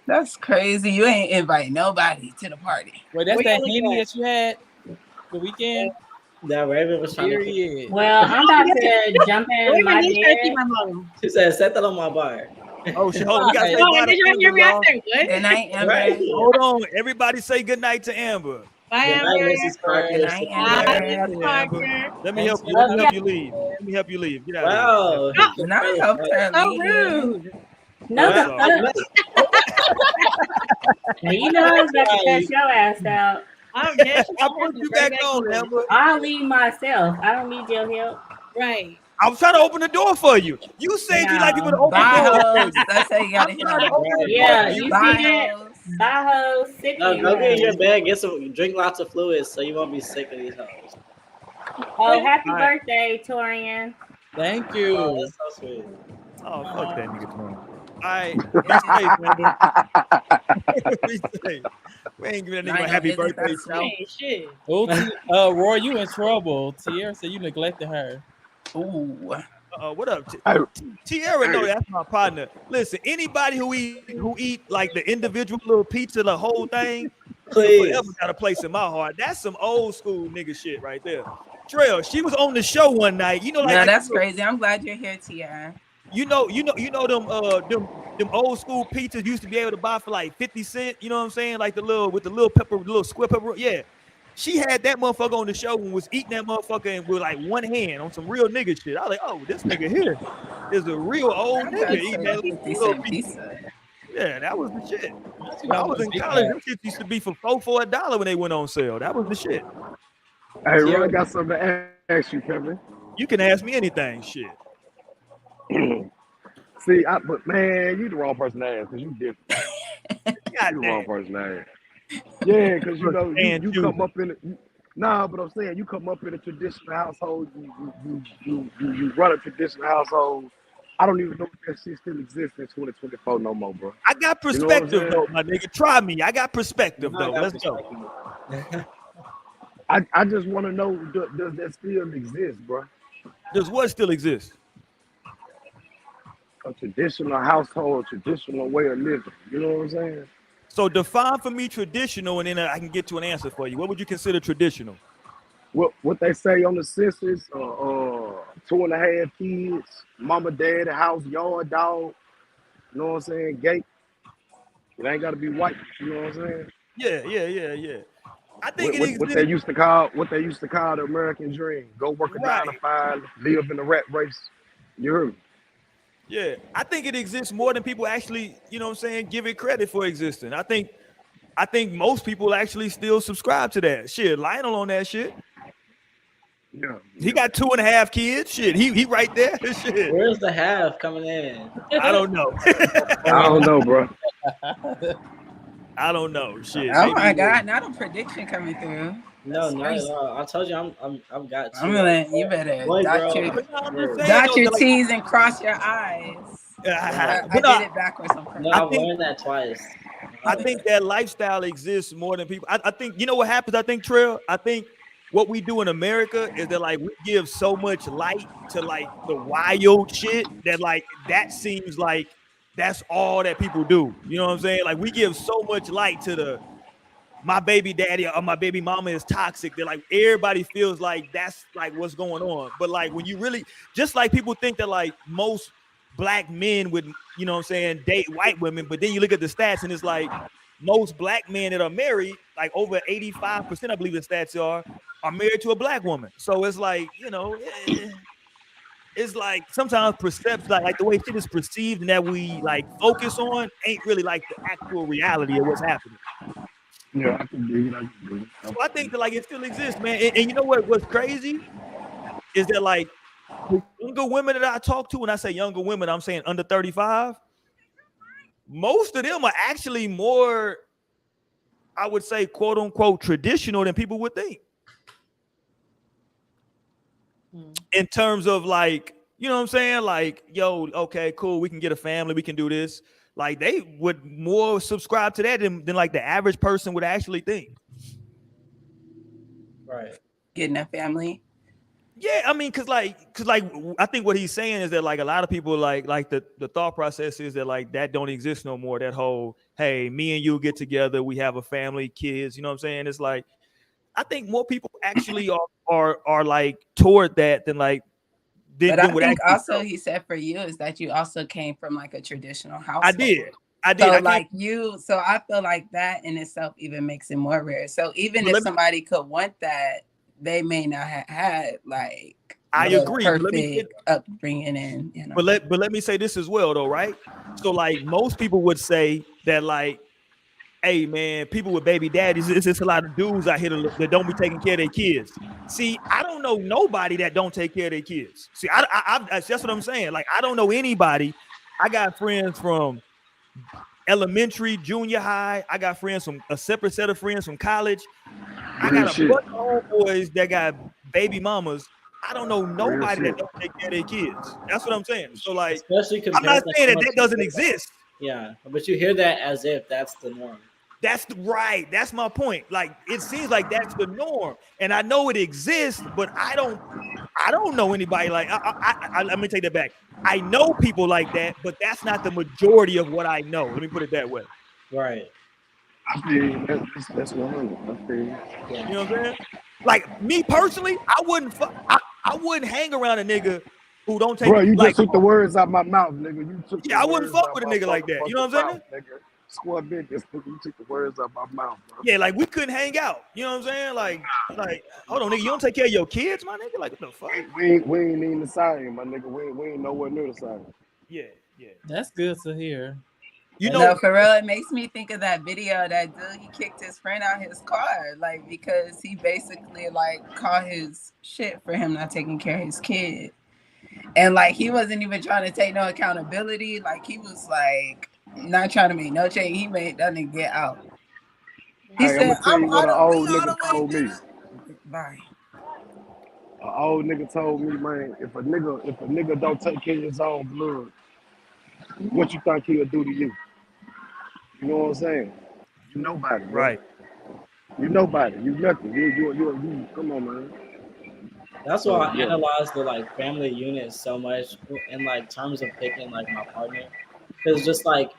S5: that's crazy. You ain't invite nobody to the party.
S3: Wait, that's that Henny that you had the weekend?
S4: That Raven was trying to.
S6: Well, I'm about to jump in my bed.
S4: She said, set that on my bar.
S1: Oh shit! Hold on, we gotta say goodbye
S2: did y'all hear me? I said what?
S5: Good night, Amber.
S4: Right.
S1: Hold on, everybody say good night to Amber.
S2: Bye, Amber.
S5: Good night, Amber.
S1: Let me help you. Let me help you leave. Let me help you leave. Get out of here.
S5: Not help her
S2: So
S5: leave.
S2: rude.
S6: No, you know I was about to cut your ass out.
S2: I'm dead.
S1: I put you back on, Amber.
S6: I'll leave myself. I don't need your help.
S2: Right.
S1: I was trying to open the door for you. You said you like people to open
S5: Bye,
S1: doors for
S5: hoes.
S1: you.
S5: That's how you gotta
S1: I'm
S5: hit
S1: trying to
S5: them.
S1: open the door
S6: Yeah,
S1: for
S6: you
S1: you.
S5: Bye,
S6: see that?
S5: hoes.
S6: Bye, hoes. Sick
S4: No,
S6: of
S4: go get in
S6: you.
S4: your bed, drink lots of fluids so you won't be sick of these hoes.
S6: Oh, happy
S1: All right.
S6: birthday, Torian.
S3: Thank
S4: Oh,
S3: you.
S4: that's so sweet.
S1: Oh, fuck that nigga Tony. All right, be safe, Amber. Be safe. We ain't giving that
S5: Now
S1: nigga
S5: I
S1: a
S5: know
S1: happy
S5: isn't that
S1: birthday
S5: sweet?
S1: shout.
S2: Hey, shit.
S3: Oh, Roy, you in trouble. Tierra said you neglected her.
S5: Ooh.
S1: What up,
S15: Hey,
S1: Tierra? No,
S15: hey,
S1: that's my partner. Listen, anybody who eat like the individual little pizza, the whole thing, should forever
S4: Please.
S1: got a place in my heart. That's some old school nigga shit right there. Trail, she was on the show one night. You know,
S5: No, that's crazy. I'm glad you're here, Tiara.
S1: you know them old school pizzas used to be able to buy for like 50 cents. You know what I'm saying? Like the little with the little pepper, the little square pepper. Yeah. She had that motherfucker on the show and was eating that motherfucker and with like one hand on some real nigga shit. I was like, oh, this nigga here is a real old nigga
S5: That's
S1: eating
S5: a
S1: that
S5: 50-cent
S1: pizza.
S5: pizza.
S1: Yeah, that was the shit.
S3: That's
S1: When I
S3: what
S1: was
S3: I'm
S1: in
S3: big
S1: college,
S3: at.
S1: them shit used to be for $4 when they went on sale. That was the shit.
S15: hey, Roy,
S4: Tierra,
S15: I got something to ask you, Kevin.
S1: You can ask me anything, shit.
S15: See, but man, you the wrong person to ask because you different.
S1: God
S15: You the wrong
S1: damn.
S15: person to ask. Yeah, because you know
S1: And
S15: you
S1: choosing.
S15: come up in it. Nah, but I'm saying you come up in a traditional household. You run a traditional household. I don't even know if that shit still exists in 2024 no more, bro.
S1: I got
S15: You know what I'm
S1: perspective
S15: saying?
S1: though, my nigga. Try me. I got
S4: you
S1: perspective
S4: know I
S1: though.
S4: got
S1: Let's go.
S4: perspective.
S15: I just want to know does that still exist, bro?
S1: Does what still exist?
S15: A traditional household, traditional way of living. You know what I'm saying?
S1: So define for me traditional, and then I can get to an answer for you. What would you consider traditional?
S15: What they say on the census, 2.5 kids, mama, dad, house, yard, dog. You know what I'm saying? Gate. It ain't gotta be white. You know what I'm saying?
S1: Yeah. I think it
S15: What they
S1: exists.
S15: used to call the American dream. Go work a 9 to
S1: Right.
S15: 5, live in the rat race. You heard me?
S1: Yeah. I think it exists more than people actually, you know what I'm saying, give it credit for existing. I think most people actually still subscribe to that. Shit, Lionel on that shit.
S15: Yeah.
S1: He got 2.5 kids. Shit, he right there. Shit.
S4: Where's the half coming in?
S1: I don't know.
S15: I don't know, bro.
S1: I don't know. Shit.
S5: Oh
S1: Maybe
S5: my
S1: he
S5: God!
S1: will.
S5: Not a prediction coming through.
S4: No,
S5: That's
S4: not at
S5: crazy.
S4: all. I told you I've got
S5: I'm
S4: two.
S5: gonna. You better
S4: Boy,
S5: dot
S4: girl.
S5: your
S1: But no, I'm just
S4: Word.
S1: saying
S5: dot
S1: though,
S5: your
S1: that, like,
S5: T's and cross your I's.
S4: Right.
S5: I
S1: but no,
S5: did it backwards on
S4: No,
S5: purpose.
S1: I
S4: I've
S1: think
S4: learned that twice.
S1: I think that lifestyle exists more than people. I think you know what happens. I think Trail. I think what we do in America is that like we give so much light to like the wild shit that like that seems like that's all that people do. You know what I'm saying? Like we give so much light to the my baby daddy or my baby mama is toxic. They're like everybody feels like that's like what's going on. But like when you really just like people think that like most black men would, you know what I'm saying, date white women, but then you look at the stats and it's like most black men that are married, like over 85%, I believe the stats are married to a black woman. So it's like, you know, it's like sometimes perception, like the way shit is perceived and that we like focus on ain't really like the actual reality of what's happening.
S15: Yeah, I can dig it. I can dig it.
S1: So I think that like it still exists, man. And you know what's crazy is that like the younger women that I talk to, when I say younger women, I'm saying under 35. Most of them are actually more, I would say, quote unquote, traditional than people would think. In terms of like, you know what I'm saying? Like, yo, okay, cool, we can get a family, we can do this. Like they would more subscribe to that than like the average person would actually think.
S4: Right.
S5: Getting a family.
S1: Yeah, I mean, cause like I think what he's saying is that like a lot of people like the thought process is that like that don't exist no more. That whole, hey, me and you get together, we have a family, kids. You know what I'm saying? It's like I think more people actually are like toward that than like
S5: But I
S1: would
S5: think
S1: actually
S5: also
S1: go.
S5: he said for you is that you also came from like a traditional household.
S1: I did.
S5: So
S1: I
S5: like so I feel like that in itself even makes it more rare. So even if somebody could want that, they may not have had like
S1: I agree.
S5: perfect upbringing and you know.
S1: But let me say this as well though, right? So like most people would say that like Hey man, people with baby daddies, it's just a lot of dudes out here that don't be taking care of their kids. See, I don't know nobody that don't take care of their kids. See, that's what I'm saying. Like, I don't know anybody. I got friends from elementary, junior high. I got friends from a separate set of friends from college. I
S15: Real
S1: got a
S15: shit.
S1: bunch of homeboys that got baby mamas. I don't know
S15: Real
S1: nobody that
S15: shit.
S1: don't take care of their kids. That's what I'm saying. So, like,
S4: Especially
S1: I'm
S4: compared
S1: not
S4: to
S1: saying
S4: how
S1: that
S4: much
S1: that
S4: you
S1: doesn't
S4: hear that.
S1: exist.
S4: Yeah, but you hear that as if that's the norm.
S1: That's right. That's my point. Like, it seems like that's the norm, and I know it exists, but I don't know anybody like. Let me take that back. I know people like that, but that's not the majority of what I know. Let me put it that way.
S4: Right.
S15: I feel you. That's 100. I feel you.
S1: You know what I'm saying? Like, me personally, I wouldn't hang around a nigga who don't take
S15: Bro, you
S1: like.
S15: just took the words out my mouth, nigga. You took the
S1: Yeah, I wouldn't
S15: words
S1: fuck
S15: out
S1: with a
S15: my
S1: nigga like that. You know
S15: motherfucking
S1: what I'm
S15: mouth,
S1: saying?
S15: nigga. Squad business, nigga. You took the words out my mouth, bro.
S1: Yeah, like, we couldn't hang out. You know what I'm saying? Like, hold on, nigga, you don't take care of your kids, my nigga? Like, what the fuck?
S15: We ain't even the same, my nigga. We ain't nowhere near the same.
S1: Yeah.
S3: That's good to hear.
S1: You
S5: No,
S1: know,
S5: for real, it makes me think of that video that dude, he kicked his friend out his car, like, because he basically like caught his shit for him not taking care of his kid. And like he wasn't even trying to take no accountability. Like he was like not trying to make no change. He made that nigga get out. He
S15: Hey, I'm
S5: said,
S15: gonna tell you what an old
S5: all
S15: nigga
S5: the way
S15: told me.
S5: Bye.
S15: An old nigga told me, man, if a nigga don't take care of his own blood, what you think he'll do to you? You know what I'm saying? You nobody, bro.
S1: right.
S15: You nobody. You nothing. You. Come on, man.
S4: That's
S15: So
S4: why I
S15: yeah.
S4: analyze the like family unit so much in like terms of picking like my partner, because just like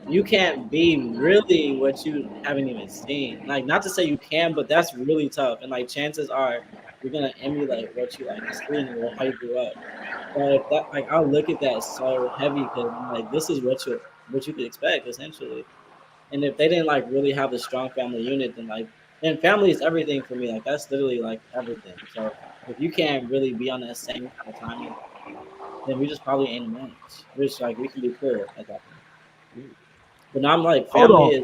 S4: you can't be really what you haven't even seen. Like, not to say you can, but that's really tough. And like chances are you're gonna emulate what you like seen or how you grew up. So if that like I'll look at that so heavy because like this is what you could expect essentially. And if they didn't like really have a strong family unit, then like and family is everything for me. Like that's literally like everything. So if you can't really be on that same kind of timing, then we just probably ain't a match. Which like we can be cool at that point. But I'm like
S1: Hold
S4: family
S1: on.
S4: is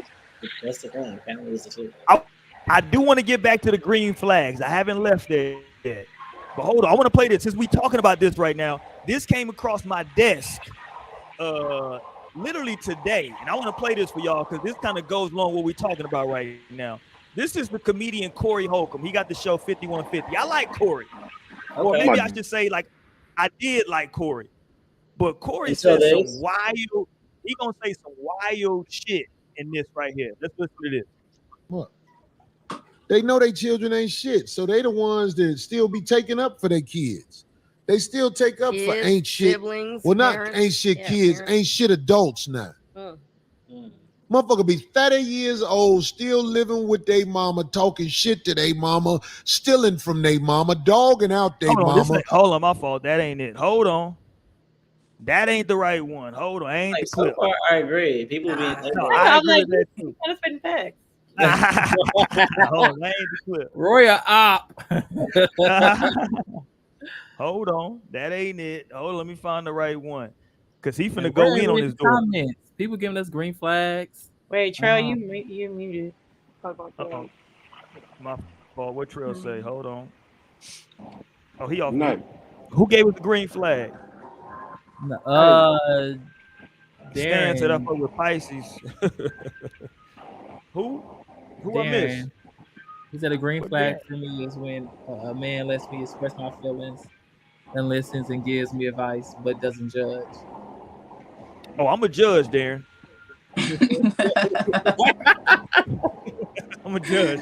S4: that's the thing. Family is the truth.
S1: I do want to get back to the green flags. I haven't left there yet. But hold on, I want to play this since we talking about this right now. This came across my desk literally today, and I want to play this for y'all because this kind of goes along what we're talking about right now. This is the comedian Corey Holcomb. He got the show 5150. I like Corey, or
S4: Okay.
S1: maybe I should say like I did like Corey, but Corey
S4: Until
S1: says some
S4: this.
S1: wild. He gonna say some wild shit in this right here. Let's listen to this.
S16: What? They know their children ain't shit, so they the ones that still be taking up for their kids. They still take up for
S17: Kids,
S16: ain't shit.
S17: siblings,
S16: Well, not
S17: parents.
S16: ain't shit
S17: Yeah,
S16: kids,
S17: parents.
S16: ain't shit adults now. Motherfucker be 30 years old, still living with their mama, talking shit to their mama, stealing from their mama, dogging out their
S1: Hold on, this
S16: mama.
S1: ain't, hold on, my fault. That ain't it. Hold on. That ain't the right one. Hold on, ain't
S4: Like
S1: the
S4: so
S1: clip.
S4: far, I agree. People being
S1: No,
S2: I
S1: I
S2: was
S1: agree
S2: like,
S1: with that too.
S2: kind of spitting facts.
S1: Hold on, that ain't the clip.
S3: Roy a op.
S1: Hold on, that ain't it. Hold on, let me find the right one. Cause he finna
S3: Man,
S1: go
S3: where
S1: in
S3: are
S1: on
S3: the
S1: this door.
S3: comments? People giving us green flags.
S2: Wait, Trail, you muted.
S1: Uh-oh. My fault. What Trail say? Hold on. Oh, he off
S15: No.
S1: mute. Who gave us the green flag? Stan said I
S3: Darren.
S1: fuck with Pisces. Who? Who I missed?
S3: Darren. He said a green
S1: What
S3: flag
S1: Darren?
S3: for me is when a man lets me express my feelings and listens and gives me advice but doesn't judge.
S1: Oh, I'm a judge, Darren. I'm a judge.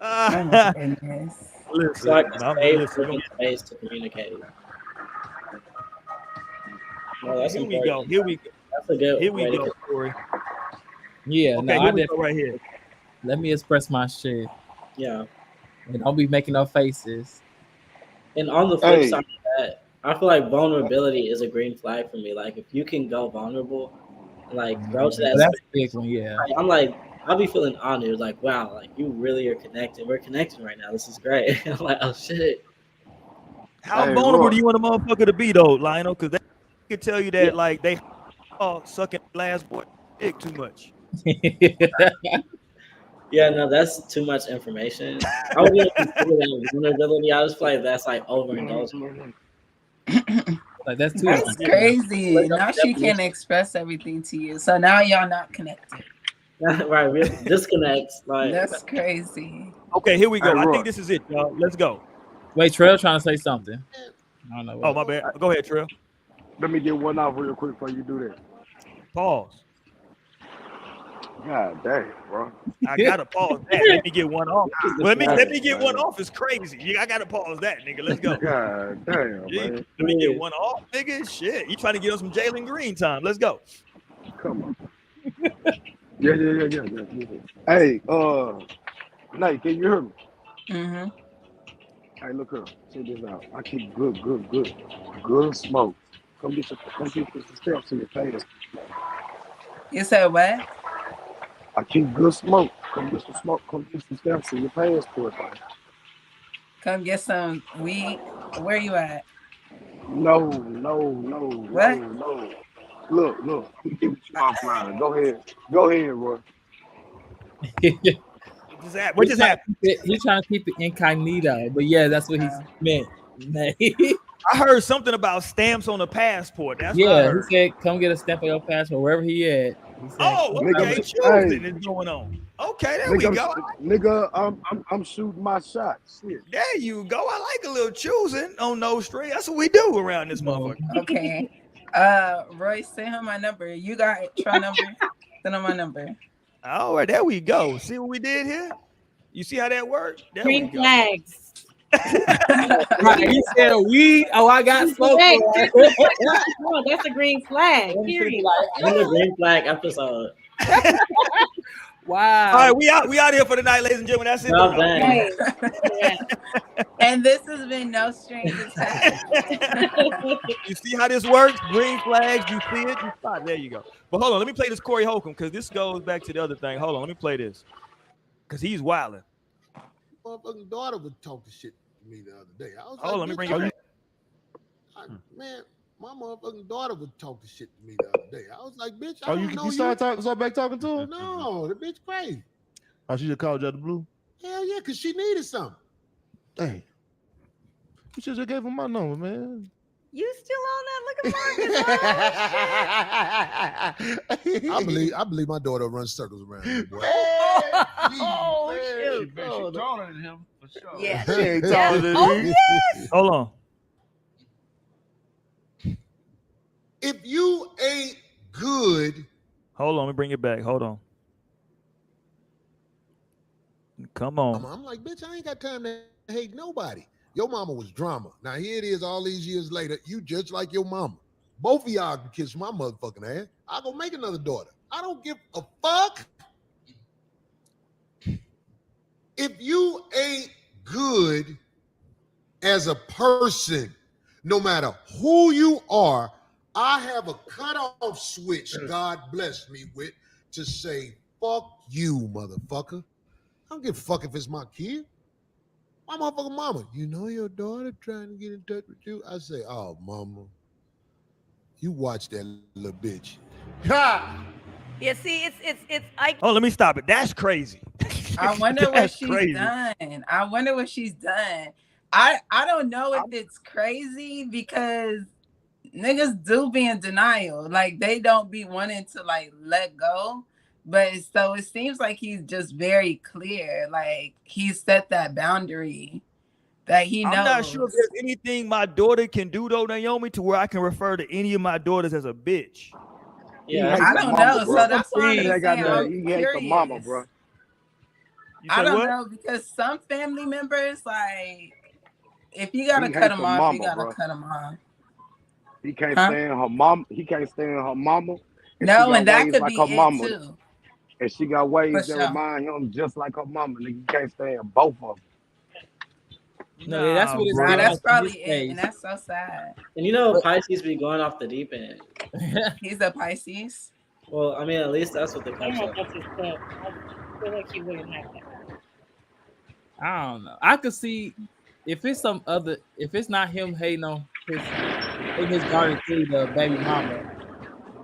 S5: Oh my goodness.
S4: So like
S1: Listen,
S4: a
S1: I'm
S4: safe
S1: listen.
S4: freaking space to communicate. No, that's
S1: Here we
S4: important.
S1: go. Here we go.
S4: That's a good
S1: Here we
S4: way to
S1: go, Corey.
S3: Yeah, no,
S1: Okay,
S3: I
S1: here we
S3: definitely
S1: go right here.
S3: let me express my shit.
S4: Yeah.
S3: And don't be making no faces.
S4: And on the flip
S15: Hey.
S4: side of that, I feel like vulnerability is a green flag for me. Like if you can go vulnerable, like go to that
S3: But that's
S4: space,
S3: a big one, yeah.
S4: I'm like I'll be feeling honored. Like wow, like you really are connected. We're connected right now. This is great. I'm like oh shit.
S1: How
S15: Hey,
S1: vulnerable
S15: Roy.
S1: do you want a motherfucker to be though, Lionel? Because they can tell you that
S4: Yeah.
S1: like they sucking last boy dick too much.
S4: Yeah, no, that's too much information. I would even consider that vulnerability. I just feel like that's like overindulgent.
S3: Like that's too
S5: That's
S3: much.
S5: crazy. Now she
S4: Definition.
S5: can't express everything to you. So now y'all not connected.
S4: Right, we disconnects. Like
S5: That's crazy.
S1: Okay, here we go.
S15: Hey,
S1: I
S15: Roy.
S1: think this is it, y'all. Let's go.
S3: Wait, Trail trying to say something. I don't know.
S1: Oh, my bad. Go ahead, Trill.
S15: Let me get one off real quick before you do that.
S1: Pause.
S15: God damn, bro.
S1: I gotta pause that. Let me get one off. Let me get one
S15: man.
S1: off. It's crazy. I gotta pause that, nigga. Let's go.
S15: God damn,
S1: Gee,
S15: man.
S1: let me get one off, nigga. Shit. You trying to get on some Jalen Green time. Let's go.
S15: Come on. Yeah. Hey, Nate, can you hear me?
S5: Mm-hmm.
S15: Hey, look here. Check this out. I keep good smoke. Come get some steps in your face.
S5: You said what?
S15: I keep good smoke. Come get some smoke. Come get some steps in your passport. Man.
S5: Come get some weed. Where you at?
S15: No.
S5: What?
S15: Look. We keep you offline. Go ahead, Roy.
S1: What just happened?
S3: He's trying to keep it incognito, but yeah, that's what he meant.
S1: I heard something about stamps on a passport. That's what I
S3: Yeah, he
S1: heard.
S3: said, "Come get a stamp of your passport wherever he at." He said,
S1: Oh, okay. Choosing is going on. Okay, there we go.
S15: Nigga, I'm shooting my shot. Shit.
S1: There you go. I like a little choosing on no string. That's what we do around this motherfucker.
S5: Okay. Roy, send him my number. You got Try number? Send him my number.
S1: All right, there we go. See what we did here? You see how that worked? There
S2: Green
S1: we go.
S2: flags.
S3: Right, he said weed. Oh, I got smoke.
S2: No, that's a green flag. Period.
S4: in the green flag episode.
S3: Wow.
S1: All right, we out here for the night, ladies and gentlemen. That's it.
S4: Well done.
S5: And this has been No Strings Attached.
S1: You see how this works? Green flags. You see it? You spot. There you go. But hold on. Let me play this Corey Holcomb because this goes back to the other thing. Hold on. Let me play this because he's wilding.
S16: Motherfucking daughter would talk the shit to me the other day. I was
S1: Hold on. Let me bring it back.
S16: Man, my motherfucking daughter would talk the shit to me the other day. I was like, bitch, I don't know
S17: you start back talking to her?
S16: No, the bitch crazy.
S17: Oh, she just called you out the blue?
S16: Hell yeah, because she needed something.
S17: Hey, you should have gave him my number, man.
S14: You still on that looking
S16: I believe my daughter runs circles around me, boy.
S14: Oh, shoot.
S18: She's taller than him for sure.
S14: Yeah.
S16: She ain't taller than
S14: Oh,
S16: me.
S14: yes.
S1: Hold on.
S16: If you ain't good,
S1: Hold on. Let me bring it back. Hold on. Come on.
S16: I'm like, bitch, I ain't got time to hate nobody. Your mama was drama. Now here it is all these years later. You just like your mama. Both of y'all can kiss my motherfucking ass. I'll go make another daughter. I don't give a fuck. If you ain't good as a person, no matter who you are, I have a cutoff switch God blessed me with to say, fuck you, motherfucker. I don't give a fuck if it's my kid. My motherfucking mama, you know your daughter trying to get in touch with you? I say, oh, mama, you watch that little bitch. Ha!
S14: Yeah, see, it's like.
S1: Oh, let me stop it. That's crazy.
S5: I wonder what she's
S1: crazy.
S5: done. I wonder what she's done. I don't know if it's crazy because niggas do be in denial. Like they don't be wanting to like let go. But so it seems like he's just very clear. Like he set that boundary that he knows.
S1: I'm not sure if there's anything my daughter can do though, Naomi, to where I can refer to any of my daughters as a bitch.
S4: Yeah,
S5: I don't know. So that's why I'm just saying I'm
S15: He hate the mama,
S5: curious.
S15: bro.
S5: I don't know because some family members, like, if you gotta
S15: He
S5: cut
S15: hate
S5: them
S15: the
S5: off, you
S15: mama,
S5: gotta
S15: bro.
S5: cut them off.
S15: He can't stand her mom. He can't stand her mama.
S5: No,
S15: she
S5: and
S15: got
S5: that
S15: ways
S5: could
S15: like
S5: be
S15: her
S5: it
S15: mama.
S5: too.
S15: And she got ways
S5: For
S15: that
S5: sure.
S15: remind him just like her mama. Nigga, you can't stand both of them.
S3: No, that's what it's
S5: Nah,
S3: like
S5: that's
S3: in
S5: probably
S3: this
S5: it,
S3: case.
S5: and that's so sad.
S4: And you know Pisces be going off the deep end.
S5: He's a Pisces.
S4: Well, I mean, at least that's what the
S2: I don't
S4: cups
S2: know
S4: are.
S2: if that's his cup. I feel like he wouldn't have that.
S3: I don't know. I could see if it's some other, if it's not him hating on his daughter through the baby mama,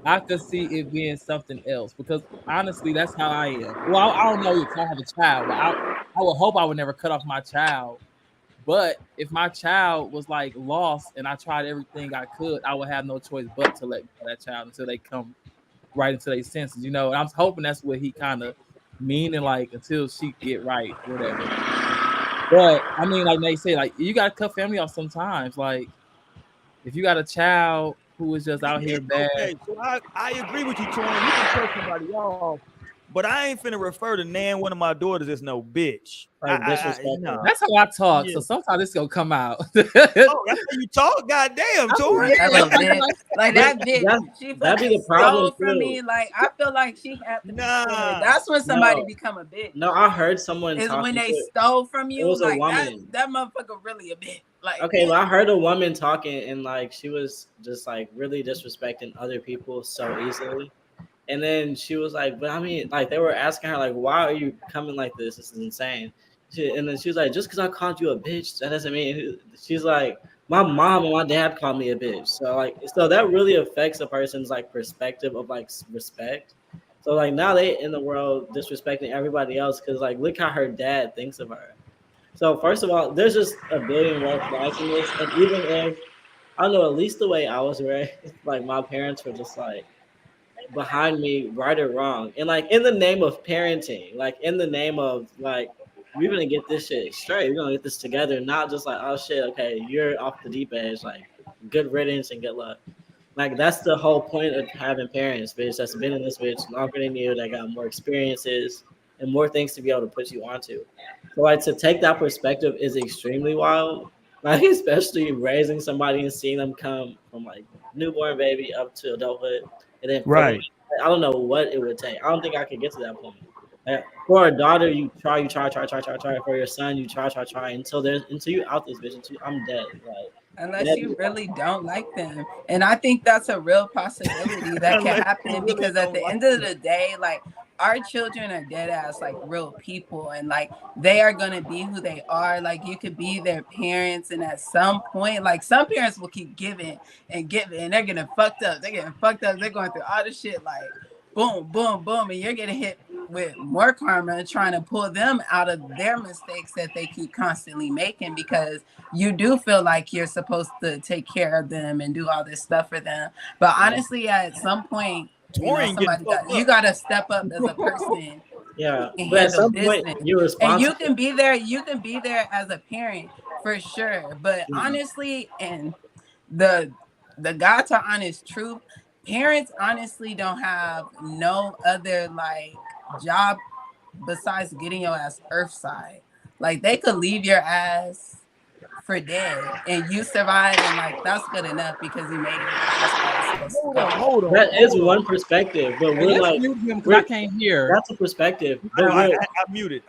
S3: I could see it being something else because honestly, that's how I am. Well, I don't know if I have a child, but I would hope I would never cut off my child. But if my child was like lost and I tried everything I could, I would have no choice but to let go of that child until they come right into their senses, you know. And I'm hoping that's what he kind of meaning, like until she get right, whatever. But I mean, like they say, like you gotta cut family off sometimes. Like if you got a child who is just out here bad,
S1: Okay, so I agree with you, Torian. You can cut somebody off, but I ain't finna refer to nan one of my daughters as no bitch.
S4: Like disrespectful.
S1: Nah.
S3: that's how I talk.
S1: Yeah.
S3: So sometimes it's gonna come out.
S1: Oh, that's how you talk? Goddamn, Torian.
S5: That little bitch. Like that bitch. She
S4: That'd be
S5: fucking
S4: the problem
S5: stole from
S4: too.
S5: me. Like I feel like she had to be
S1: Nah.
S5: scared. That's when somebody
S4: No.
S5: become a bitch.
S4: No, I heard someone
S5: Is
S4: talking
S5: when they
S4: to
S5: stole from
S4: it
S5: you.
S4: was a
S5: Like
S4: woman.
S5: that motherfucker really a bitch. Like
S4: Okay, well, I heard a woman talking and like she was just like really disrespecting other people so easily. And then she was like, but I mean, like they were asking her, like, why are you coming like this? This is insane. And then she was like, just because I called you a bitch, that doesn't mean. She's like, my mom and my dad called me a bitch. So that really affects a person's like perspective of like respect. So like now they in the world disrespecting everybody else because like look how her dad thinks of her. So first of all, there's just a billion red flags in this, and even if I don't know, at least the way I was raised, like my parents were just like behind me, right or wrong, and like in the name of parenting, like in the name of like we're gonna get this shit straight, we're gonna get this together, not just like oh shit, okay, you're off the deep edge, like good riddance and good luck. Like that's the whole point of having parents, bitch, that's been in this bitch longer than you, that got more experiences and more things to be able to put you onto. So like to take that perspective is extremely wild. Like especially raising somebody and seeing them come from like newborn baby up to adulthood and then feeling
S1: Right.
S4: I don't know what it would take. I don't think I could get to that point. Like, for a daughter, you try. For your son, you try until you out this bitch. Until I'm dead. Like
S5: unless you really don't like them. And I think that's a real possibility that can happen because at the end of the day, like our children are dead ass like real people and like they are gonna be who they are. Like you could be their parents, and at some point, like some parents will keep giving and giving and they're getting fucked up. They're getting fucked up, they're going through all this shit like boom, boom, boom, and you're getting hit with more karma and trying to pull them out of their mistakes that they keep constantly making because you do feel like you're supposed to take care of them and do all this stuff for them. But honestly, at some point, you got to step up as a person.
S4: Yeah,
S5: and
S4: but at
S5: handle
S4: some
S5: business.
S4: point you're
S5: And
S4: responsible.
S5: you can be there as a parent for sure. But honestly, and the God to honest truth, parents honestly don't have no other like job besides getting your ass earthside. Like they could leave your ass for dead and you survive, and like that's good enough because you made it.
S1: Hold on.
S4: That is one perspective, but we're like
S3: I can't hear.
S4: That's a perspective. But
S1: I muted.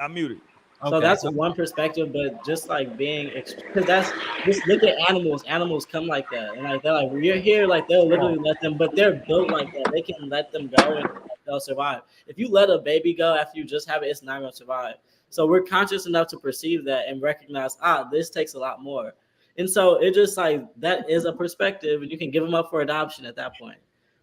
S4: So that's one perspective, but just like being, because that's just look at animals. Animals come like that, and like they're like, when you're here, like they'll literally let them, but they're built like that. They can let them go and they'll survive. If you let a baby go after you just have it, it's not gonna survive. So we're conscious enough to perceive that and recognize, this takes a lot more. And so it just like that is a perspective, and you can give them up for adoption at that point.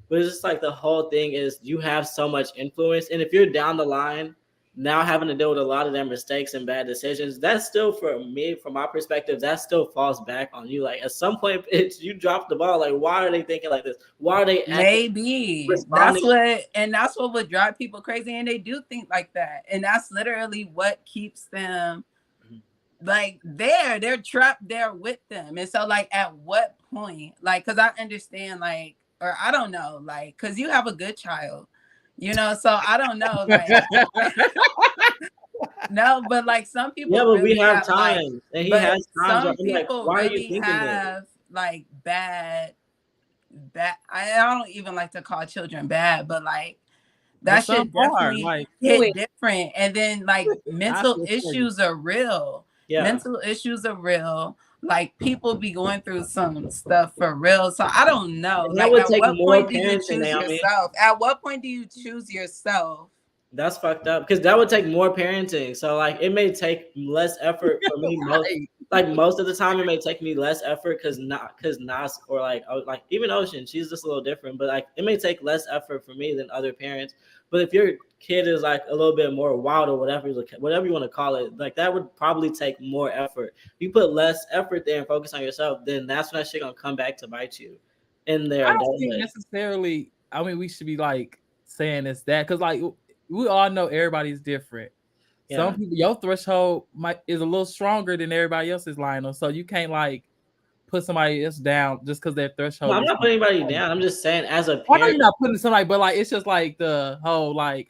S4: But it's just like the whole thing is you have so much influence, and if you're down the line now having to deal with a lot of their mistakes and bad decisions, that's still for me, from my perspective, that still falls back on you. Like at some point, you drop the ball. Like why are they thinking like this? Why are they
S5: maybe that's what would drive people crazy, and they do think like that, and that's literally what keeps them like they're trapped there with them. And so like at what point, like because I understand like, or I don't know, like because you have a good child, you know, so I don't know, like no, but like some people
S4: but we have time, like, and he has time.
S5: Some people
S4: like,
S5: really have like bad I don't even like to call children bad, but like that shit definitely like hit different. And then like mental issues are real. Mental issues are real. Like people be going through some stuff for real. So I don't know. Like at what point do you choose yourself? At what point do you choose yourself?
S4: That's fucked up because that would take more parenting. So like it may take less effort for me like most of the time it may take me less effort because Nas or like even Ocean, she's just a little different, but like it may take less effort for me than other parents. But if your kid is like a little bit more wild or whatever you want to call it, like that would probably take more effort. If you put less effort there and focus on yourself, then that's when that shit gonna come back to bite you in their
S3: I don't think
S4: adulthood.
S3: necessarily. I mean, we should be like saying it's that because like we all know everybody's different. Some people, your threshold is a little stronger than everybody else's, Lionel. So you can't like put somebody else down just because their threshold.
S4: No, I'm not putting anybody down. I'm just saying as a parent.
S3: I know you're not putting somebody, but like it's just like the whole like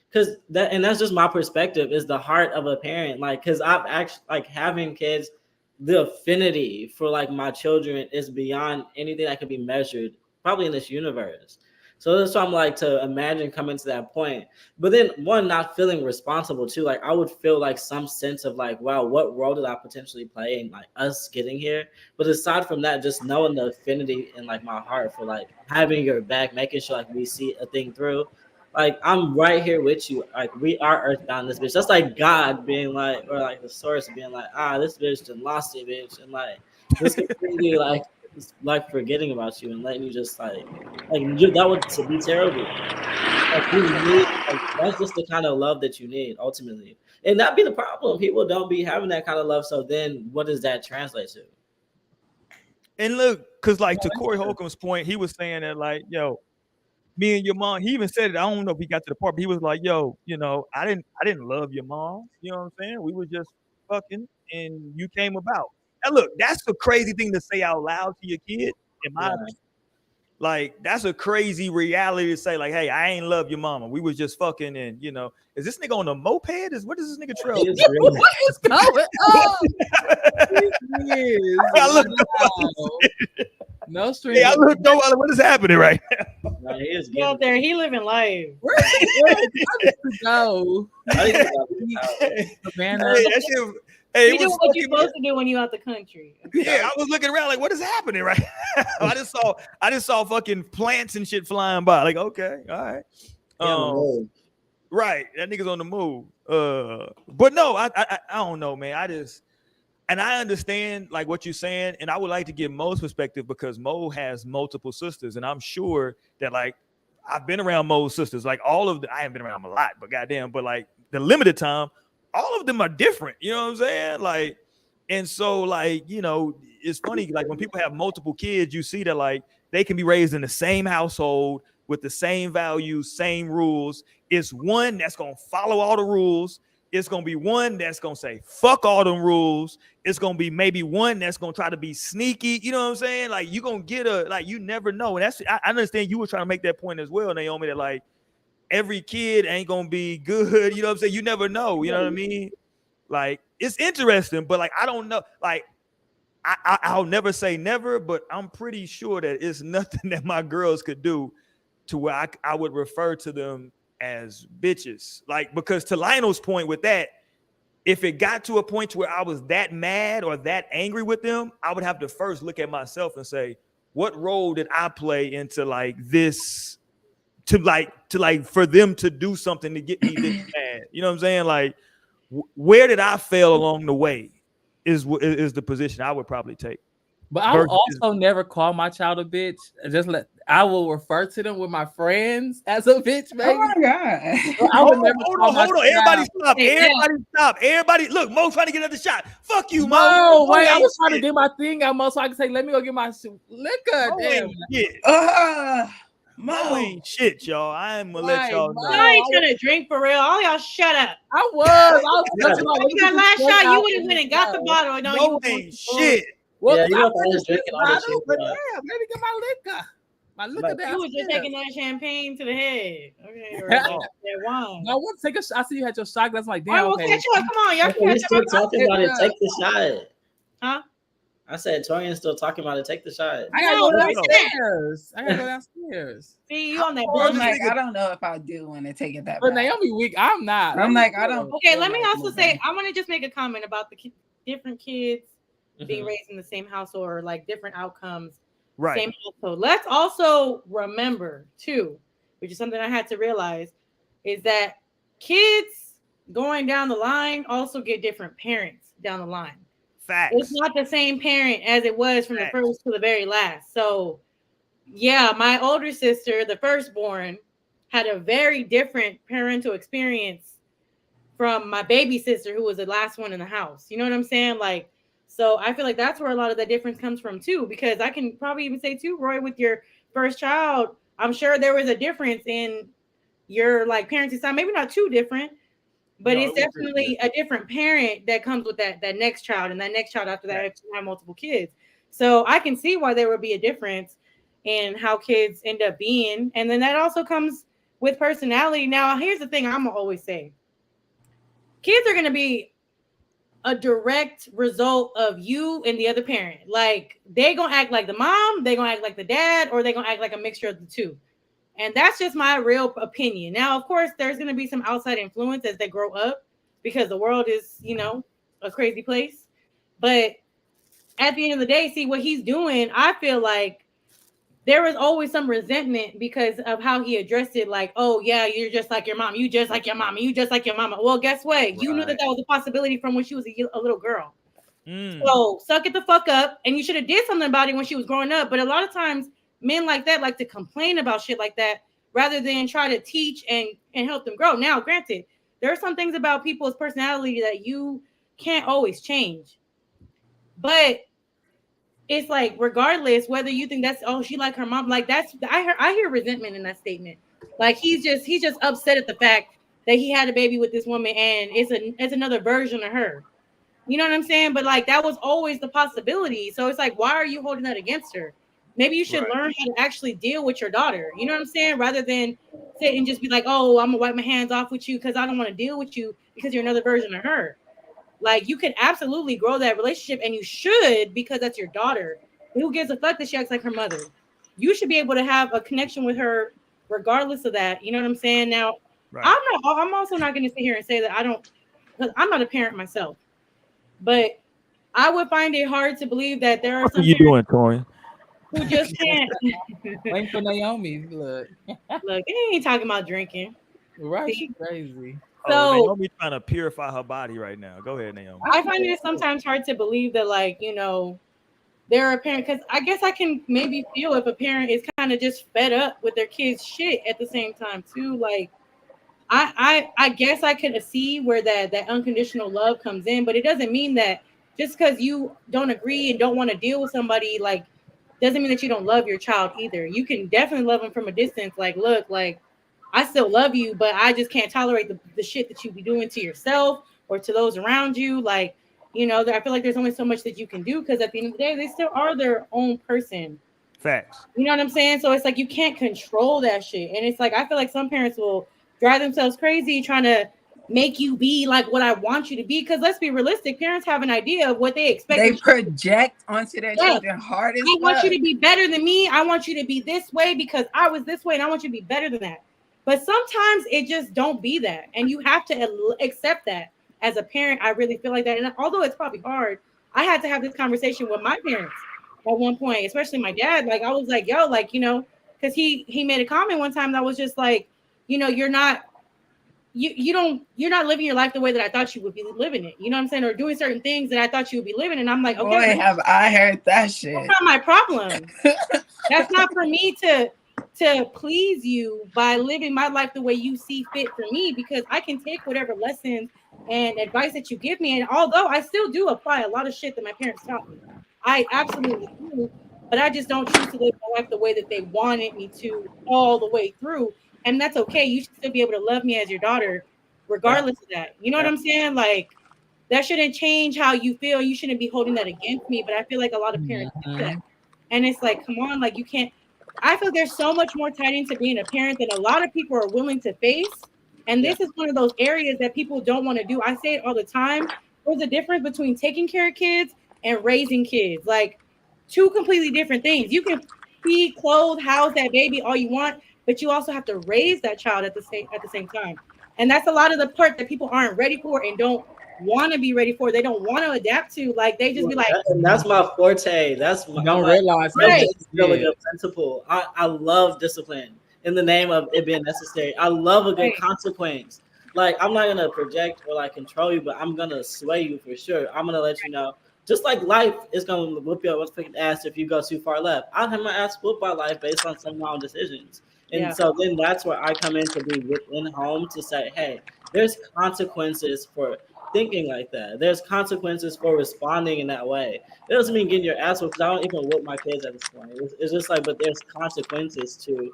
S4: because that's just my perspective is the heart of a parent. Like because I've actually like having kids, the affinity for like my children is beyond anything that could be measured probably in this universe. So that's why I'm like to imagine coming to that point. But then one, not feeling responsible too. Like I would feel like some sense of like, wow, what role did I potentially play in like us getting here? But aside from that, just knowing the affinity in like my heart for like having your back, making sure like we see a thing through. Like I'm right here with you. Like we are earthbound this bitch. That's like God being like, or like the source being like, this bitch just lost it, bitch. And like this completely like forgetting about you and letting you just like that would be terrible. Like you need, like, that's just the kind of love that you need ultimately, and that be the problem. People don't be having that kind of love. So then, what does that translate to?
S1: And look, because like to Corey Holcomb's point, he was saying that like, yo, me and your mom. He even said it. I don't know if he got to the part, but he was like, yo, I didn't love your mom. You know what I'm saying? We were just fucking, and you came about. And look, that's a crazy thing to say out loud to your kid. In my opinion. Like that's a crazy reality to say. Like, hey, I ain't love your mama. We was just fucking, and is this nigga on a moped? What is this nigga trail?
S3: What is going on?
S1: I look
S3: no strings.
S1: Yeah, I look no. What is happening right now?
S4: No, he is
S2: out there. He living life.
S3: Where to go?
S1: Hey,
S2: you do what you're supposed to do when you out the country.
S1: Yeah, I was looking around like, what is happening right now? I just saw fucking plants and shit flying by. Like, okay, all right. Right, that nigga's on the move. But no, I don't know, man. I understand like what you're saying, and I would like to get Mo's perspective because Mo has multiple sisters, and I'm sure that like I've been around Mo's sisters, like I haven't been around them a lot, but goddamn, but like the limited time, all of them are different. You know what I'm saying? Like, and so like it's funny like when people have multiple kids, you see that like they can be raised in the same household with the same values, same rules. It's one that's gonna follow all the rules. It's going to be one that's going to say, fuck all them rules. It's going to be maybe one that's going to try to be sneaky. You know what I'm saying? Like, you're going to get you never know. And I understand you were trying to make that point as well, Naomi, that like every kid ain't going to be good. You know what I'm saying? You never know. You know what I mean? Like, it's interesting, but like, I don't know. Like, I'll never say never, but I'm pretty sure that it's nothing that my girls could do to where I would refer to them as bitches. Like, because to Lionel's point with that, if it got to a point to where I was that mad or that angry with them, I would have to first look at myself and say, what role did I play into like this to for them to do something to get me this mad? You know what I'm saying? Like, where did I fail along the way is the position I would probably take.
S3: But I will also never call my child a bitch. I will refer to them with my friends as a bitch, baby.
S5: Oh my god!
S1: Hold on. Everybody stop. Everybody stop. Everybody look. Mo trying to get another shot. Fuck you, Mo.
S3: No, wait. I was trying to get my thing out, Mo, so I can say, "Let me go get my liquor." Damn.
S1: Mo ain't shit, y'all. I am gonna let y'all know.
S2: I ain't trying to drink for real. All y'all shut up.
S3: I was
S2: that last shot, you would have went and got the bottle. No, you
S1: ain't shit.
S3: Well,
S4: yeah, you know,
S3: I was drinking all this shit. But yeah, let me get my liquor. My liquor down.
S2: You were just taking that champagne to the head. Okay, or that wine.
S3: No, I want to take a shot. I see you had your shot glass. I'm like, damn.
S2: All right, we'll catch you up. Come on, y'all can
S4: catch still talking about it. Take the shot.
S2: Huh?
S4: I said Torian's still talking about it. Take the shot.
S3: I gotta go downstairs.
S2: See, you on that
S5: bullshit. Like, I don't know if I do want to take it that
S3: bad. But Naomi weak. I'm not.
S5: I'm like, I don't.
S2: Okay, let me also say, I want to just make a comment about the different kids being raised in the same household or like different outcomes.
S1: Right.
S2: Same household. Let's also remember too, which is something I had to realize, is that kids going down the line also get different parents down the line.
S1: Facts.
S2: It's not the same parent as it was from the first to the very last. So, yeah, my older sister, the firstborn, had a very different parental experience from my baby sister, who was the last one in the house. You know what I'm saying? Like, so I feel like that's where a lot of the difference comes from too, because I can probably even say too, Roy, with your first child, I'm sure there was a difference in your like parenting style. Maybe not too different, but it's definitely a different parent that comes with that next child, and that next child after that if you have multiple kids. So I can see why there would be a difference in how kids end up being. And then that also comes with personality. Now, here's the thing I'm gonna always say. Kids are gonna be a direct result of you and the other parent. Like they gonna act like the mom, they gonna act like the dad, or they gonna act like a mixture of the two. And that's just my real opinion. Now, of course, there's going to be some outside influence as they grow up because the world is, you know, a crazy place. But at the end of the day, see what he's doing, I feel like there was always some resentment because of how he addressed it. Like, oh, yeah, you're just like your mom. You just like your mama. You just like your mama. Well, guess what? Right. You knew that was a possibility from when she was a little girl. So suck it the fuck up. And you should have did something about it when she was growing up. But a lot of times, men like that like to complain about shit like that rather than try to teach and help them grow. Now, granted, there are some things about people's personality that you can't always change. But it's like, regardless, whether you think that's, oh, she like her mom, like that's, I hear resentment in that statement. Like he's just upset at the fact that he had a baby with this woman and it's another version of her. You know what I'm saying? But like that was always the possibility. So it's like, why are you holding that against her? Maybe you should learn how to actually deal with your daughter. You know what I'm saying? Rather than sit and just be like, oh, I'm gonna wipe my hands off with you because I don't want to deal with you because you're another version of her. Like you can absolutely grow that relationship, and you should, because that's your daughter. Who gives a fuck that she acts like her mother? You should be able to have a connection with her regardless of that. You know what I'm saying? Now, I'm also not going to sit here and say that I don't, because I'm not a parent myself. But I would find it hard to believe that there are
S1: What
S2: some
S1: are you doing, Torian?
S2: who just can't.
S3: Waiting for Naomi. Look,
S2: they ain't talking about drinking.
S3: Right? She's crazy.
S2: So
S1: Naomi trying to purify her body right now. Go ahead, Naomi.
S2: I find it sometimes hard to believe that, like, you know, there are parents, because I guess I can maybe feel if a parent is kind of just fed up with their kids' shit at the same time too. Like, I guess I could see where that unconditional love comes in, but it doesn't mean that just because you don't agree and don't want to deal with somebody, like, doesn't mean that you don't love your child either. You can definitely love them from a distance. Like, look, like, I still love you, but I just can't tolerate the shit that you be doing to yourself or to those around you. Like, you know, I feel like there's only so much that you can do, because at the end of the day, they still are their own person.
S1: Facts.
S2: You know what I'm saying? So it's like you can't control that shit. And it's like I feel like some parents will drive themselves crazy trying to make you be like what I want you to be. Because let's be realistic, parents have an idea of what they expect.
S5: They project onto their children hard as
S2: I want you to be better than me. I want you to be this way because I was this way, and I want you to be better than that. But sometimes it just don't be that, and you have to accept that. As a parent, I really feel like that. And although it's probably hard, I had to have this conversation with my parents at one point, especially my dad. Like, I was like, yo, like, you know, because he made a comment one time that was just like, you know, you're not living your life the way that I thought you would be living it. You know what I'm saying? Or doing certain things that I thought you would be living. And I'm like, okay,
S5: boy, have I heard that shit.
S2: That's not my problem. That's not for me to please you by living my life the way you see fit for me, because I can take whatever lessons and advice that you give me. And although I still do apply a lot of shit that my parents taught me, I absolutely do, but I just don't choose to live my life the way that they wanted me to all the way through. And that's okay. You should still be able to love me as your daughter, regardless of that. You know what I'm saying? Like, that shouldn't change how you feel. You shouldn't be holding that against me. But I feel like a lot of parents do that. And it's like, come on, like, you can't. I feel there's so much more tied into being a parent than a lot of people are willing to face. And this is one of those areas that people don't want to do. I say it all the time. There's a difference between taking care of kids and raising kids. Like, two completely different things. You can feed, clothe, house that baby all you want, but you also have to raise that child at the same time. And that's a lot of the part that people aren't ready for and don't want to be ready for. They don't want to adapt to. Like, they just be like,
S4: that's my forte. That's my,
S3: don't realize
S4: it's really a principle. I love discipline in the name of it being necessary. I love a good consequence. Like, I'm not gonna project or like control you, but I'm gonna sway you for sure. I'm gonna let you know, just like life is gonna whoop your fucking ass if you go too far left. I'll have my ass whooped by life based on some wrong decisions. And so then that's where I come in to be within home to say, hey, there's consequences for thinking like that. There's consequences for responding in that way. It doesn't mean getting your ass whooped, because I don't even whoop my kids at this point. It's just like, but there's consequences to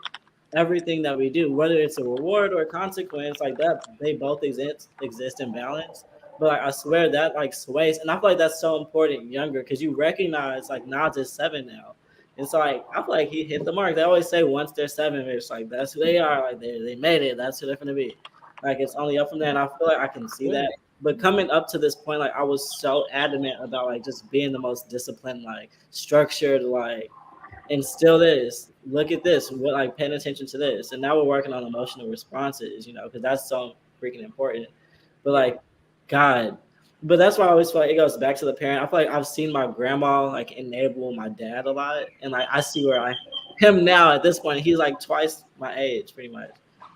S4: everything that we do, whether it's a reward or a consequence, like that, they both exist in balance. But like, I swear that like sways, and I feel like that's so important younger because you recognize like Nas is 7 now. And so like I feel like he hit the mark. They always say once they're 7, it's like that's who they are. Like they made it. That's who they're gonna be. Like it's only up from there. And I feel like I can see that. But coming up to this point, like I was so adamant about like just being the most disciplined, like structured, like and still this. Look at this. We're like paying attention to this. And now we're working on emotional responses, you know, because that's so freaking important. But like, God. But that's why I always feel like it goes back to the parent. I feel like I've seen my grandma like enable my dad a lot. And like I see where him now at this point, he's like twice my age, pretty much.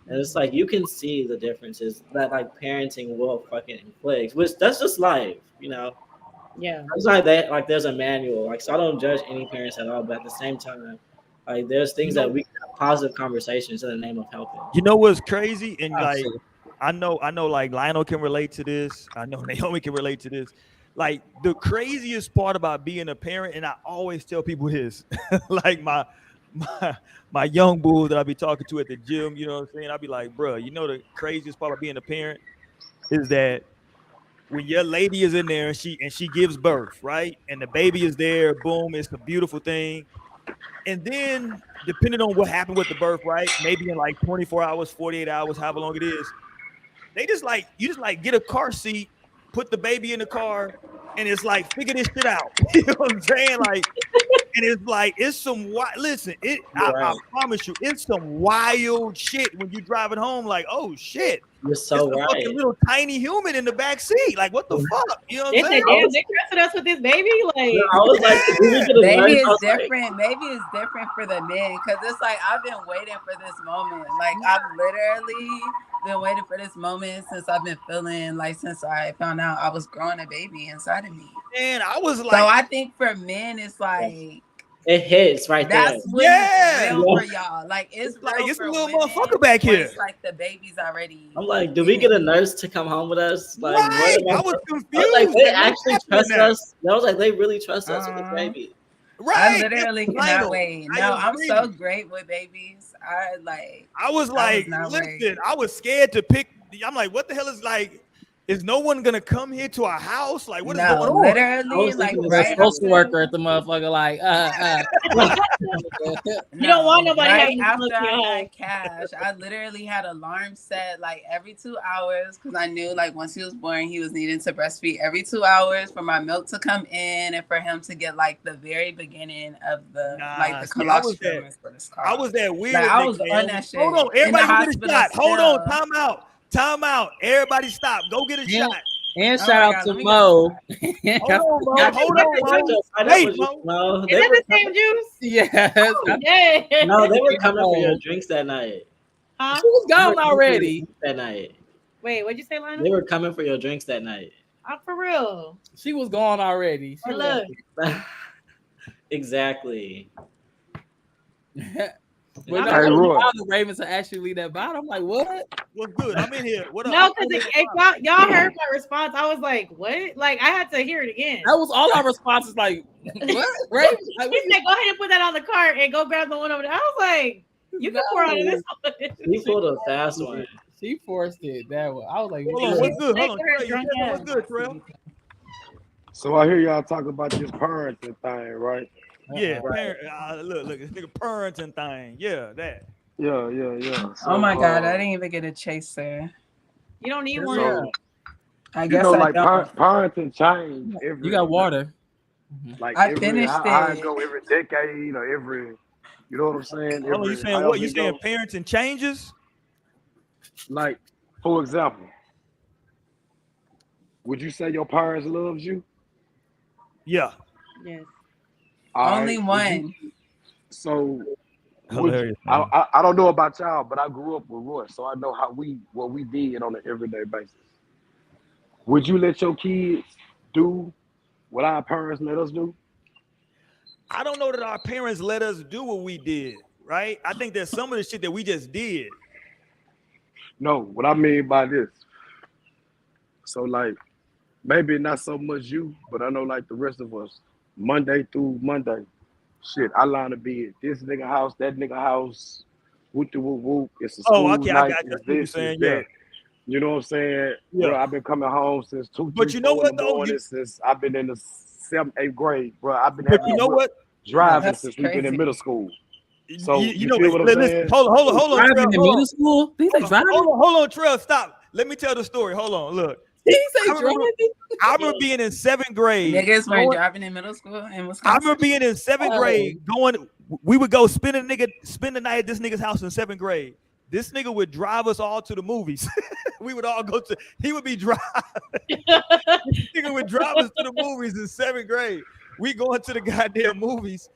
S4: And it's like you can see the differences that like parenting will fucking inflict, which that's just life, you know.
S2: Yeah.
S4: It's like that, like there's a manual. Like so I don't judge any parents at all, but at the same time, like there's things that we can have positive conversations in the name of helping.
S1: You know what's crazy? And like I know like Lionel can relate to this. I know Naomi can relate to this. Like the craziest part about being a parent, and I always tell people this, like my young bulls that I be talking to at the gym, you know what I'm saying? I'll be like, bro, you know the craziest part about being a parent is that when your lady is in there and she gives birth, right? And the baby is there, boom, it's a beautiful thing. And then depending on what happened with the birth, right? Maybe in like 24 hours, 48 hours, however long it is, they just like you just like get a car seat, put the baby in the car, and it's like figure this shit out. You know what I'm saying? Like, and it's like it's some wild. Listen, I promise you, it's some wild shit when you driving home. Like, oh shit,
S4: you're so
S1: it's a fucking little tiny human in the back seat. Like, what the fuck? You know what I'm saying?
S2: Damn, they trusted us with this baby. Like,
S4: I was like,
S5: maybe it's different. Maybe it's different for the men because it's like I've been waiting for this moment. Like I've literally been waiting for this moment since I've been feeling like since I found out I was growing a baby inside of me.
S1: And I was like,
S5: so I think for men it's like
S4: it hits right
S5: that's
S4: there.
S5: When it's real for y'all. Like it's real
S1: like it's
S5: for
S1: a little
S5: women
S1: motherfucker back here.
S5: It's like the baby's already.
S4: I'm like, do we get a nurse to come home with us? Like,
S1: right.
S4: I
S1: was confused.
S4: I was like, they actually trust us. I was like, they really trust us with this baby.
S1: Right.
S5: I literally cannot wait. No, I'm so great with babies.
S1: I was like, listen, I was scared to pick. I'm like, what the hell is like? Is no one gonna come here to our house? Like, what is going on?
S5: Literally, like
S3: right social worker at the motherfucker, like,
S2: you don't want nobody
S5: right
S2: having
S5: after I had cash. I literally had alarm set like every 2 hours because I knew like once he was born, he was needing to breastfeed every 2 hours for my milk to come in and for him to get like the very beginning of the like the colostrum.
S1: I was that weird.
S5: Like, I was on that shit.
S1: Hold on, everybody get a shot. Hold on, time out. Everybody stop. Go get a shot.
S3: And shout out to Mo.
S1: Hold on, Mo. Wait,
S4: Mo.
S2: Is that the same juice?
S3: Yes.
S2: Oh, yeah.
S4: No, they were coming for your drinks that night.
S2: Huh?
S3: She was gone already.
S4: That night.
S2: Wait, what'd you say, Lionel?
S4: They were coming for your drinks that night.
S2: For real.
S3: She was gone already.
S2: Hey, look.
S4: Exactly.
S3: When the Ravens are actually leave that bottom, I'm like, what?
S1: What's good? I'm in here. What up?
S2: No, because y'all heard my response. I was like, what? Like, I had to hear it again.
S3: That was all our responses. Like, what? Right? Like,
S2: he said, go ahead and put that on the cart and go grab the one over there. I was like, you can pour out of this one.
S4: He pulled a fast one.
S3: She forced it that way. I was like,
S1: hold on, what's good? Hold on, what's good, Trail?
S15: So I hear y'all talk about this parenting thing, right?
S1: Yeah, look, this nigga parenting thing. Yeah, that.
S15: Yeah. So,
S5: oh my God, I didn't even get a chaser.
S2: You don't need
S15: so,
S2: one.
S5: I guess
S15: like parenting change every.
S3: You got water.
S15: Like
S5: I finished it.
S15: I go every decade or every. You know what I'm saying?
S1: Oh, you saying what? You saying parenting changes?
S15: Like, for example, would you say your parents loves you?
S1: Yeah.
S2: Yes.
S5: Only one.
S15: So
S1: hilarious.
S15: I don't know about y'all, but I grew up with Roy, so I know what we did on an everyday basis. Would you let your kids do what our parents let us do?
S1: I don't know that our parents let us do what we did, right? I think there's some of the shit that we just did.
S15: No, what I mean by this. So like, maybe not so much you, but I know like the rest of us, Monday through Monday, shit, I line to be at this nigga house, that nigga house, whoop de whoop whoop. It's a school
S1: Okay,
S15: night,
S1: I got
S15: it's
S1: what you're
S15: this,
S1: saying,
S15: it's
S1: yeah.
S15: that. You know what I'm saying?
S1: Yeah.
S15: Bro, I've been coming home since 2, 3,
S1: But you know
S15: 4 in
S1: what
S15: the
S1: though?
S15: morning since I've been in the 7th, 8th grade, bro. I've been
S1: But
S15: having
S1: you know
S15: to
S1: what?
S15: driving
S5: That's
S15: since we've been in
S5: crazy.
S15: middle school. So
S1: You
S15: you
S1: know,
S15: feel what I'm
S1: listen,
S15: saying?
S1: hold on, Trev,
S3: Driving in
S1: hold
S3: middle
S1: on.
S3: school? These are driving.
S1: Hold on, Trev, stop. Let me tell the story. Hold on, look.
S3: He
S1: I
S3: say
S1: remember, I remember being in 7th grade.
S5: Niggas weren't driving in middle school in Wisconsin.
S1: I remember being in 7th grade going. We would go spend the night at this nigga's house in 7th grade. This nigga would drive us all to the movies. We would all go to. He would be driving. This nigga would drive us to the movies in 7th grade. We going to the goddamn movies.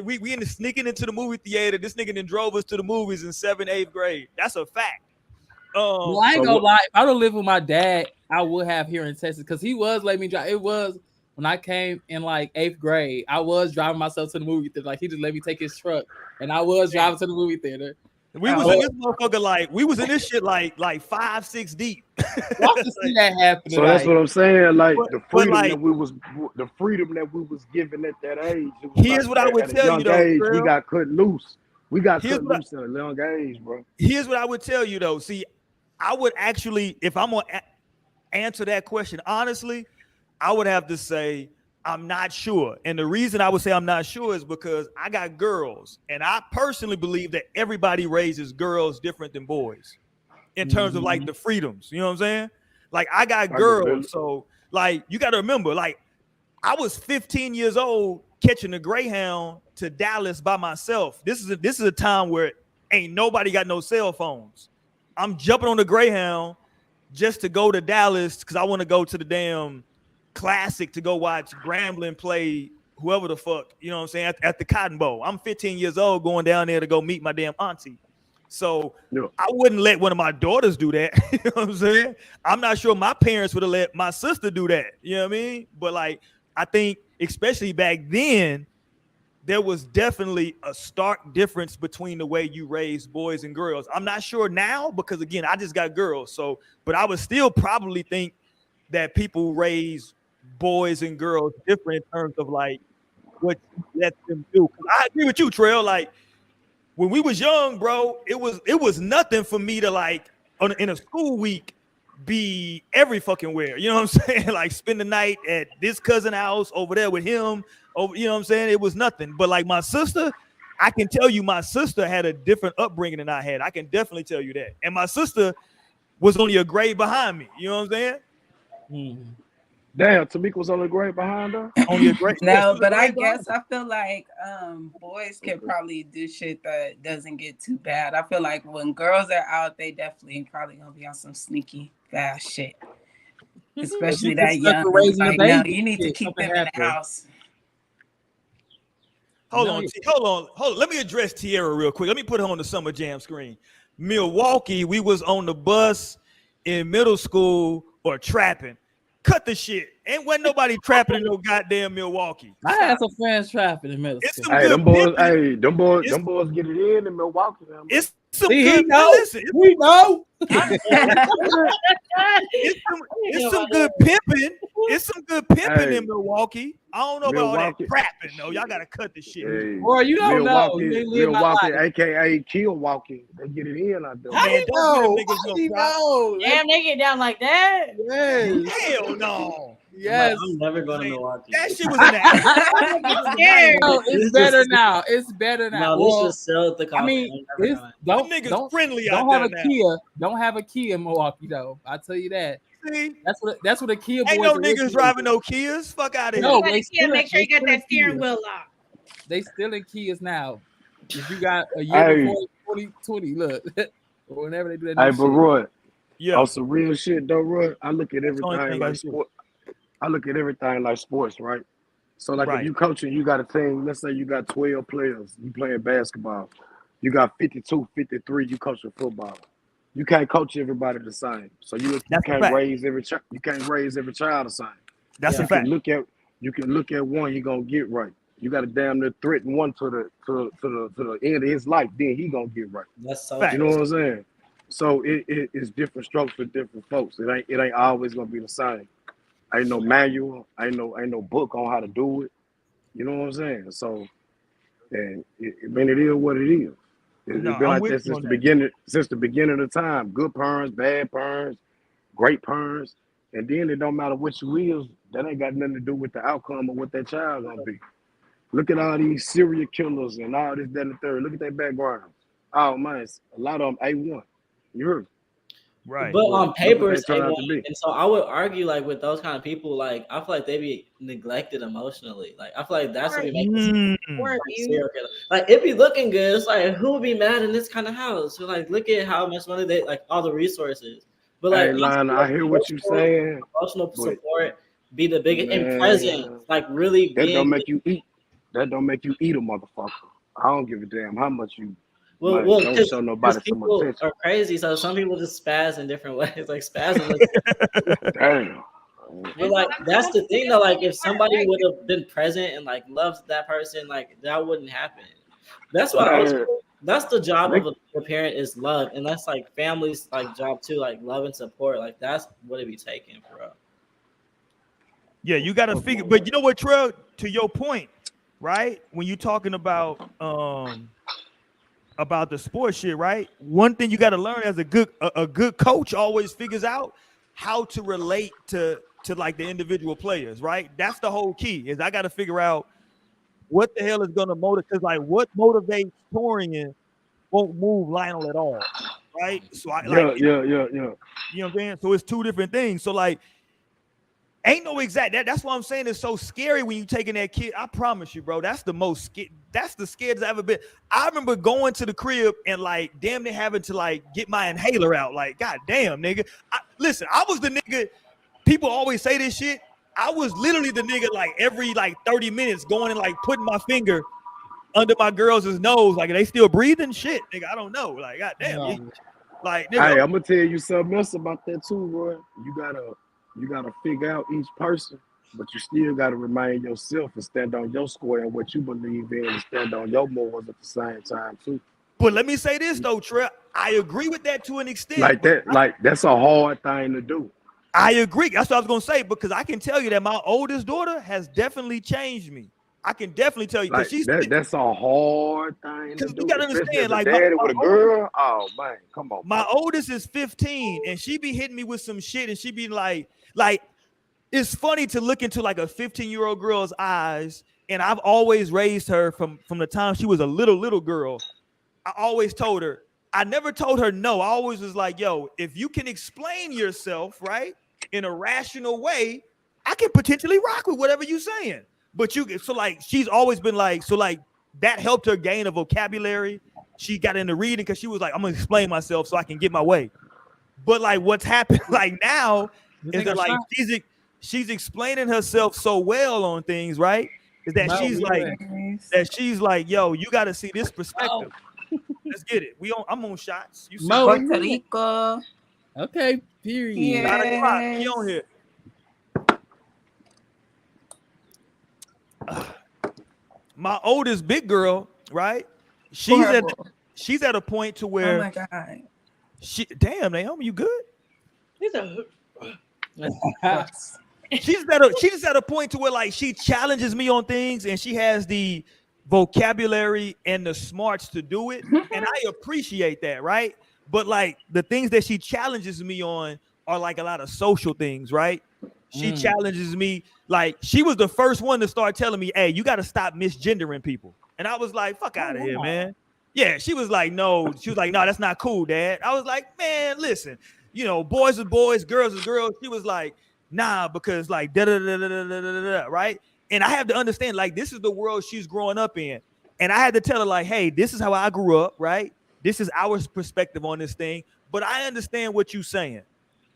S1: We ended sneaking into the movie theater. This nigga then drove us to the movies in 7th, 8th grade. That's a fact.
S3: Well, I ain't gonna lie. If I don't live with my dad, I would have here in Texas because he was letting me drive. It was when I came in like 8th grade. I was driving myself to the movie theater. Like he just let me take his truck, and I was driving to the movie theater.
S1: We was in this motherfucker like we was in this shit like 5, 6 deep.
S3: Y'all can see that happening.
S15: So that's what I'm saying. Like the freedom
S1: like,
S15: that we was given at that age. It was
S1: here's
S15: like
S1: what I would
S15: at a
S1: tell
S15: young
S1: you though,
S15: age, we
S1: Trail.
S15: got cut loose. We got
S1: Here's
S15: cut
S1: what
S15: loose at a young age, bro.
S1: Here's what I would tell you though. See, I would actually, if I'm gonna answer that question honestly, I would have to say I'm not sure. And the reason I would say I'm not sure is because I got girls, and I personally believe that everybody raises girls different than boys in terms of like the freedoms. You know what I'm saying? Like I got girls, so like you got to remember, like I was 15 years old catching a Greyhound to Dallas by myself. This is a time where ain't nobody got no cell phones. I'm jumping on the Greyhound just to go to Dallas because I want to go to the damn Classic to go watch Grambling play whoever the fuck, you know what I'm saying, at the Cotton Bowl. I'm 15 years old going down there to go meet my damn auntie. So I wouldn't let one of my daughters do that. You know what I'm saying? I'm not sure my parents would have let my sister do that. You know what I mean? But like, I think especially back then, there was definitely a stark difference between the way you raise boys and girls. I'm not sure now because again, I just got girls. So, but I would still probably think that people raise boys and girls different in terms of like what you let them do. I agree with you, Trail. Like when we was young, bro, it was nothing for me to like in a school week be every fucking where. You know what I'm saying? Like spend the night at this cousin house over there with him. Over, you know what I'm saying? It was nothing. But like my sister, I can tell you my sister had a different upbringing than I had. I can definitely tell you that. And my sister was only a grade behind me. You know what I'm saying?
S15: Damn, Tamika was only a grade behind her.
S1: Only a grade.
S5: No, but I guess I feel like boys can probably do shit that doesn't get too bad. I feel like when girls are out, they definitely probably gonna be on some sneaky fast shit. Especially that young. Like, no, you need to keep them in the house.
S1: Hold on. Let me address Tierra real quick. Let me put her on the Summer Jam screen. Milwaukee, we was on the bus in middle school or trapping. Cut the shit. Ain't wasn't nobody trapping in no goddamn Milwaukee.
S3: I had some friends trapping in middle school.
S15: Hey, them boys get it in Milwaukee. Man.
S1: It's some
S3: See,
S1: good.
S3: he know.
S1: Listen,
S3: We know.
S1: It's some good pimping. It's some good pimping in Milwaukee. I don't know about all that trapping though. Y'all gotta cut the shit.
S15: Hey,
S3: Boy, you don't know. You ain't live my
S15: Milwaukee,
S3: life.
S15: aka Killwalkie. They get it in out there.
S3: How you know? How you know?
S2: Damn, they get down like that.
S3: Yes.
S1: Hell no.
S3: Yes.
S4: I'm never going to Milwaukee.
S1: That shit was in the
S2: Scared.
S3: No, it's better now. It's better now.
S4: No,
S3: Well,
S4: let's just sell the coffee.
S3: I mean, don't
S1: friendly
S3: don't
S1: out
S3: have
S1: there
S3: a
S1: now.
S3: Kia. Don't have a Kia in Milwaukee though. I tell you that.
S1: See,
S3: that's what a Kia boys.
S1: ain't no
S3: originally
S1: niggas driving no Kias. Fuck out of here.
S3: No,
S2: Make sure you got that steering wheel locked.
S3: They still in Kias now. If you got a year before 2020, look, or whenever they do that.
S15: Hey, but Roy,
S1: yeah,
S15: on some real shit though, Roy. I look at everything
S1: thing I
S15: like
S1: do.
S15: sport. I look at everything like sports, right? So like
S1: Right.
S15: if you coaching, you got a team, let's say you got 12 players, you playing basketball. You got 52, 53, you coaching football. You can't coach everybody the same. So you
S1: That's a
S15: can't
S1: fact.
S15: raise every child the same.
S1: That's a
S15: You
S1: fact.
S15: you can look at one, he gonna get right. You got to damn near threaten one to the end of his life, then he gonna get right.
S4: That's so
S1: Fact.
S15: You know
S4: true.
S15: what I'm saying? So it's different strokes for different folks. It ain't always gonna be the same. Ain't no manual, ain't no book on how to do it. You know what I'm saying? So, and it is what it is.
S1: No,
S15: It's been
S1: I'm
S15: like
S1: with
S15: that
S1: you on that.
S15: since the beginning of the time. Good parents, bad parents, great parents, and then it don't matter what you is. That ain't got nothing to do with the outcome of what that child gonna be. Look at all these serial killers and all this, that, and the third. Look at their background. Oh man, a lot of them A1. You heard?
S1: Right.
S4: But on
S15: Look what
S4: paper,
S15: they
S4: it's
S15: turn
S4: A1.
S15: out to be.
S4: And so I would argue like with those kind of people, like I feel like they be neglected emotionally. Like I feel like that's what be making
S1: Mm.
S4: like serial killer. Like it be looking good. It's like who would be mad in this kind of house? So like look at how much money they like all the resources. But like
S15: Hey, Lana, I hear what you saying,
S4: emotional
S15: but
S4: support be the biggest and present,
S15: man,
S4: like really
S15: that don't
S4: being
S15: make you eat. That don't make you eat a motherfucker. I don't give a damn how much you, man.
S4: well
S15: Don't
S4: because
S15: show nobody some
S4: people
S15: attention.
S4: are crazy. So some people just spaz in different ways. Like spasm.
S15: Damn.
S4: But like that's the thing though. Like if somebody would have been present and like loves that person, like that wouldn't happen. That's why
S15: Man,
S4: that's the job
S15: they,
S4: of a parent is love, and that's like family's like job too, like love and support. Like that's what it be taking for real.
S1: Yeah, you got to figure. But you know what, Trell? To your point, right? When you're talking about the sports shit, right? One thing you got to learn as a good coach always figures out how to relate to like the individual players, right? That's the whole key. Is I got to figure out what the hell is going to motivate, because like what motivates Torian won't move Lionel at all, right? So I like,
S15: yeah.
S1: you know what I'm saying? So it's two different things. So like, ain't no exact that's why I'm saying it's so scary when you taking that kid. I promise you, bro, that's the most that's the scaredest I've ever been. I remember going to the crib and like damn near having to like get my inhaler out. Like, god damn, nigga. Listen, I was the nigga. People always say this shit. I was literally the nigga like every like 30 minutes going and like putting my finger under my girls' nose. Like, are they still breathing? Shit, nigga, I don't know. Like, god damn. Like, nigga,
S15: hey, I'm gonna tell you something else about that too, Roy. You gotta figure out each person, but you still gotta remain yourself and stand on your square and what you believe in, and stand on your morals at the same time too.
S1: But let me say this though, Trey. I agree with that to an extent.
S15: Like that's a hard thing to do.
S1: I agree. That's what I was gonna say, because I can tell you that my oldest daughter has definitely changed me. I can definitely tell you, because
S15: like that's a hard thing to do.
S1: You gotta
S15: Especially
S1: understand,
S15: as a
S1: like
S15: daddy with a girl. Oh man, come on.
S1: My oldest is 15, and she be hitting me with some shit, and she be like it's funny to look into like a 15-year-old girl's eyes, and I've always raised her from the time she was a little girl. I always told her, I never told her no. I always was like, yo, if you can explain yourself, right, in a rational way, I can potentially rock with whatever you're saying. But so like, she's always been like, so like that helped her gain a vocabulary. She got into reading because she was like, I'm gonna explain myself so I can get my way. But like what's happened like now is that like she's explaining herself so well on things, right? Is that she's like, yo, you got to see this perspective. Let's get it. I'm on shots. You see
S5: Puerto Rico.
S3: Okay, period.
S5: Yes.
S1: Be on here. My oldest big girl, right? She's at a point to where,
S5: oh my god,
S1: damn, Naomi, you good? She's at a point to where like she challenges me on things, and she has the vocabulary and the smarts to do it, and I appreciate that, right? But like the things that she challenges me on are like a lot of social things, right? She challenges me, like she was the first one to start telling me, hey, you got to stop misgendering people. And I was like, fuck out of here, man. Yeah, she was like, no, that's not cool, Dad. I was like, man, listen, boys are boys, girls are girls. She was like, nah, because like da da da da da da da, right? And I have to understand, like, this is the world she's growing up in. And I had to tell her, like, hey, this is how I grew up, right? This is our perspective on this thing. But I understand what you're saying,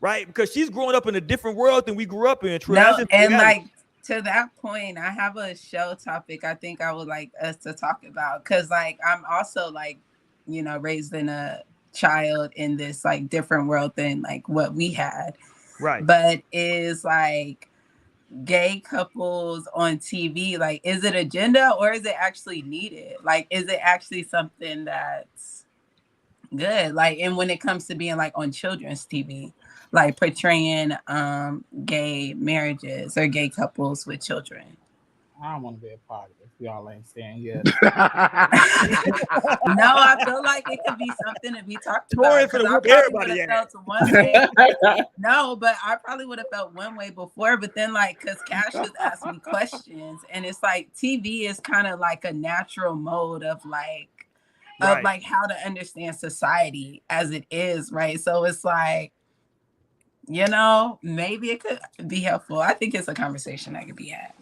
S1: right? Because she's growing up in a different world than we grew up in.
S5: No, and like to that point, I have a show topic I think I would like us to talk about, because like I'm also like, raising a child in this like different world than like what we had.
S1: Right.
S5: But is like gay couples on TV, like, is it agenda or is it actually needed? Like, is it actually something that's good? Like, and when it comes to being like on children's TV, like portraying gay marriages or gay couples with children.
S3: I don't want to be a part of it. Y'all ain't saying yes.
S5: No, I feel like it could be something to be talked about.
S1: for the
S5: I
S1: whoop
S5: probably
S1: everybody
S5: would have
S1: at.
S5: felt one way. No, but I probably would have felt one way before. But then, like, because Cash was asking me questions, and it's like TV is kind of like a natural mode of like how to understand society as it is, right? So it's like, you know, maybe it could be helpful. I think it's a conversation that could be had.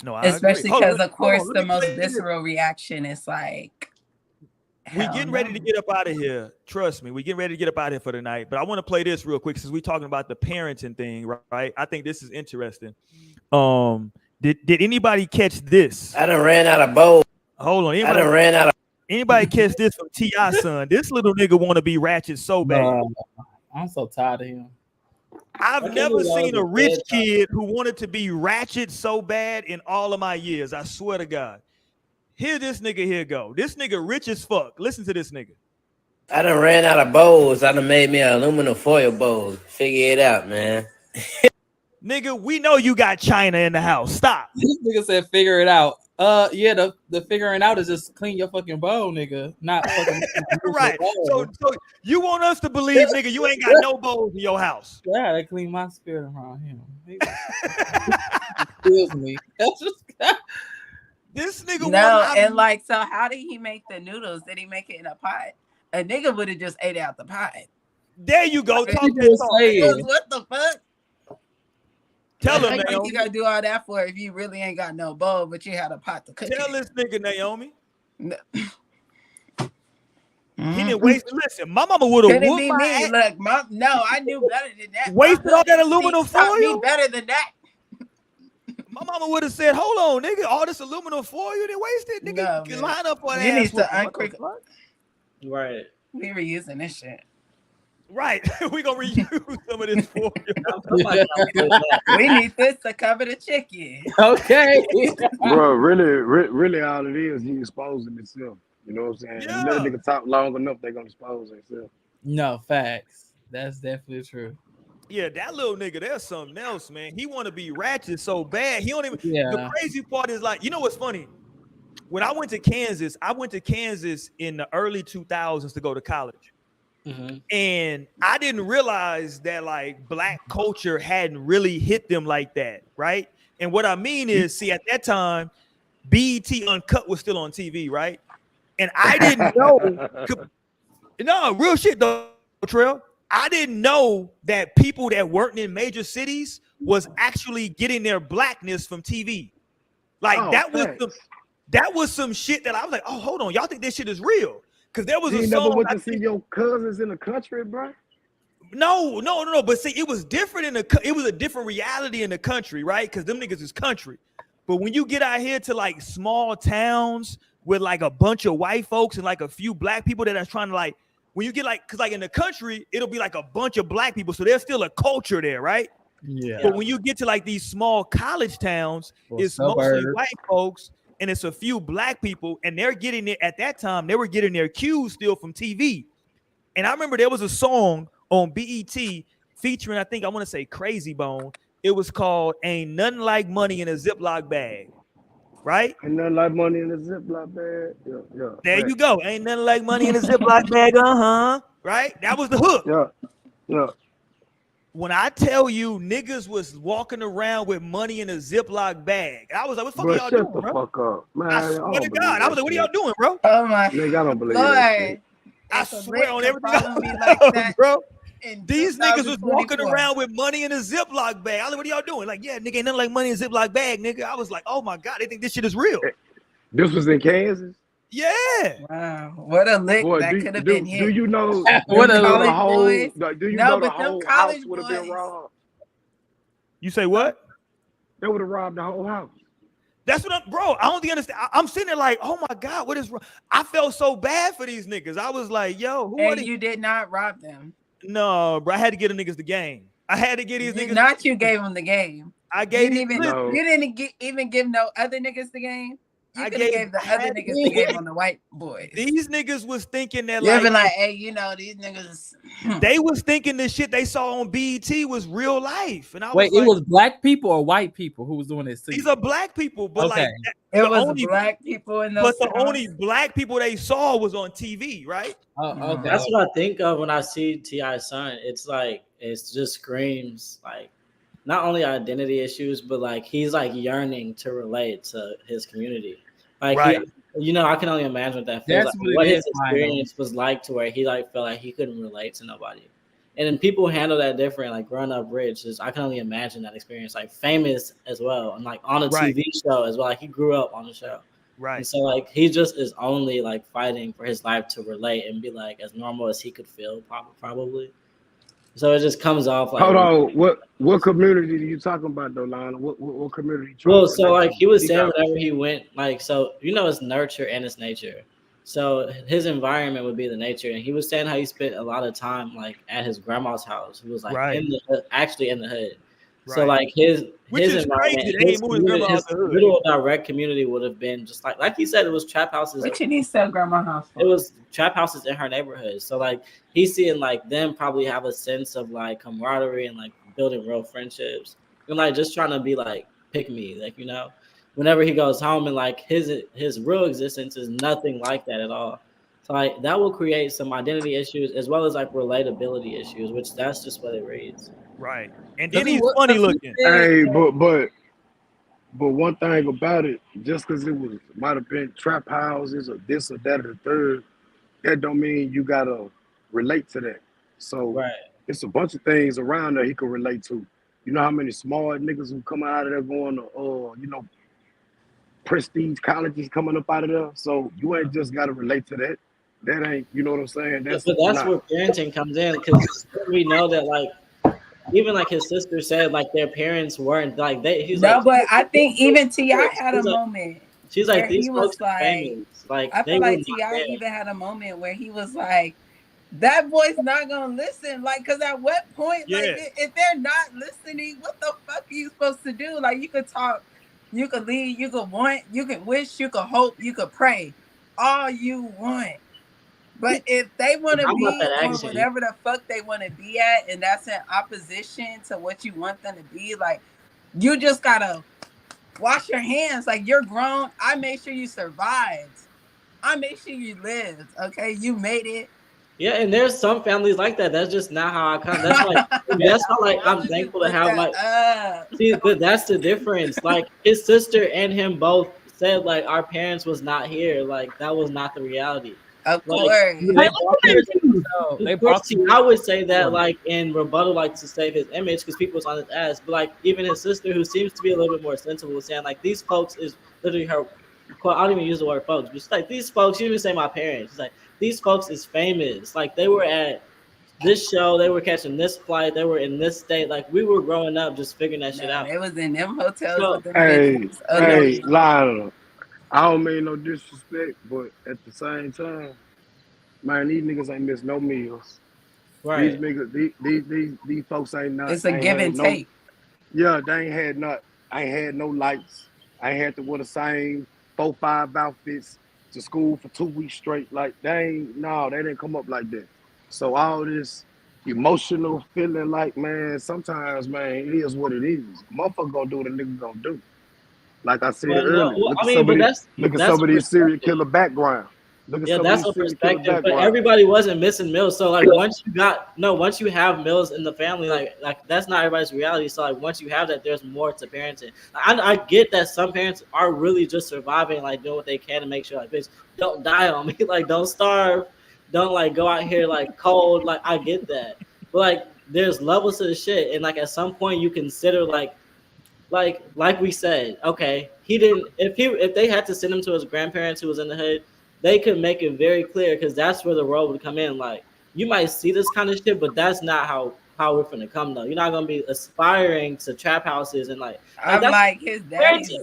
S1: No, I
S5: especially
S1: agree.
S5: because, of course, the most visceral reaction is like,
S1: we getting ready to get up out of here. Trust me, we getting ready to get up out of here for tonight. But I want to play this real quick since we're talking about the parenting thing, right? I think this is interesting. Did anybody catch this?
S19: I done ran out of bowls.
S1: Hold on.
S19: I done ran out of.
S1: Anybody catch this from T.I. son? This little nigga want to be ratchet so bad.
S3: I'm so tired of him.
S1: I've never seen a rich kid who wanted to be ratchet so bad in all of my years. I swear to God. Here this nigga here go. This nigga rich as fuck. Listen to this nigga.
S19: I done ran out of bowls. I done made me an aluminum foil bowl. Figure it out, man.
S1: Nigga, we know you got China in the house. Stop.
S3: This nigga said figure it out. Yeah, the figuring out is just clean your fucking bowl, nigga. Not fucking
S1: right. So you want us to believe, nigga, you ain't got no bowls in your house.
S3: Yeah, I clean my spirit around him. He kills me. That's just
S1: this nigga.
S5: No, and like, so how did he make the noodles? Did he make it in a pot? A nigga would have just ate it out the pot.
S1: There you go. Talk
S5: what the fuck?
S1: Tell him,
S5: like,
S1: Naomi.
S5: You gotta do all that for if you really ain't got no bowl, but you had a pot to cook.
S1: Tell this nigga, Naomi.
S5: No.
S1: He didn't waste. Listen, my mama would have whooped my ass.
S5: Look, no, I knew better than that.
S1: Wasted all that aluminum foil.
S5: Me better than that.
S1: My mama would have said, "Hold on, nigga, all this aluminum foil you didn't waste it, nigga.
S5: No,
S1: line up on that."
S5: You need to uncrick.
S4: Right.
S5: We were using this shit.
S1: Right. We gonna reuse some of this foil.
S5: We need this to cover the chicken.
S3: Okay.
S15: Bro, really all it is, he exposing himself. You know what I'm saying?
S1: Yeah.
S15: You let a nigga talk long enough, they're gonna expose themselves.
S3: No, facts. That's definitely true.
S1: Yeah, that little nigga, there's something else, man. He want to be ratchet so bad. He don't even.
S3: Yeah.
S1: The crazy part is, like, you know what's funny? When I went to Kansas in the early 2000s to go to college.
S3: Mm-hmm.
S1: And I didn't realize that like black culture hadn't really hit them like that, right? And what I mean is, see, at that time, BET Uncut was still on TV, right? And I didn't know. No, real shit though, Trail. I didn't know that people that weren't in major cities was actually getting their blackness from TV. Like that was some shit that I was like, oh, hold on, y'all think this shit is real? Because there was
S15: you
S1: a
S15: never
S1: song.
S15: went to see your cousins in the country, bro?
S1: No. But see, it was different it was a different reality in the country, right? Because them niggas is country. But when you get out here to like small towns with like a bunch of white folks and like a few black people that are trying to like, when you get like, because like in the country, it'll be like a bunch of black people. So there's still a culture there, right?
S3: Yeah.
S1: But when you get to like these small college towns, it's mostly white folks. And it's a few black people, and they're getting it at that time. They were getting their cues still from TV. And I remember there was a song on BET featuring, I think I want to say Crazy Bone. It was called "Ain't Nothing Like Money in a Ziploc Bag," right?
S15: Ain't nothing like money in a Ziploc bag. Yeah.
S1: There you go. Ain't nothing like money in a Ziploc bag. Right? That was the hook.
S15: Yeah.
S1: When I tell you niggas was walking around with money in a Ziploc bag, I was like, what the fuck y'all doing, bro?
S15: Shut the fuck up, man.
S1: I swear to God. I was like, what are y'all doing, bro?
S5: Oh my
S15: nigga, I don't believe
S5: Lord.
S15: that shit.
S1: I swear on everything
S5: like that,
S1: bro. These niggas was walking around with money in a Ziploc bag. I was like, what are y'all doing? Like, yeah, nigga, ain't nothing like money in a Ziploc bag, nigga. I was like, oh my God, they think this shit is real.
S15: This was in Kansas?
S1: Yeah.
S5: Wow. What a lick that could have been hit.
S15: Do you know
S5: what a
S15: college
S5: whole
S15: boys? Do you know the
S5: but them
S15: whole
S5: college
S15: house would have been robbed?
S1: You say what?
S15: They would have robbed the whole house.
S1: That's what bro. I don't understand. I'm sitting there like, oh my God, what is wrong? I felt so bad for these niggas. I was like, yo, who are
S5: And
S1: they?
S5: you did not rob them.
S1: No, bro. I had to get the niggas the game. I had to get these niggas.
S5: Not you gave him the game.
S1: I gave
S5: you didn't
S15: No.
S5: you didn't even give no other niggas the game. You could have gave the other niggas the game on the white boys.
S1: These niggas was thinking that
S5: You've been like, hey, these niggas.
S1: They was thinking the shit they saw on BET was real life, and I
S3: Wait,
S1: was
S3: it was black people or white people who was doing this?
S1: These are black people, but
S3: Okay.
S5: It was black people in those.
S1: But the only black people they saw was on TV, right?
S3: Okay.
S4: That's what I think of when I see T.I.'s son. It's like it just screams like not only identity issues, but like he's like yearning to relate to his community. Like I can only imagine what that feels
S3: That's
S4: like. What his
S3: is,
S4: experience was like to where he like felt like he couldn't relate to nobody. And then people handle that different, like growing up rich. I can only imagine that experience. Like Famous as well, and like on a TV show as well. Like he grew up on the show.
S1: Right.
S4: And so like he just is only like fighting for his life to relate and be like as normal as he could feel probably. So it just comes off like.
S15: Hold on, what community are you talking about though, Lana? What community?
S4: Well, so like he was saying whenever he went, like so it's nurture and it's nature. So his environment would be the nature, and he was saying how he spent a lot of time like at his grandma's house, who was like actually in the hood. So like his environment, his little direct community would have been just like he said, it was trap houses.
S5: What you need to sell grandma house for?
S4: It was trap houses in her neighborhood. So like he's seeing like them probably have a sense of like camaraderie and like building real friendships and like just trying to be like pick me, like whenever he goes home and like his real existence is nothing like that at all. So like that will create some identity issues as well as like relatability issues, which that's just what it reads.
S1: Right. And then he's funny looking.
S15: Hey, but one thing about it, just because might have been trap houses or this or that or the third, that don't mean you gotta relate to that. So it's a bunch of things around there he could relate to. You know how many smart niggas who come out of there going to prestige colleges coming up out of there. So you ain't just gotta relate to that. That ain't, you know what I'm saying?
S4: That's where parenting comes in, because we know that like even like his sister said, like their parents weren't like they.
S5: But I think even T.I. had a moment.
S4: She's like these
S5: he was
S4: folks are famous. Like
S5: I feel like T.I. even had a moment where he was like, that boy's not gonna listen. Like, cause at what point, like if they're not listening, what the fuck are you supposed to do? Like you could talk, you could lead, you could want, you could wish, you could hope, you could pray, all you want. But if they want to be or whatever the fuck they want to be at, and that's in opposition to what you want them to be, like you just gotta wash your hands. Like you're grown. I made sure you survived. I made sure you lived. Okay, you made it.
S4: Yeah, and there's some families like that. That's just not how I come. That's like that's how like I'm thankful to have like. See, but that's the difference. Like his sister and him both said like our parents was not here. Like that was not the reality.
S5: Of course.
S4: I would say that like in rebuttal, like to save his image, because people was on his ass. But like even his sister, who seems to be a little bit more sensible, was saying like these folks is literally her. I don't even use the word folks, but she's like these folks. She didn't even say my parents. She's like these folks is famous. Like they were at this show, they were catching this flight, they were in this state. Like we were growing up, just figuring that shit out.
S5: It was in them hotels.
S15: So, hey, Lila. I don't mean no disrespect, but at the same time, man, these niggas ain't missed no meals.
S4: Right.
S15: These niggas, these folks ain't not.
S5: It's a give and take.
S15: Yeah, they ain't had not. I ain't had no lights. I ain't had to wear the same 4-5 outfits to school for 2 weeks straight. Like they didn't come up like that. So all this emotional feeling, like man, sometimes man, it is what it is. Motherfucker gonna do what a nigga gonna do. Like I said earlier, look at some of these serial killer background.
S4: That's a perspective. But everybody wasn't missing meals. So like once you have meals in the family, like that's not everybody's reality. So like once you have that, there's more to parenting. I get that some parents are really just surviving, like doing what they can to make sure like bitch, don't die on me, like don't starve, don't like go out here like cold. Like I get that. But like there's levels to the shit. And like at some point you consider like we said, okay, he didn't if they had to send him to his grandparents who was in the hood, they could make it very clear, because that's where the role would come in. Like you might see this kind of shit, but that's not how we're finna come though. You're not gonna be aspiring to trap houses and like
S5: I'm like his daddy.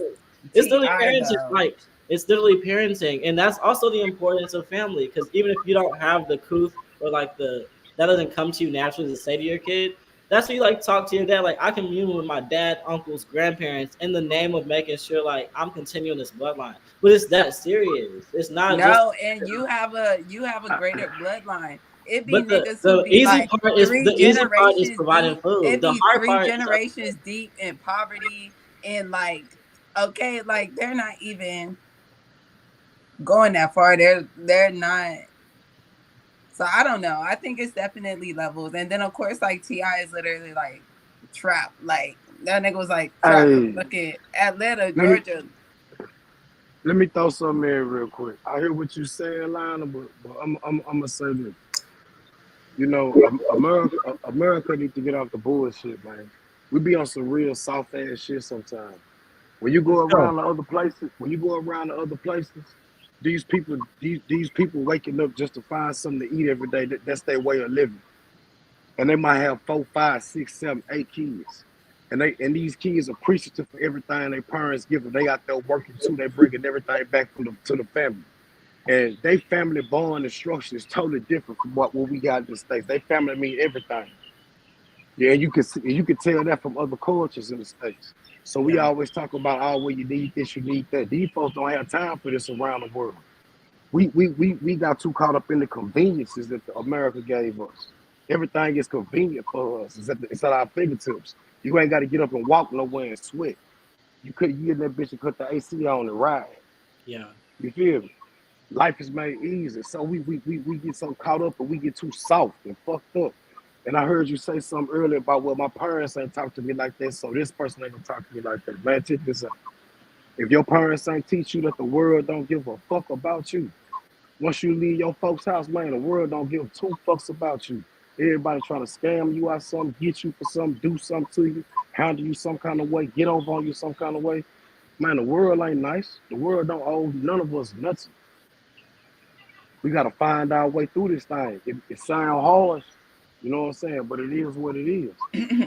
S4: It's literally parenting. Like it's literally parenting, and that's also the importance of family. Because even if you don't have the couth or like that doesn't come to you naturally to say to your kid, That's when you like talk to your dad. Like I commune with my dad, uncles, grandparents in the name of making sure like I'm continuing this bloodline. But it's that serious. It's not just.
S5: No, and you have a greater bloodline. It be
S4: But
S5: niggas who
S4: the
S5: be
S4: easy
S5: like
S4: part is
S5: three
S4: the easy part is
S5: generations
S4: providing
S5: deep.
S4: food.
S5: It
S4: The
S5: be
S4: hard
S5: three
S4: part is
S5: generations deep in poverty and like, okay, like they're not even going that far. They're not. So I don't know. I think it's definitely levels. And then of course, like T.I. is literally like trap. Like that nigga was like trap from
S15: Hey,
S5: fucking Atlanta,
S15: let me
S5: Georgia.
S15: let me throw something in real quick. I hear what you saying, Lionel, but I'm gonna say this. You know, America need to get off the bullshit, man. We be on some real soft ass shit sometimes. When you go
S1: Let's go.
S15: around the other places, these people waking up just to find something to eat every day. That's their way of living, and they might have 4, 5, 6, 7, 8 kids, and these kids are appreciative for everything their parents give them. They out there working too. They bringing everything back to the family. And they family bond and structure is totally different from what we got in the States. They family mean everything. Yeah, and you can tell that from other cultures in the States. So we
S1: Yeah.
S15: always talk about, oh, well, you need this, you need that. These folks don't have time for this around the world. We got too caught up in the conveniences that America gave us. Everything is convenient for us. It's at our fingertips. You ain't got to get up and walk nowhere and sweat. You get in that bitch and cut the AC on and ride.
S4: yeah.
S15: You feel me? Life is made easy. So we get so caught up and we get too soft and fucked up. And I heard you say something earlier about, well, my parents ain't talk to me like that, so this person ain't gonna talk to me like that. Man, check this out. If your parents ain't teach you that the world don't give a fuck about you, once you leave your folks' house, man, the world don't give two fucks about you. Everybody trying to scam you out something, get you for something, do something to you, handle you some kind of way, get over on you some kind of way. Man, the world ain't nice. The world don't owe none of us nothing. We got to find our way through this thing. It sounds harsh, you know what I'm saying, but it is what it is.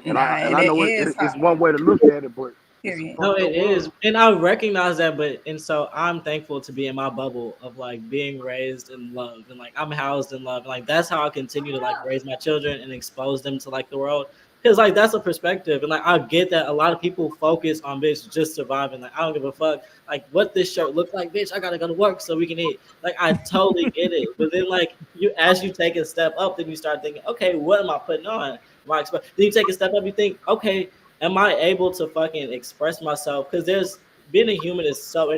S15: And
S5: Nah,
S15: I
S5: it
S15: know
S5: is
S15: it's
S5: hard.
S15: one way to look at it, but it's a
S5: Period.
S4: No,
S15: fucked
S4: it
S15: up
S4: is,
S15: world.
S4: and I recognize that, and so I'm thankful to be in my bubble of like being raised in love, and like I'm housed in love, and like that's how I continue to like raise my children and expose them to like the world, because like that's a perspective, and like I get that a lot of people focus on bitch just surviving, like I don't give a fuck, like what this shirt look like, bitch, I gotta go to work so we can eat, like I totally get it, but then like as you take a step up, then you start thinking, okay, what am I putting on? Then you take a step up, you think, okay, am I able to fucking express myself? Because there's being a human is so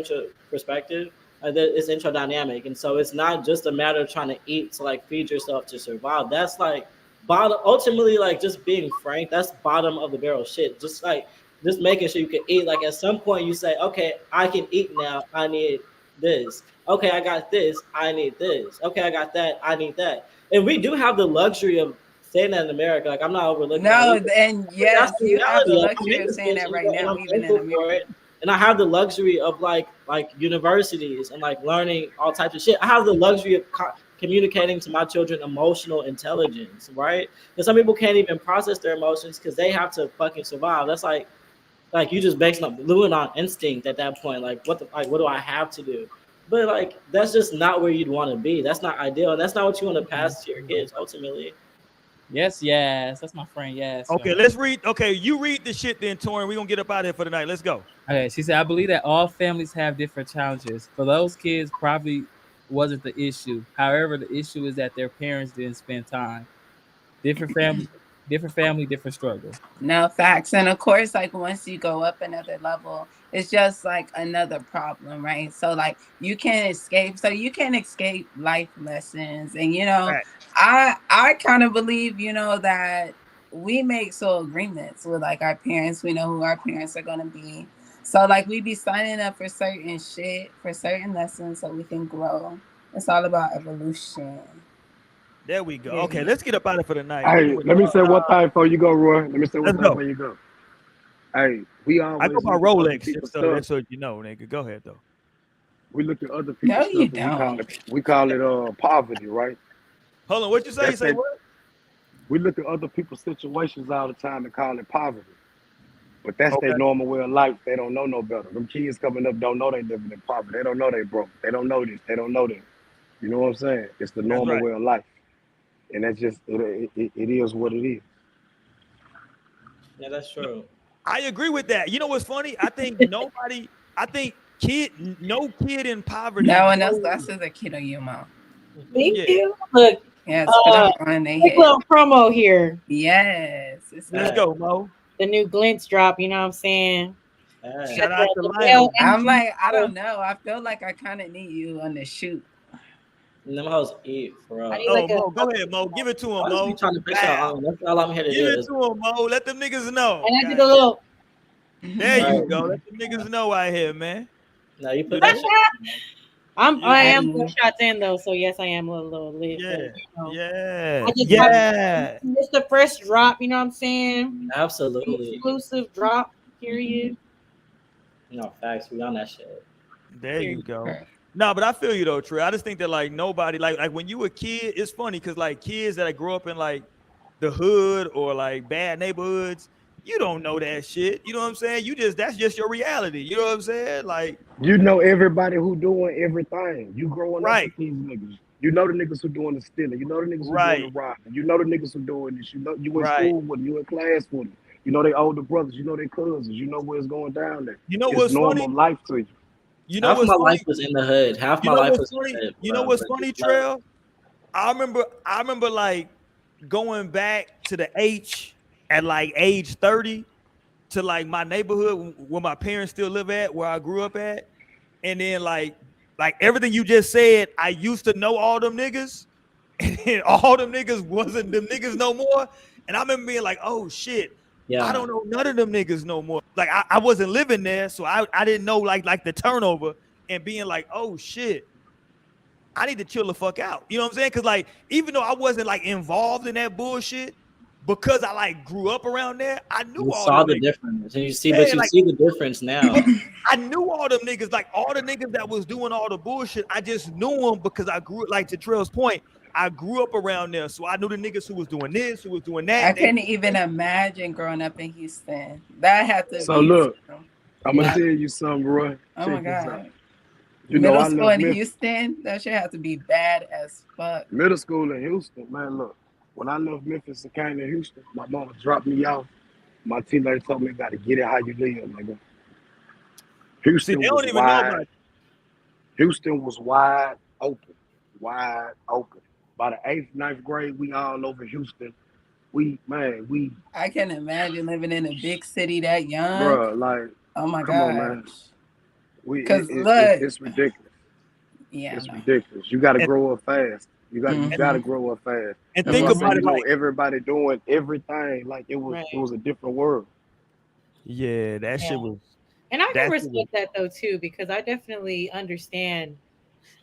S4: perspective, it's intro dynamic, and so it's not just a matter of trying to eat to like feed yourself to survive. That's like bottom. Ultimately, like just being frank, that's bottom of the barrel shit. Just making sure you can eat. Like at some point, you say, okay, I can eat now. I need this. Okay, I got this. I need this. Okay, I got that. I need that. And we do have the luxury of saying that in America. Like I'm not overlooking that
S5: No,
S4: either.
S5: and
S4: But that's
S5: yes,
S4: the
S5: you have
S4: reality.
S5: the
S4: Like, I'm
S5: luxury
S4: in
S5: of
S4: this
S5: saying
S4: bitch,
S5: that
S4: and
S5: right
S4: and
S5: now,
S4: I'm
S5: even in
S4: thankful for
S5: America.
S4: it. And I have the luxury of like universities and like learning all types of shit. I have the luxury of communicating to my children emotional intelligence, right? And some people can't even process their emotions because they have to fucking survive. That's like you just basing up living on instinct at that point. Like what do I have to do? But like that's just not where you'd want to be. That's not ideal, and that's not what you want to pass to your kids ultimately.
S3: Yes, that's my friend. Yes,
S1: Okay,
S3: y'all.
S1: let's read. Okay, you read the shit then, Torian. We're gonna get up out of here for the night. Let's go.
S3: Okay, she said, I believe that all families have different challenges. For those kids, probably wasn't the issue. However, the issue is that their parents didn't spend time. Different family, different struggle.
S5: No facts. And of course, like once you go up another level, it's just like another problem, right? So like you can't escape. So you can escape life lessons. And
S1: Right.
S5: I kind of believe, that we make soul agreements with like our parents. We know who our parents are gonna be. So like we be signing up for certain shit, for certain lessons so we can grow. It's all about evolution.
S1: There we go. Okay,
S5: Period.
S1: let's get up out of here for the night.
S15: Hey,
S1: Anyway,
S15: let me say one thing before you go, Roy. Let me say one
S1: let's
S15: thing
S1: go.
S15: before you go. Hey, we
S1: I go
S15: always
S1: by
S15: look at other
S1: Rolex,
S15: people's
S1: just so
S15: stuff.
S1: that's so you know, nigga. Go ahead though.
S15: We look at other
S5: No,
S15: people's
S5: you
S15: stuff and
S5: don't.
S15: we call it poverty, right?
S1: Hold on, what you say? You
S15: That's
S1: say
S15: that
S1: what?
S15: we look at other people's situations all the time and call it poverty. But that's their
S1: Okay.
S15: normal way of life. They don't know no better. Them kids coming up don't know they living in poverty. They don't know they broke. They don't know this. They don't know that. You know what I'm saying? It's the
S1: That's
S15: normal
S1: right.
S15: way of life. And that's just it is what it is.
S4: Yeah, that's true.
S1: I agree with that. You know what's funny? I think no kid in poverty.
S5: No one else
S1: knows-
S5: glasses a kid on your mouth.
S2: Thank
S1: Yeah.
S2: you. Look,
S5: Yeah, spit on their
S2: quick
S5: head.
S2: little promo here.
S5: Yes.
S1: Let's go, Mo.
S2: The new Glints drop, you know what I'm saying?
S1: Shout out to
S2: the
S1: Lionel.
S5: I'm like, I don't know. I feel like I kind of need you on the shoot.
S4: Them hoes eat for real.
S1: Oh, Mo, go ahead, Mo. Give it to him,
S4: I'm
S1: Mo.
S4: just trying to fix y'all own. That's all I'm here to
S1: Give
S4: do.
S1: it to him, Mo. Let them niggas know.
S2: And I did a little.
S1: There you go. Let them niggas know out here, man.
S4: No, you put that shit.
S2: I am 4 shots in though, so yes, I am a little lit.
S1: Yeah,
S2: but,
S1: yeah,
S2: I just
S1: yeah.
S2: it's the fresh drop, you know what I'm saying?
S4: Absolutely.
S2: Exclusive drop, period.
S4: No, facts. We on that shit.
S1: There you go. No, but I feel you though, Trey. I just think that like nobody like when you a kid, it's funny because like kids that grow up in like the hood or like bad neighborhoods, you don't know that shit. You know what I'm saying? That's just your reality. You know what I'm saying? Like
S15: You know everybody who doing everything. You growing up
S1: Right.
S15: with these niggas. You know the niggas who doing the stealing. You know the niggas who
S1: Right.
S15: doing the robbing. You know the niggas who doing this. You know you in
S1: Right.
S15: school with them. You in class with them. You know they older brothers. You know their cousins. You know where it's going down there.
S1: You know
S15: it's
S1: what's
S15: normal
S1: funny?
S15: life to you.
S1: You know
S4: Half
S1: what's
S4: my
S1: funny?
S4: life was in the hood. Half my life was in
S1: funny?
S4: the hood.
S1: You know what's funny, Trail? I remember like going back to the H at like age 30 to like my neighborhood where my parents still live at, where I grew up at. And then like everything you just said, I used to know all them niggas, and then all them niggas wasn't them niggas no more. And I remember being like, oh shit, I don't know none of them niggas no more. Like I wasn't living there, so I didn't know like the turnover and being like, oh shit, I need to chill the fuck out. You know what I'm saying? Cause like even though I wasn't like involved in that bullshit, because I like grew up around there, I knew
S4: You
S1: all
S4: saw
S1: them
S4: the
S1: niggas.
S4: difference. And you see,
S1: Yeah,
S4: but you
S1: like-
S4: see the difference now.
S1: I knew all them niggas, like all the niggas that was doing all the bullshit. I just knew them because I grew like to Trell's point. I grew up around there, so I knew the niggas who was doing this, who was doing that.
S5: I couldn't even imagine growing up in Houston. That had to
S15: So
S5: be.
S15: look, I'm gonna
S5: Yeah.
S15: tell you something, Roy.
S5: Oh my
S15: Check this out.
S5: God.
S15: You know
S5: Middle
S15: I
S5: school
S15: left
S5: in
S15: Memphis.
S5: Houston, that shit had to be bad as fuck.
S15: Middle school in Houston, man. Look, when I left Memphis and came to Houston, my mama dropped me off. My teacher told me, "Got to get it how you live, nigga." Houston
S1: they don't
S15: was
S1: even know
S15: wide.
S1: about it.
S15: Houston was wide open, wide open. By the 8th, 9th grade, we all over Houston. We
S5: I can imagine living in a big city that young.
S15: bruh, like,
S5: Oh my
S15: come
S5: God.
S15: on, man.
S5: Look,
S15: It's ridiculous.
S5: yeah,
S15: It's
S5: no.
S15: ridiculous. You got to
S1: And-
S15: grow up fast. You got
S5: Mhm.
S15: to grow up fast.
S1: And
S15: That's
S1: think
S15: why I say,
S1: about
S15: you
S1: it
S15: know,
S1: like,
S15: everybody doing everything like it was a different world.
S1: yeah, that shit was.
S2: And I can
S1: that shit
S2: respect that though too, because I definitely understand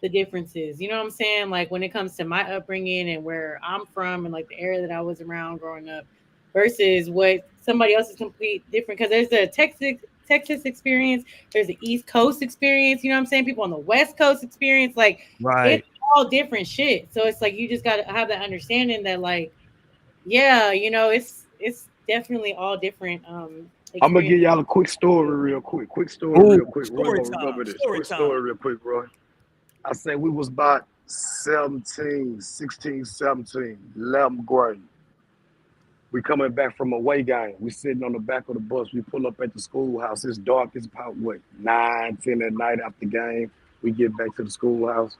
S2: the differences. You know what I'm saying? Like when it comes to my upbringing and where I'm from and like the area that I was around growing up versus what somebody else is complete different. Because there's a Texas experience, there's the East Coast experience, you know what I'm saying? People on the West Coast experience, like
S1: Right.
S2: it's all different shit. So it's like you just gotta have that understanding that like, yeah, you know, it's definitely all different
S15: I'm gonna give y'all a quick story real quick. Roy
S1: Story
S15: gonna
S1: time.
S15: remember this.
S1: Story
S15: Quick
S1: time.
S15: story real quick, Roy. I say we was about 17, 16, 17, 11th grade. We coming back from a away game. We sitting on the back of the bus. We pull up at the schoolhouse. It's dark. It's about what, 9, 10 at night after game. We get back to the schoolhouse.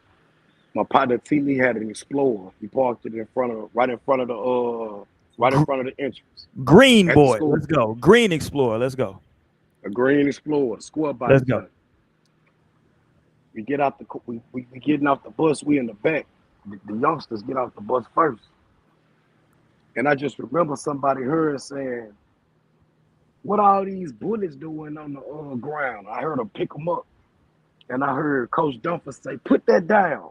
S15: My partner T Lee had an Explorer. He parked it right in front of the entrance.
S1: Green
S15: At the
S1: boy,
S15: school.
S1: let's go. Green Explorer, let's go.
S15: A green Explorer, square body.
S1: Let's go.
S15: joint. We get out we getting off the bus. We in the back. The youngsters get off the bus first. And I just remember somebody heard saying, "What all these bullets doing on the ground?" I heard them pick them up, and I heard Coach Dunford say, "Put that down."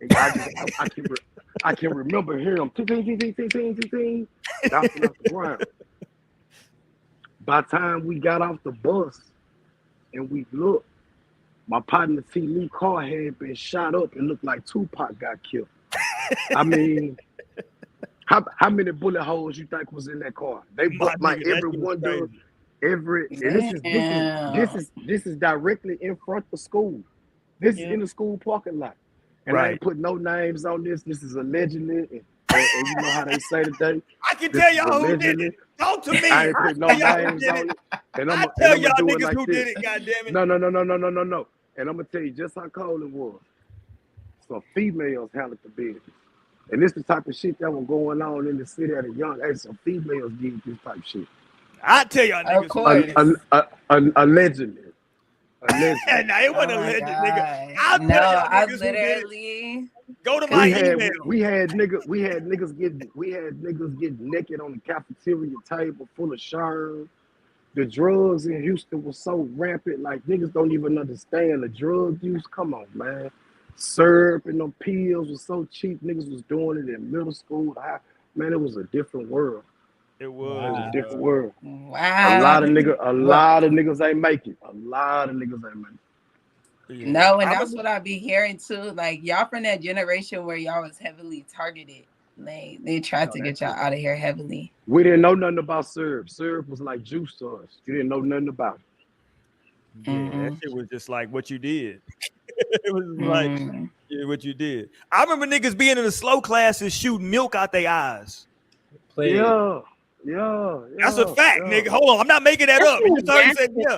S15: And I can remember hearing them ting ting ting ting ting ting ting ting bouncing off the ground. By the time we got off the bus and we looked, my partner T. Lee car had been shot up and looked like Tupac got killed. I mean, how many bullet holes you think was in that car? They bought like
S1: nigga, that
S15: every
S1: shit was
S15: window,
S1: crazy.
S15: this is directly in front of school. This is in the school parking lot. And I ain't put no names on this. This is allegedly. And you know how they say today?
S1: I can
S15: This
S1: tell
S15: is
S1: y'all who did
S15: allegedly.
S1: it. Talk to me.
S15: I ain't putting no
S1: tell y'all who
S15: names
S1: did
S15: on
S1: it.
S15: it. And
S1: I
S15: I'm
S1: tell
S15: gonna
S1: y'all
S15: do it
S1: niggas
S15: like
S1: who
S15: this.
S1: did it. God damn it.
S15: No. And I'm gonna tell you just how cold it was. Some females handled the business. And this the type of shit that was going on in the city at a young age. Some females did this type of shit.
S1: I tell y'all niggas who did it.
S15: Allegedly.
S1: Nah, it wasn't
S5: Oh my
S1: alleged, nigga.
S5: God.
S1: I'll
S5: No,
S1: tell y'all
S5: I
S1: niggas who did it.
S5: literally.
S1: Go to my email.
S15: We had niggas get naked on the cafeteria table full of sherm. The drugs in Houston was so rampant, like niggas don't even understand the drug use. Come on, man. Syrup and them pills was so cheap. Niggas was doing it in middle school. Man, it was a different world.
S1: It
S15: It was
S1: was.
S15: a different world.
S5: Wow.
S15: A lot of niggas ain't make it. A lot of niggas ain't make it.
S1: Yeah.
S5: No, and that's what I be hearing too. Like y'all from that generation where y'all was heavily targeted. Like they tried to get y'all out of here heavily.
S15: We didn't know nothing about syrup. Syrup was like juice to us. You didn't know nothing about it.
S1: Yeah, that shit was just like what you did. It was like what you did. I remember niggas being in the slow classes shooting milk out their eyes.
S15: Yeah.
S1: That's a fact, nigga. Hold on, I'm not making that up. You just heard me say, yeah.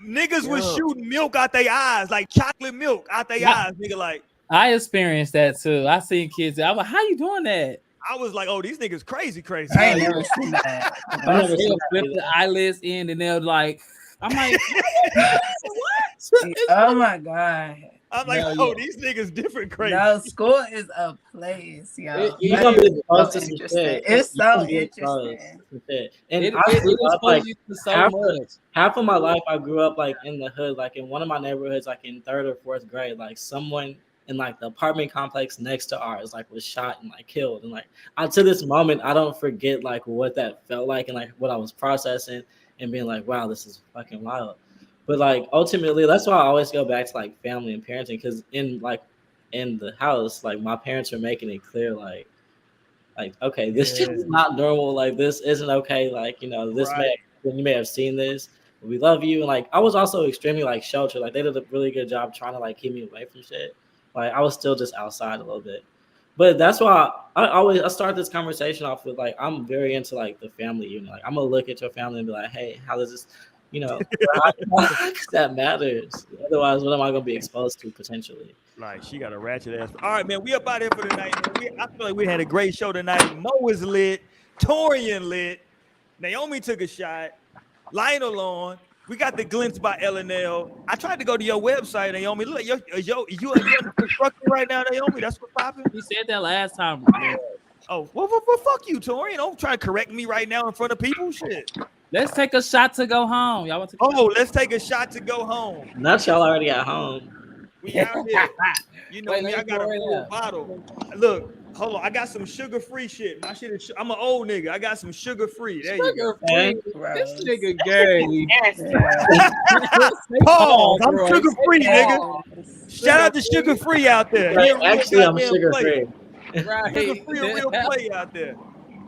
S1: Niggas was shooting milk out their eyes, like chocolate milk out their eyes, nigga. Like
S3: I experienced that too. I seen kids. I'm like, how you doing that?
S1: I was like, oh, these niggas crazy.
S5: I ain't never seen that.
S3: They'll flip the eyelids in and they'll like, I'm like, what?
S5: Oh my God.
S1: I'm like, these niggas different crazy.
S5: No, school is a place, yo.
S4: You gonna be exposed to some
S5: Interesting.
S4: shit.
S5: It's
S4: You
S5: so
S4: gonna be exposed
S5: interesting.
S4: to some shit. And
S3: It
S4: I grew up like
S3: exposes you to so much.
S4: half of my life I grew up like in the hood, like in one of my neighborhoods, like in 3rd or 4th grade, like someone in like the apartment complex next to ours like was shot and like killed. And like to this moment, I don't forget like what that felt like and like what I was processing and being like, wow, this is fucking wild. But like ultimately, that's why I always go back to like family and parenting, because in the house, like my parents were making it clear, like okay, this shit is not normal. Like this isn't okay. Like this you may have seen this. But we love you, and like I was also extremely like sheltered. Like they did a really good job trying to like keep me away from shit. Like I was still just outside a little bit. But that's why I start this conversation off with like I'm very into like the family unit. Like I'm gonna look at your family and be like, hey, how does this? That matters. Otherwise, what am I gonna be exposed to potentially?
S1: Like she got a ratchet ass. All right, man. We up out here for the night. I feel like we had a great show tonight. Mo is lit. Torian lit. Naomi took a shot. Lionel on. We got the glimpse by L&L. I tried to go to your website, Naomi. Look, you under construction right now, Naomi. That's what's popping.
S3: You said that last time.
S1: Oh, well, fuck you, Torian. Don't try to correct me right now in front of people. Shit.
S3: Let's take a shot to go home. Y'all want to?
S1: Let's take a shot to go home.
S4: Not y'all already at home.
S1: We out here. You know, I got a full bottle. Look, hold on. I got some sugar-free shit. My shit is. I'm an old nigga. I got some sugar-free. There you go.
S3: This nigga gay.
S1: Pause. I'm sugar-free, nigga. Shout out to sugar-free out there.
S4: Actually, I'm sugar-free.
S1: Right. Sugar-free, a real play out there.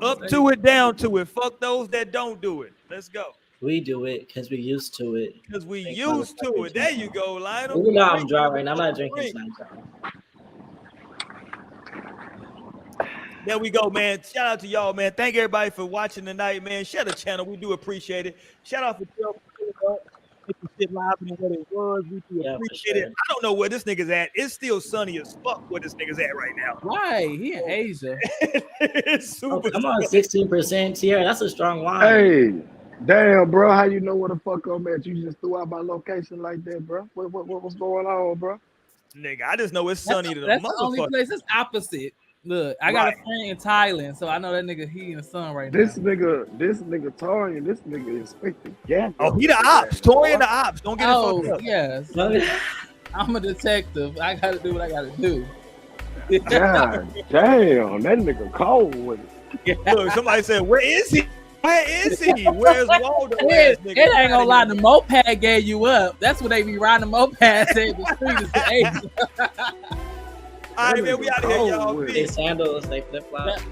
S1: Up to it, down to it. Fuck those that don't do it. Let's go.
S4: We do it because we used to it.
S1: Because we used to it. There you go, Lionel.
S4: You know I'm dry right now. I'm not drinking tonight.
S1: There we go, man. Shout out to y'all, man. Thank everybody for watching tonight, man. Share the channel. We do appreciate it. Shout out for making shit live and what it was. We do appreciate it. I don't know where this nigga's at. It's still sunny as fuck where this nigga's at right now.
S3: Right. He in Asia.
S1: It's super.
S4: Come on, 16% Sierra. That's a strong wine.
S15: Hey, damn, bro. How you know where the fuck I'm at? You just threw out my location like that, bro. What's going on, bro?
S1: Nigga, I just know it's sunny to the
S3: That's the
S1: motherfucker.
S3: only place. It's opposite. Look, I got a friend in Thailand, so I know that nigga he in the sun right
S15: This
S3: now.
S15: nigga Torian, this nigga Inspector Gadget.
S1: Oh, he the ops. Torian the ops. Don't get it fucked up.
S3: Yes. I'm a detective. I gotta do what I gotta do.
S15: God damn, that nigga cold with it.
S1: Look, somebody said, where is he? Where is he? Where's Waldo?
S3: It ain't gonna lie, the moped gave you up. That's what they be riding the mopeds at the street is the Asia.
S1: All right, man, we out of here, y'all.
S4: They sandals, they flip flops.